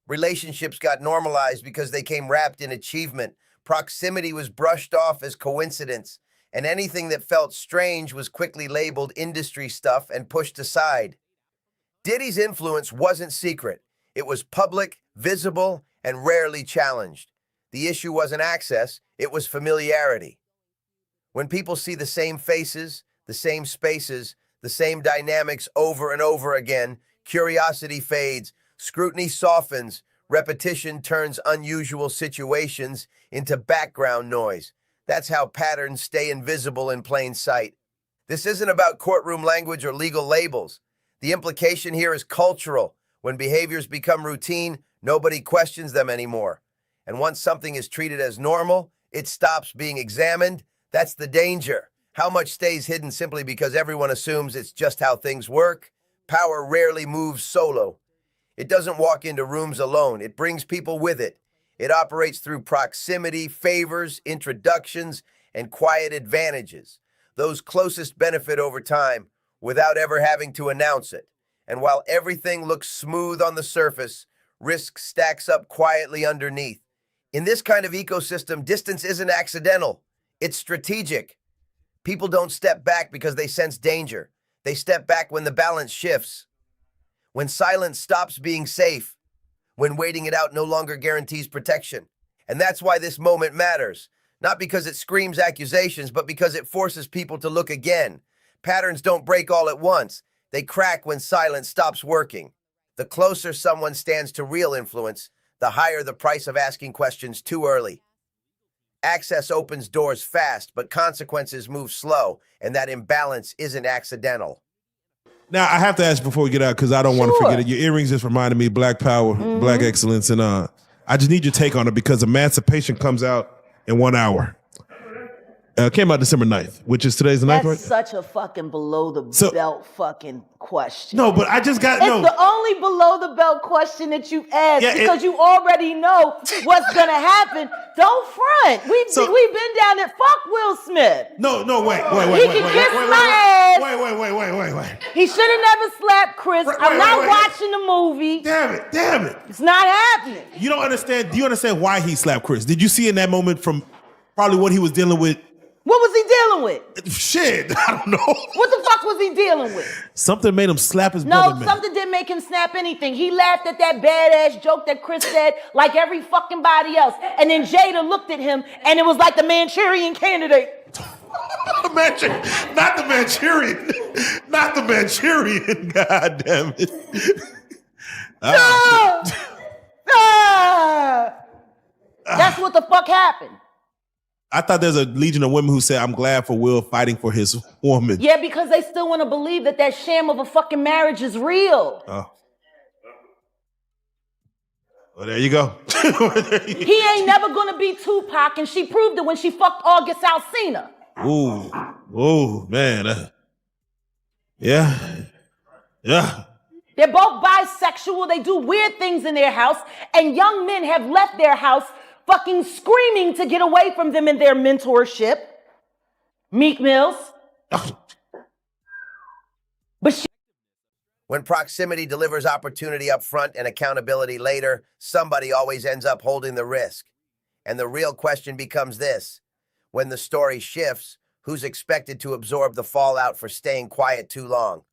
Relationships got normalized because they came wrapped in achievement. Proximity was brushed off as coincidence, and anything that felt strange was quickly labeled industry stuff and pushed aside. Diddy's influence wasn't secret. It was public, visible, and rarely challenged. The issue wasn't access, it was familiarity. When people see the same faces, the same spaces, the same dynamics over and over again, curiosity fades, scrutiny softens, repetition turns unusual situations into background noise. That's how patterns stay invisible in plain sight. This isn't about courtroom language or legal labels. The implication here is cultural. When behaviors become routine, nobody questions them anymore. And once something is treated as normal, it stops being examined. That's the danger. How much stays hidden simply because everyone assumes it's just how things work? Power rarely moves solo. It doesn't walk into rooms alone. It brings people with it. It operates through proximity, favors, introductions, and quiet advantages. Those closest benefit over time without ever having to announce it. And while everything looks smooth on the surface, risk stacks up quietly underneath. In this kind of ecosystem, distance isn't accidental. It's strategic. People don't step back because they sense danger. They step back when the balance shifts. When silence stops being safe. When waiting it out no longer guarantees protection. And that's why this moment matters. Not because it screams accusations, but because it forces people to look again. Patterns don't break all at once. They crack when silence stops working. The closer someone stands to real influence, the higher the price of asking questions too early. Access opens doors fast, but consequences move slow, and that imbalance isn't accidental. Now, I have to ask before we get out, because I don't want to forget it. Your earrings just reminded me of Black Power, Black Excellence, and I just need your take on it, because Emancipation comes out in 1 hour. Came out December 9th, which is today's the 9th, That's right? such a fucking below the belt fucking question. No, but I just got It's the only below the belt question that you asked because you already know what's gonna happen. Don't front. We've been down there. Fuck Will Smith. No, wait. He can kiss my ass. Wait. He should have never slapped Chris. I'm not watching the movie. Damn it. It's not happening. You don't understand. Do you understand why he slapped Chris? Did you see in that moment from probably what he was dealing with? What was he dealing with? Shit, I don't know. What the fuck was he dealing with? Something made him slap his brother, man. No, something didn't make him snap anything. He laughed at that badass joke that Chris said like every fucking body else. And then Jada looked at him and it was like the Manchurian Candidate. Not the Manchurian. Not the Manchurian. God damn it. That's what the fuck happened. I thought there's a legion of women who said, I'm glad for Will fighting for his woman. Yeah, because they still want to believe that that sham of a fucking marriage is real. Oh. Well, there you go. He ain't never gonna be Tupac, and she proved it when she fucked August Alsina. Ooh, man. Yeah. They're both bisexual. They do weird things in their house, and young men have left their house fucking screaming to get away from them in their mentorship. Meek Mills. When proximity delivers opportunity up front and accountability later, somebody always ends up holding the risk. And the real question becomes this. When the story shifts, who's expected to absorb the fallout for staying quiet too long?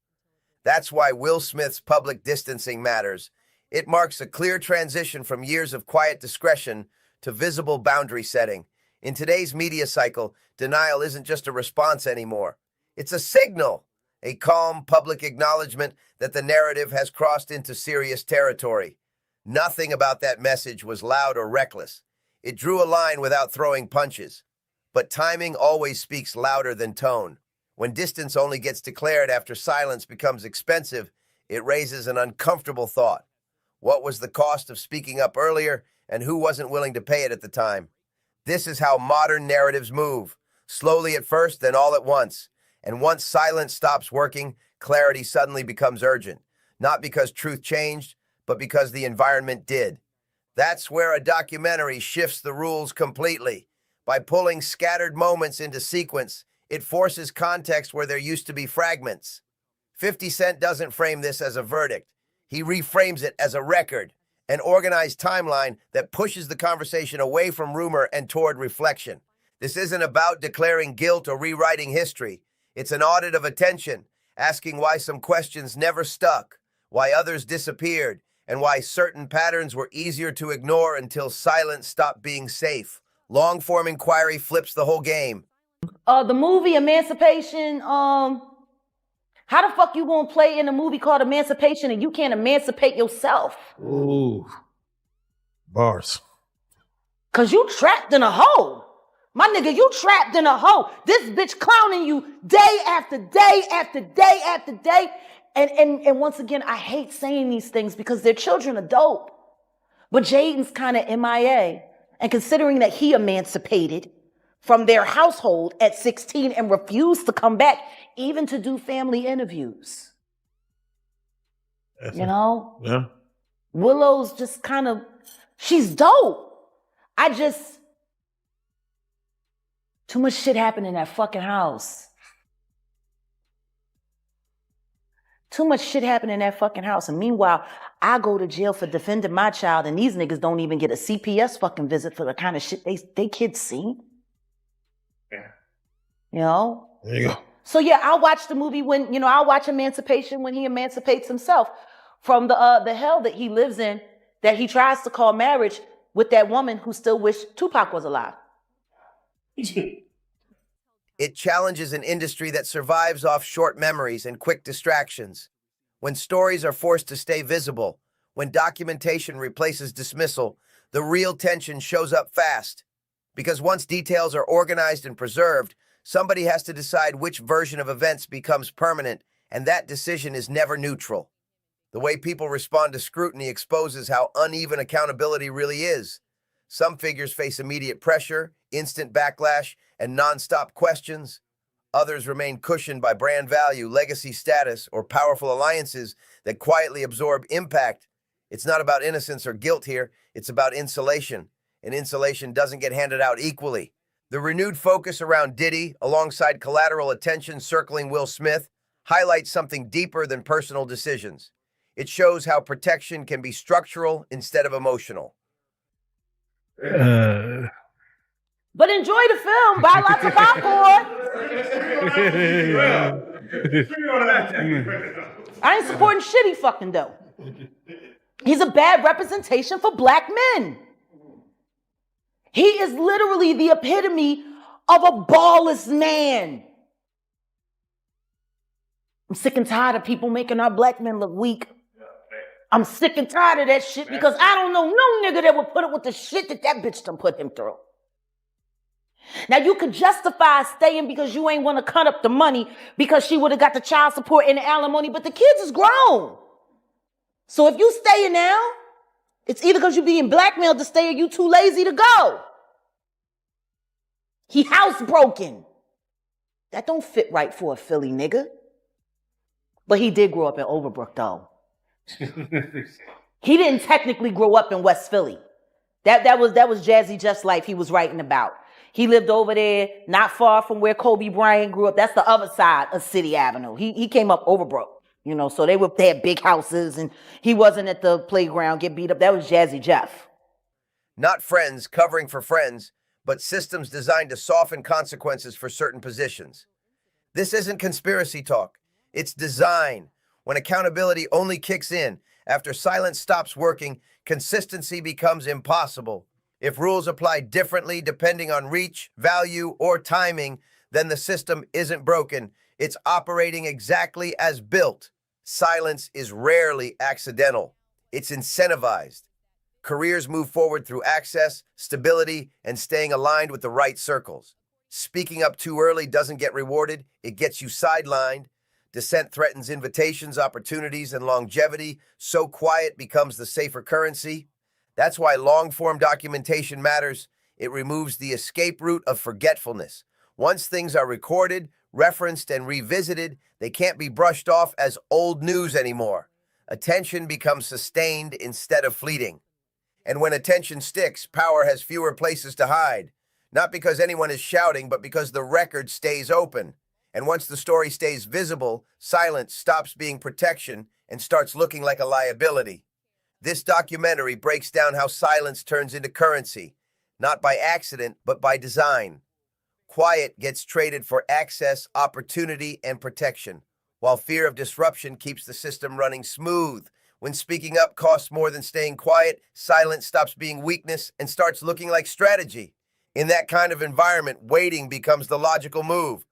That's why Will Smith's public distancing matters. It marks a clear transition from years of quiet discretion to visible boundary setting. In today's media cycle, denial isn't just a response anymore. It's a signal, a calm public acknowledgement that the narrative has crossed into serious territory. Nothing about that message was loud or reckless. It drew a line without throwing punches. But timing always speaks louder than tone. When distance only gets declared after silence becomes expensive, it raises an uncomfortable thought. What was the cost of speaking up earlier, and who wasn't willing to pay it at the time? This is how modern narratives move, slowly at first, then all at once. And once silence stops working, clarity suddenly becomes urgent. Not because truth changed, but because the environment did. That's where a documentary shifts the rules completely. By pulling scattered moments into sequence, it forces context where there used to be fragments. 50 Cent doesn't frame this as a verdict. He reframes it as a record, an organized timeline that pushes the conversation away from rumor and toward reflection. This isn't about declaring guilt or rewriting history. It's an audit of attention, asking why some questions never stuck, why others disappeared, and why certain patterns were easier to ignore until silence stopped being safe. Long-form inquiry flips the whole game. The movie Emancipation, how the fuck you gonna play in a movie called Emancipation and you can't emancipate yourself? Ooh. Bars. Cause you trapped in a hole. My nigga, you trapped in a hole. This bitch clowning you day after day after day after day. And once again, I hate saying these things because their children are dope. But Jaden's kind of MIA. And considering that he emancipated from their household at 16 and refused to come back, even to do family interviews. You know? Yeah. Willow's just kind of, she's dope. Too much shit happened in that fucking house. Too much shit happened in that fucking house. And meanwhile, I go to jail for defending my child and these niggas don't even get a CPS fucking visit for the kind of shit they kids see. Yeah. You know? There you go. So yeah, I'll watch the movie when, I'll watch Emancipation when he emancipates himself from the hell that he lives in, that he tries to call marriage with that woman who still wished Tupac was alive. It challenges an industry that survives off short memories and quick distractions. When stories are forced to stay visible, when documentation replaces dismissal, the real tension shows up fast. Because once details are organized and preserved, somebody has to decide which version of events becomes permanent, and that decision is never neutral. The way people respond to scrutiny exposes how uneven accountability really is. Some figures face immediate pressure, instant backlash, and nonstop questions. Others remain cushioned by brand value, legacy status, or powerful alliances that quietly absorb impact. It's not about innocence or guilt here, it's about insulation. And insulation doesn't get handed out equally. The renewed focus around Diddy, alongside collateral attention circling Will Smith, highlights something deeper than personal decisions. It shows how protection can be structural instead of emotional. But enjoy the film. Buy lots of popcorn. I ain't supporting shit he fucking do. He's a bad representation for black men. He is literally the epitome of a ballless man. I'm sick and tired of people making our black men look weak. I'm sick and tired of that shit because I don't know no nigga that would put up with the shit that bitch done put him through. Now you could justify staying because you ain't want to cut up the money because she would have got the child support and the alimony, but the kids is grown. So if you staying now, it's either because you being blackmailed to stay or you too lazy to go. He housebroken. That don't fit right for a Philly nigga. But he did grow up in Overbrook though. He didn't technically grow up in West Philly. That was Jazzy Just Life he was writing about. He lived over there, not far from where Kobe Bryant grew up. That's the other side of City Avenue. He came up Overbrook, so they had big houses and he wasn't at the playground, get beat up. That was Jazzy Jeff. Not friends covering for friends, but systems designed to soften consequences for certain positions. This isn't conspiracy talk. It's design. When accountability only kicks in, after silence stops working, consistency becomes impossible. If rules apply differently depending on reach, value, or timing, then the system isn't broken. It's operating exactly as built. Silence is rarely accidental. It's incentivized. Careers move forward through access, stability, and staying aligned with the right circles. Speaking up too early doesn't get rewarded. It gets you sidelined. Dissent threatens invitations, opportunities, and longevity. So quiet becomes the safer currency. That's why long-form documentation matters. It removes the escape route of forgetfulness. Once things are recorded, referenced, and revisited, they can't be brushed off as old news anymore. Attention becomes sustained instead of fleeting. And when attention sticks, power has fewer places to hide. Not because anyone is shouting, but because the record stays open. And once the story stays visible, silence stops being protection and starts looking like a liability. This documentary breaks down how silence turns into currency, not by accident, but by design. Quiet gets traded for access, opportunity, and protection, while fear of disruption keeps the system running smooth. When speaking up costs more than staying quiet, silence stops being weakness and starts looking like strategy. In that kind of environment, waiting becomes the logical move.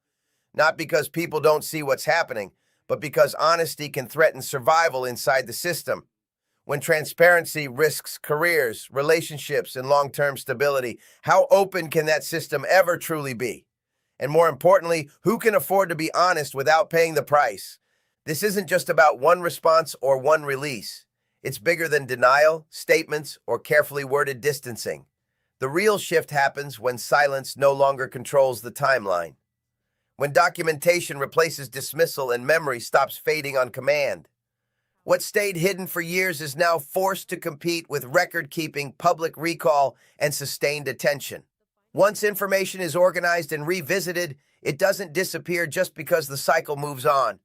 Not because people don't see what's happening, but because honesty can threaten survival inside the system. When transparency risks careers, relationships, and long-term stability, how open can that system ever truly be? And more importantly, who can afford to be honest without paying the price? This isn't just about one response or one release. It's bigger than denial, statements, or carefully worded distancing. The real shift happens when silence no longer controls the timeline. When documentation replaces dismissal and memory stops fading on command. What stayed hidden for years is now forced to compete with record-keeping, public recall, and sustained attention. Once information is organized and revisited, it doesn't disappear just because the cycle moves on.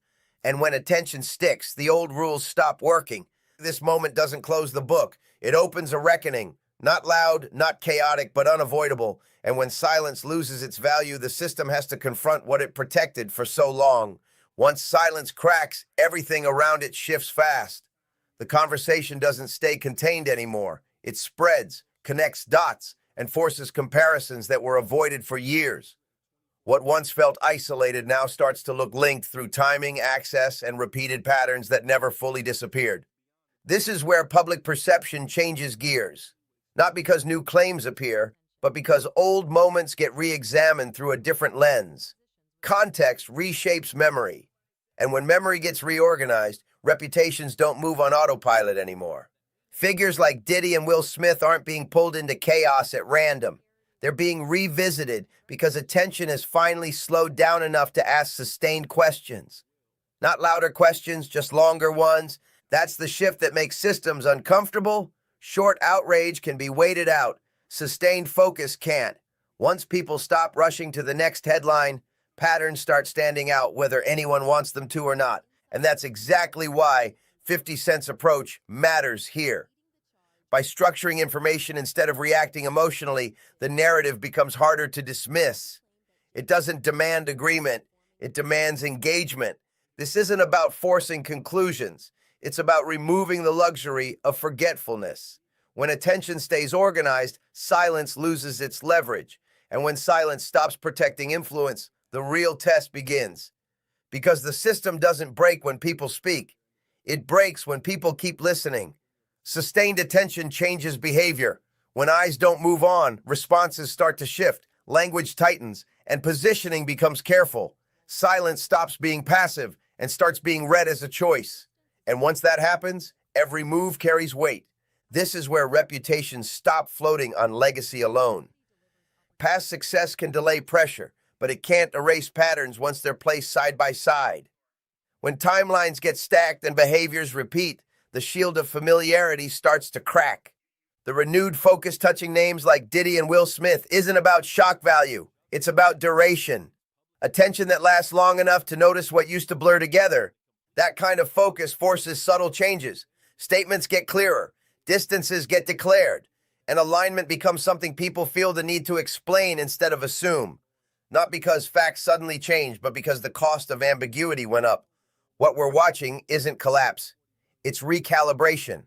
And when attention sticks, the old rules stop working. This moment doesn't close the book. It opens a reckoning. Not loud, not chaotic, but unavoidable. And when silence loses its value, the system has to confront what it protected for so long. Once silence cracks, everything around it shifts fast. The conversation doesn't stay contained anymore. It spreads, connects dots, and forces comparisons that were avoided for years. What once felt isolated now starts to look linked through timing, access, and repeated patterns that never fully disappeared. This is where public perception changes gears. Not because new claims appear, but because old moments get re-examined through a different lens. Context reshapes memory. And when memory gets reorganized, reputations don't move on autopilot anymore. Figures like Diddy and Will Smith aren't being pulled into chaos at random. They're being revisited because attention has finally slowed down enough to ask sustained questions. Not louder questions, just longer ones. That's the shift that makes systems uncomfortable. Short outrage can be waited out. Sustained focus can't. Once people stop rushing to the next headline, patterns start standing out whether anyone wants them to or not. And that's exactly why 50 Cent's approach matters here. By structuring information instead of reacting emotionally, the narrative becomes harder to dismiss. It doesn't demand agreement, it demands engagement. This isn't about forcing conclusions. It's about removing the luxury of forgetfulness. When attention stays organized, silence loses its leverage. And when silence stops protecting influence, the real test begins. Because the system doesn't break when people speak. It breaks when people keep listening. Sustained attention changes behavior. When eyes don't move on, responses start to shift, language tightens, and positioning becomes careful. Silence stops being passive and starts being read as a choice. And once that happens, every move carries weight. This is where reputations stop floating on legacy alone. Past success can delay pressure, but it can't erase patterns once they're placed side by side. When timelines get stacked and behaviors repeat, the shield of familiarity starts to crack. The renewed focus touching names like Diddy and Will Smith isn't about shock value. It's about duration. Attention that lasts long enough to notice what used to blur together. That kind of focus forces subtle changes. Statements get clearer. Distances get declared. And alignment becomes something people feel the need to explain instead of assume. Not because facts suddenly changed, but because the cost of ambiguity went up. What we're watching isn't collapse. It's recalibration.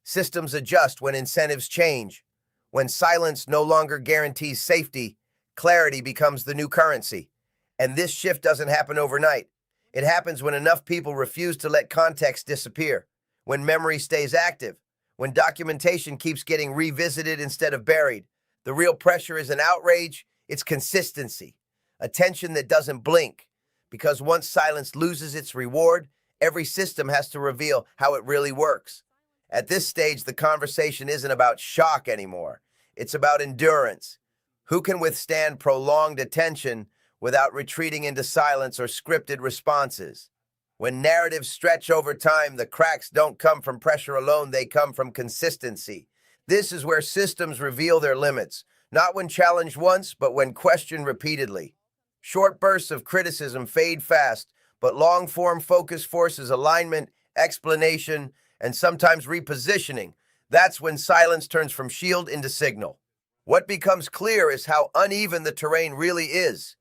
Systems adjust when incentives change. When silence no longer guarantees safety, clarity becomes the new currency. And this shift doesn't happen overnight. It happens when enough people refuse to let context disappear, when memory stays active, when documentation keeps getting revisited instead of buried. The real pressure isn't outrage, it's consistency, attention that doesn't blink. Because once silence loses its reward, every system has to reveal how it really works. At this stage, the conversation isn't about shock anymore. It's about endurance. Who can withstand prolonged attention without retreating into silence or scripted responses? When narratives stretch over time, the cracks don't come from pressure alone, they come from consistency. This is where systems reveal their limits, not when challenged once, but when questioned repeatedly. Short bursts of criticism fade fast, but long-form focus forces alignment, explanation, and sometimes repositioning. That's when silence turns from shield into signal. What becomes clear is how uneven the terrain really is.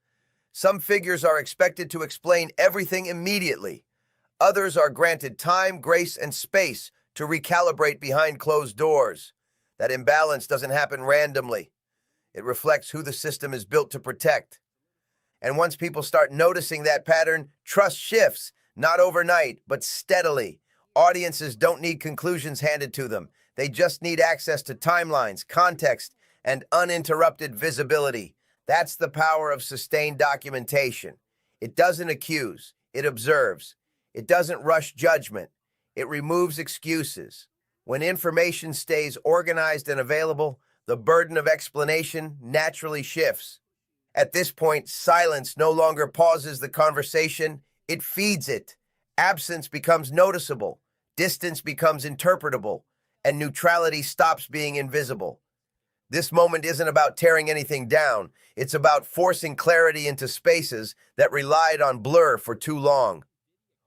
Some figures are expected to explain everything immediately. Others are granted time, grace, and space to recalibrate behind closed doors. That imbalance doesn't happen randomly. It reflects who the system is built to protect. And once people start noticing that pattern, trust shifts, not overnight, but steadily. Audiences don't need conclusions handed to them. They just need access to timelines, context, and uninterrupted visibility. That's the power of sustained documentation. It doesn't accuse, it observes. It doesn't rush judgment. It removes excuses. When information stays organized and available, the burden of explanation naturally shifts. At this point, silence no longer pauses the conversation, it feeds it. Absence becomes noticeable, distance becomes interpretable, and neutrality stops being invisible. This moment isn't about tearing anything down, it's about forcing clarity into spaces that relied on blur for too long.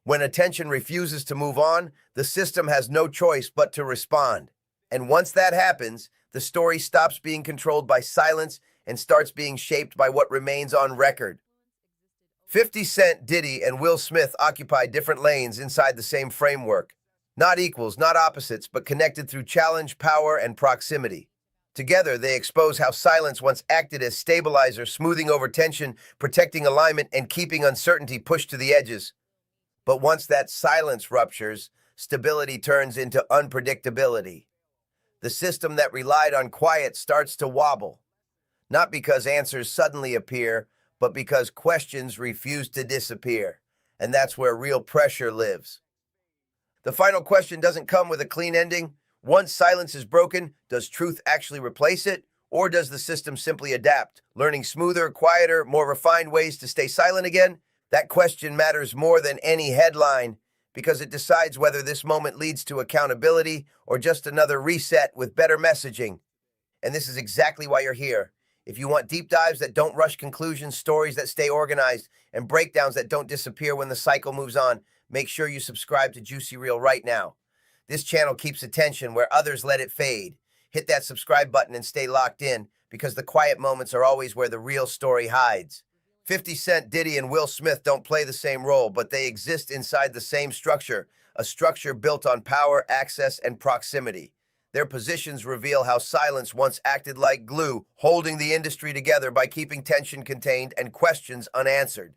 When attention refuses to move on, the system has no choice but to respond. And once that happens, the story stops being controlled by silence and starts being shaped by what remains on record. 50 Cent, Diddy, and Will Smith occupy different lanes inside the same framework. Not equals, not opposites, but connected through challenge, power, and proximity. Together, they expose how silence once acted as stabilizer, smoothing over tension, protecting alignment, and keeping uncertainty pushed to the edges. But once that silence ruptures, stability turns into unpredictability. The system that relied on quiet starts to wobble. Not because answers suddenly appear, but because questions refuse to disappear. And that's where real pressure lives. The final question doesn't come with a clean ending. Once silence is broken, does truth actually replace it? Or does the system simply adapt, learning smoother, quieter, more refined ways to stay silent again? That question matters more than any headline because it decides whether this moment leads to accountability or just another reset with better messaging. And this is exactly why you're here. If you want deep dives that don't rush conclusions, stories that stay organized, and breakdowns that don't disappear when the cycle moves on, make sure you subscribe to Juicy Reel right now. This channel keeps attention where others let it fade. Hit that subscribe button and stay locked in because the quiet moments are always where the real story hides. 50 Cent, Diddy, and Will Smith don't play the same role, but they exist inside the same structure, a structure built on power, access, and proximity. Their positions reveal how silence once acted like glue, holding the industry together by keeping tension contained and questions unanswered.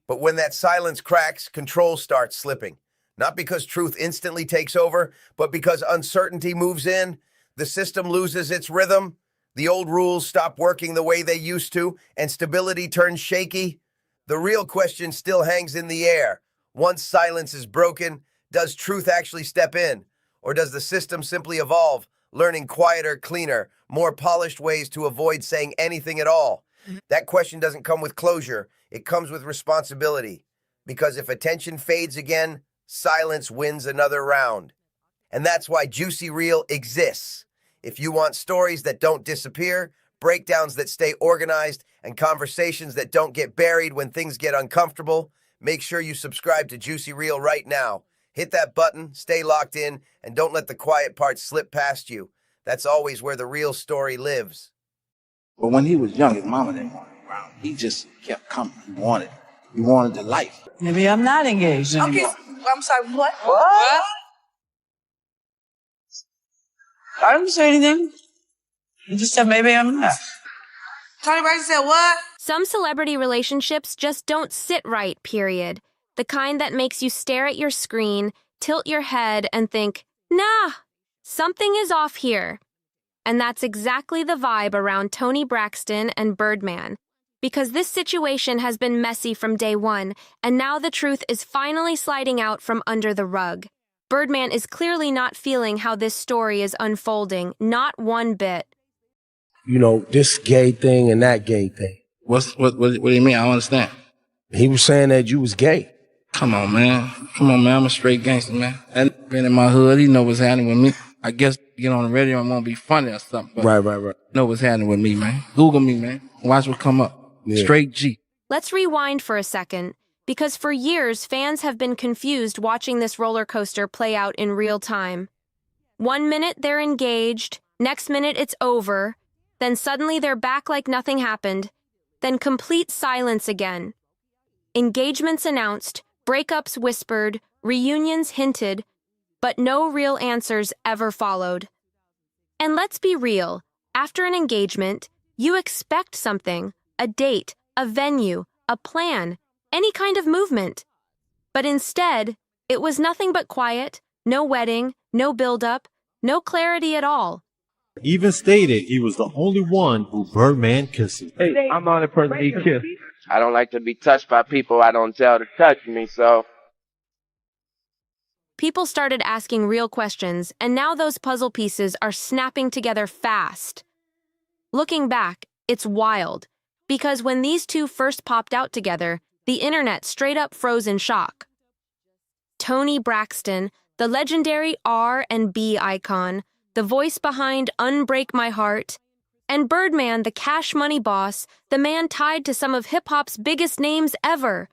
But when that silence cracks, control starts slipping. Not because truth instantly takes over, but because uncertainty moves in, the system loses its rhythm, the old rules stop working the way they used to, and stability turns shaky. The real question still hangs in the air. Once silence is broken, does truth actually step in? Or does the system simply evolve, learning quieter, cleaner, more polished ways to avoid saying anything at all? That question doesn't come with closure, it comes with responsibility. Because if attention fades again, silence wins another round. And that's why Juicy Reel exists. If you want stories that don't disappear, breakdowns that stay organized, and conversations that don't get buried when things get uncomfortable, make sure you subscribe to Juicy Reel right now. Hit that button, stay locked in, and don't let the quiet parts slip past you. That's always where the real story lives. But when he was young, his mama didn't want him around. He just kept coming. He wanted the life. Maybe I'm not engaged anymore. Okay, I'm sorry, what? What? I didn't say anything. You just said maybe I'm not. Tony Braxton said what? Some celebrity relationships just don't sit right, period. The kind that makes you stare at your screen, tilt your head, and think, nah, something is off here. And that's exactly the vibe around Toni Braxton and Birdman. Because this situation has been messy from day one, and now the truth is finally sliding out from under the rug. Birdman is clearly not feeling how this story is unfolding, not one bit. You know, this gay thing and that gay thing. What do you mean? I don't understand. He was saying that you was gay. Come on, man. Come on, man. I'm a straight gangster, man. And been in my hood. He know what's happening with me. I guess get on the radio and won't be funny or something. But Right. know what's happening with me, man. Google me, man. Watch what come up. Yeah. Straight G. Let's rewind for a second, because for years, fans have been confused watching this roller coaster play out in real time. 1 minute they're engaged, next minute it's over, then suddenly they're back like nothing happened, then complete silence again. Engagements announced, breakups whispered, reunions hinted, but no real answers ever followed. And let's be real, after an engagement, you expect something, a date, a venue, a plan, any kind of movement. But instead, it was nothing but quiet, no wedding, no build-up, no clarity at all. Even stated he was the only one who Birdman kisses. Hey, I'm not a person he kissed. I don't like to be touched by people I don't tell to touch me, so. People started asking real questions, and now those puzzle pieces are snapping together fast. Looking back, it's wild, because when these two first popped out together, the internet straight up froze in shock. Toni Braxton, the legendary R&B icon, the voice behind Unbreak My Heart, and Birdman, the cash money boss, the man tied to some of hip-hop's biggest names ever.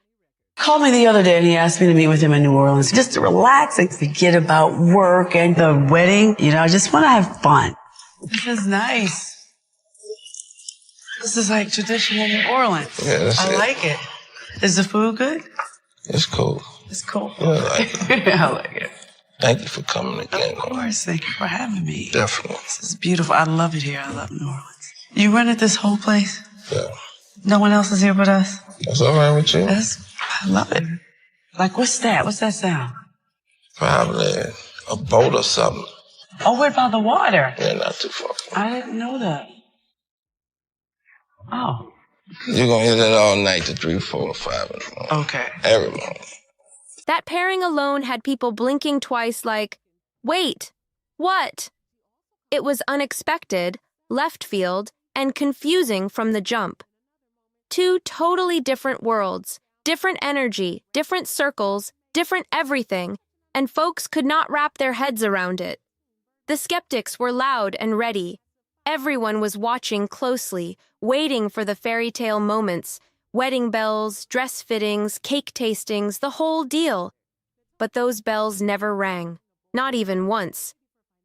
Called me the other day and he asked me to meet with him in New Orleans just to relax and forget about work and the wedding. You know, I just want to have fun. This is nice. This is like traditional New Orleans. Yeah, that's I it. like it. Is the food good? It's cool. It's cool. Yeah, I like it. I like it. Thank you for coming again. Of course. Thank you for having me. Definitely. This is beautiful. I love it here. I love New Orleans. You rented this whole place? Yeah. No one else is here but us? That's all right with you? I love it. Like, what's that? What's that sound? Probably a boat or something. Oh, what about the water? Yeah, not too far. I didn't know that. Oh. You're going to hear that all night to 3, 4, or 5 in the morning. Okay. Every morning. That pairing alone had people blinking twice like, wait, what? It was unexpected, left field, and confusing from the jump. Two totally different worlds, different energy, different circles, different everything, and folks could not wrap their heads around it. The skeptics were loud and ready. Everyone was watching closely, waiting for the fairy tale moments, wedding bells, dress fittings, cake tastings, the whole deal. But those bells never rang, not even once.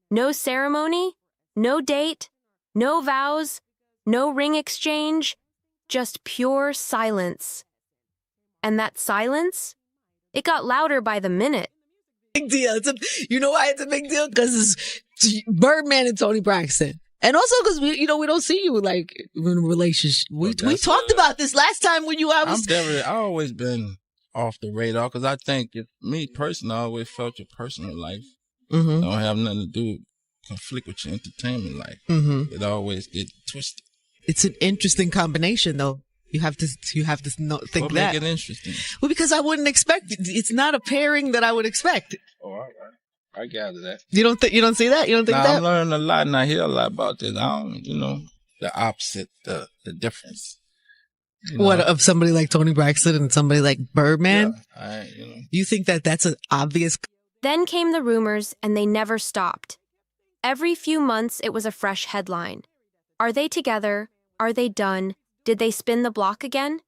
No ceremony, no date, no vows, no ring exchange, just pure silence. And that silence? It got louder by the minute. Big deal. You know why it's a big deal? Because it's Birdman and Toni Braxton. And also because we don't see you like in a relationship. We talked about this last time when you I've always been off the radar because I think me personally, I always felt your personal life don't have nothing to do with conflict with your entertainment life. It always get twisted. It's an interesting combination, though. You have to think what that. Make it interesting? Well, because I wouldn't expect it's not a pairing that I would expect. Oh, all right. I gather that. You don't see that? You don't think that? I'm learning a lot and I hear a lot about this. I don't, the opposite, the difference. What, of somebody like Toni Braxton and somebody like Birdman? Yeah, You think that that's an obvious? Then came the rumors, and they never stopped. Every few months, it was a fresh headline. Are they together? Are they done? Did they spin the block again?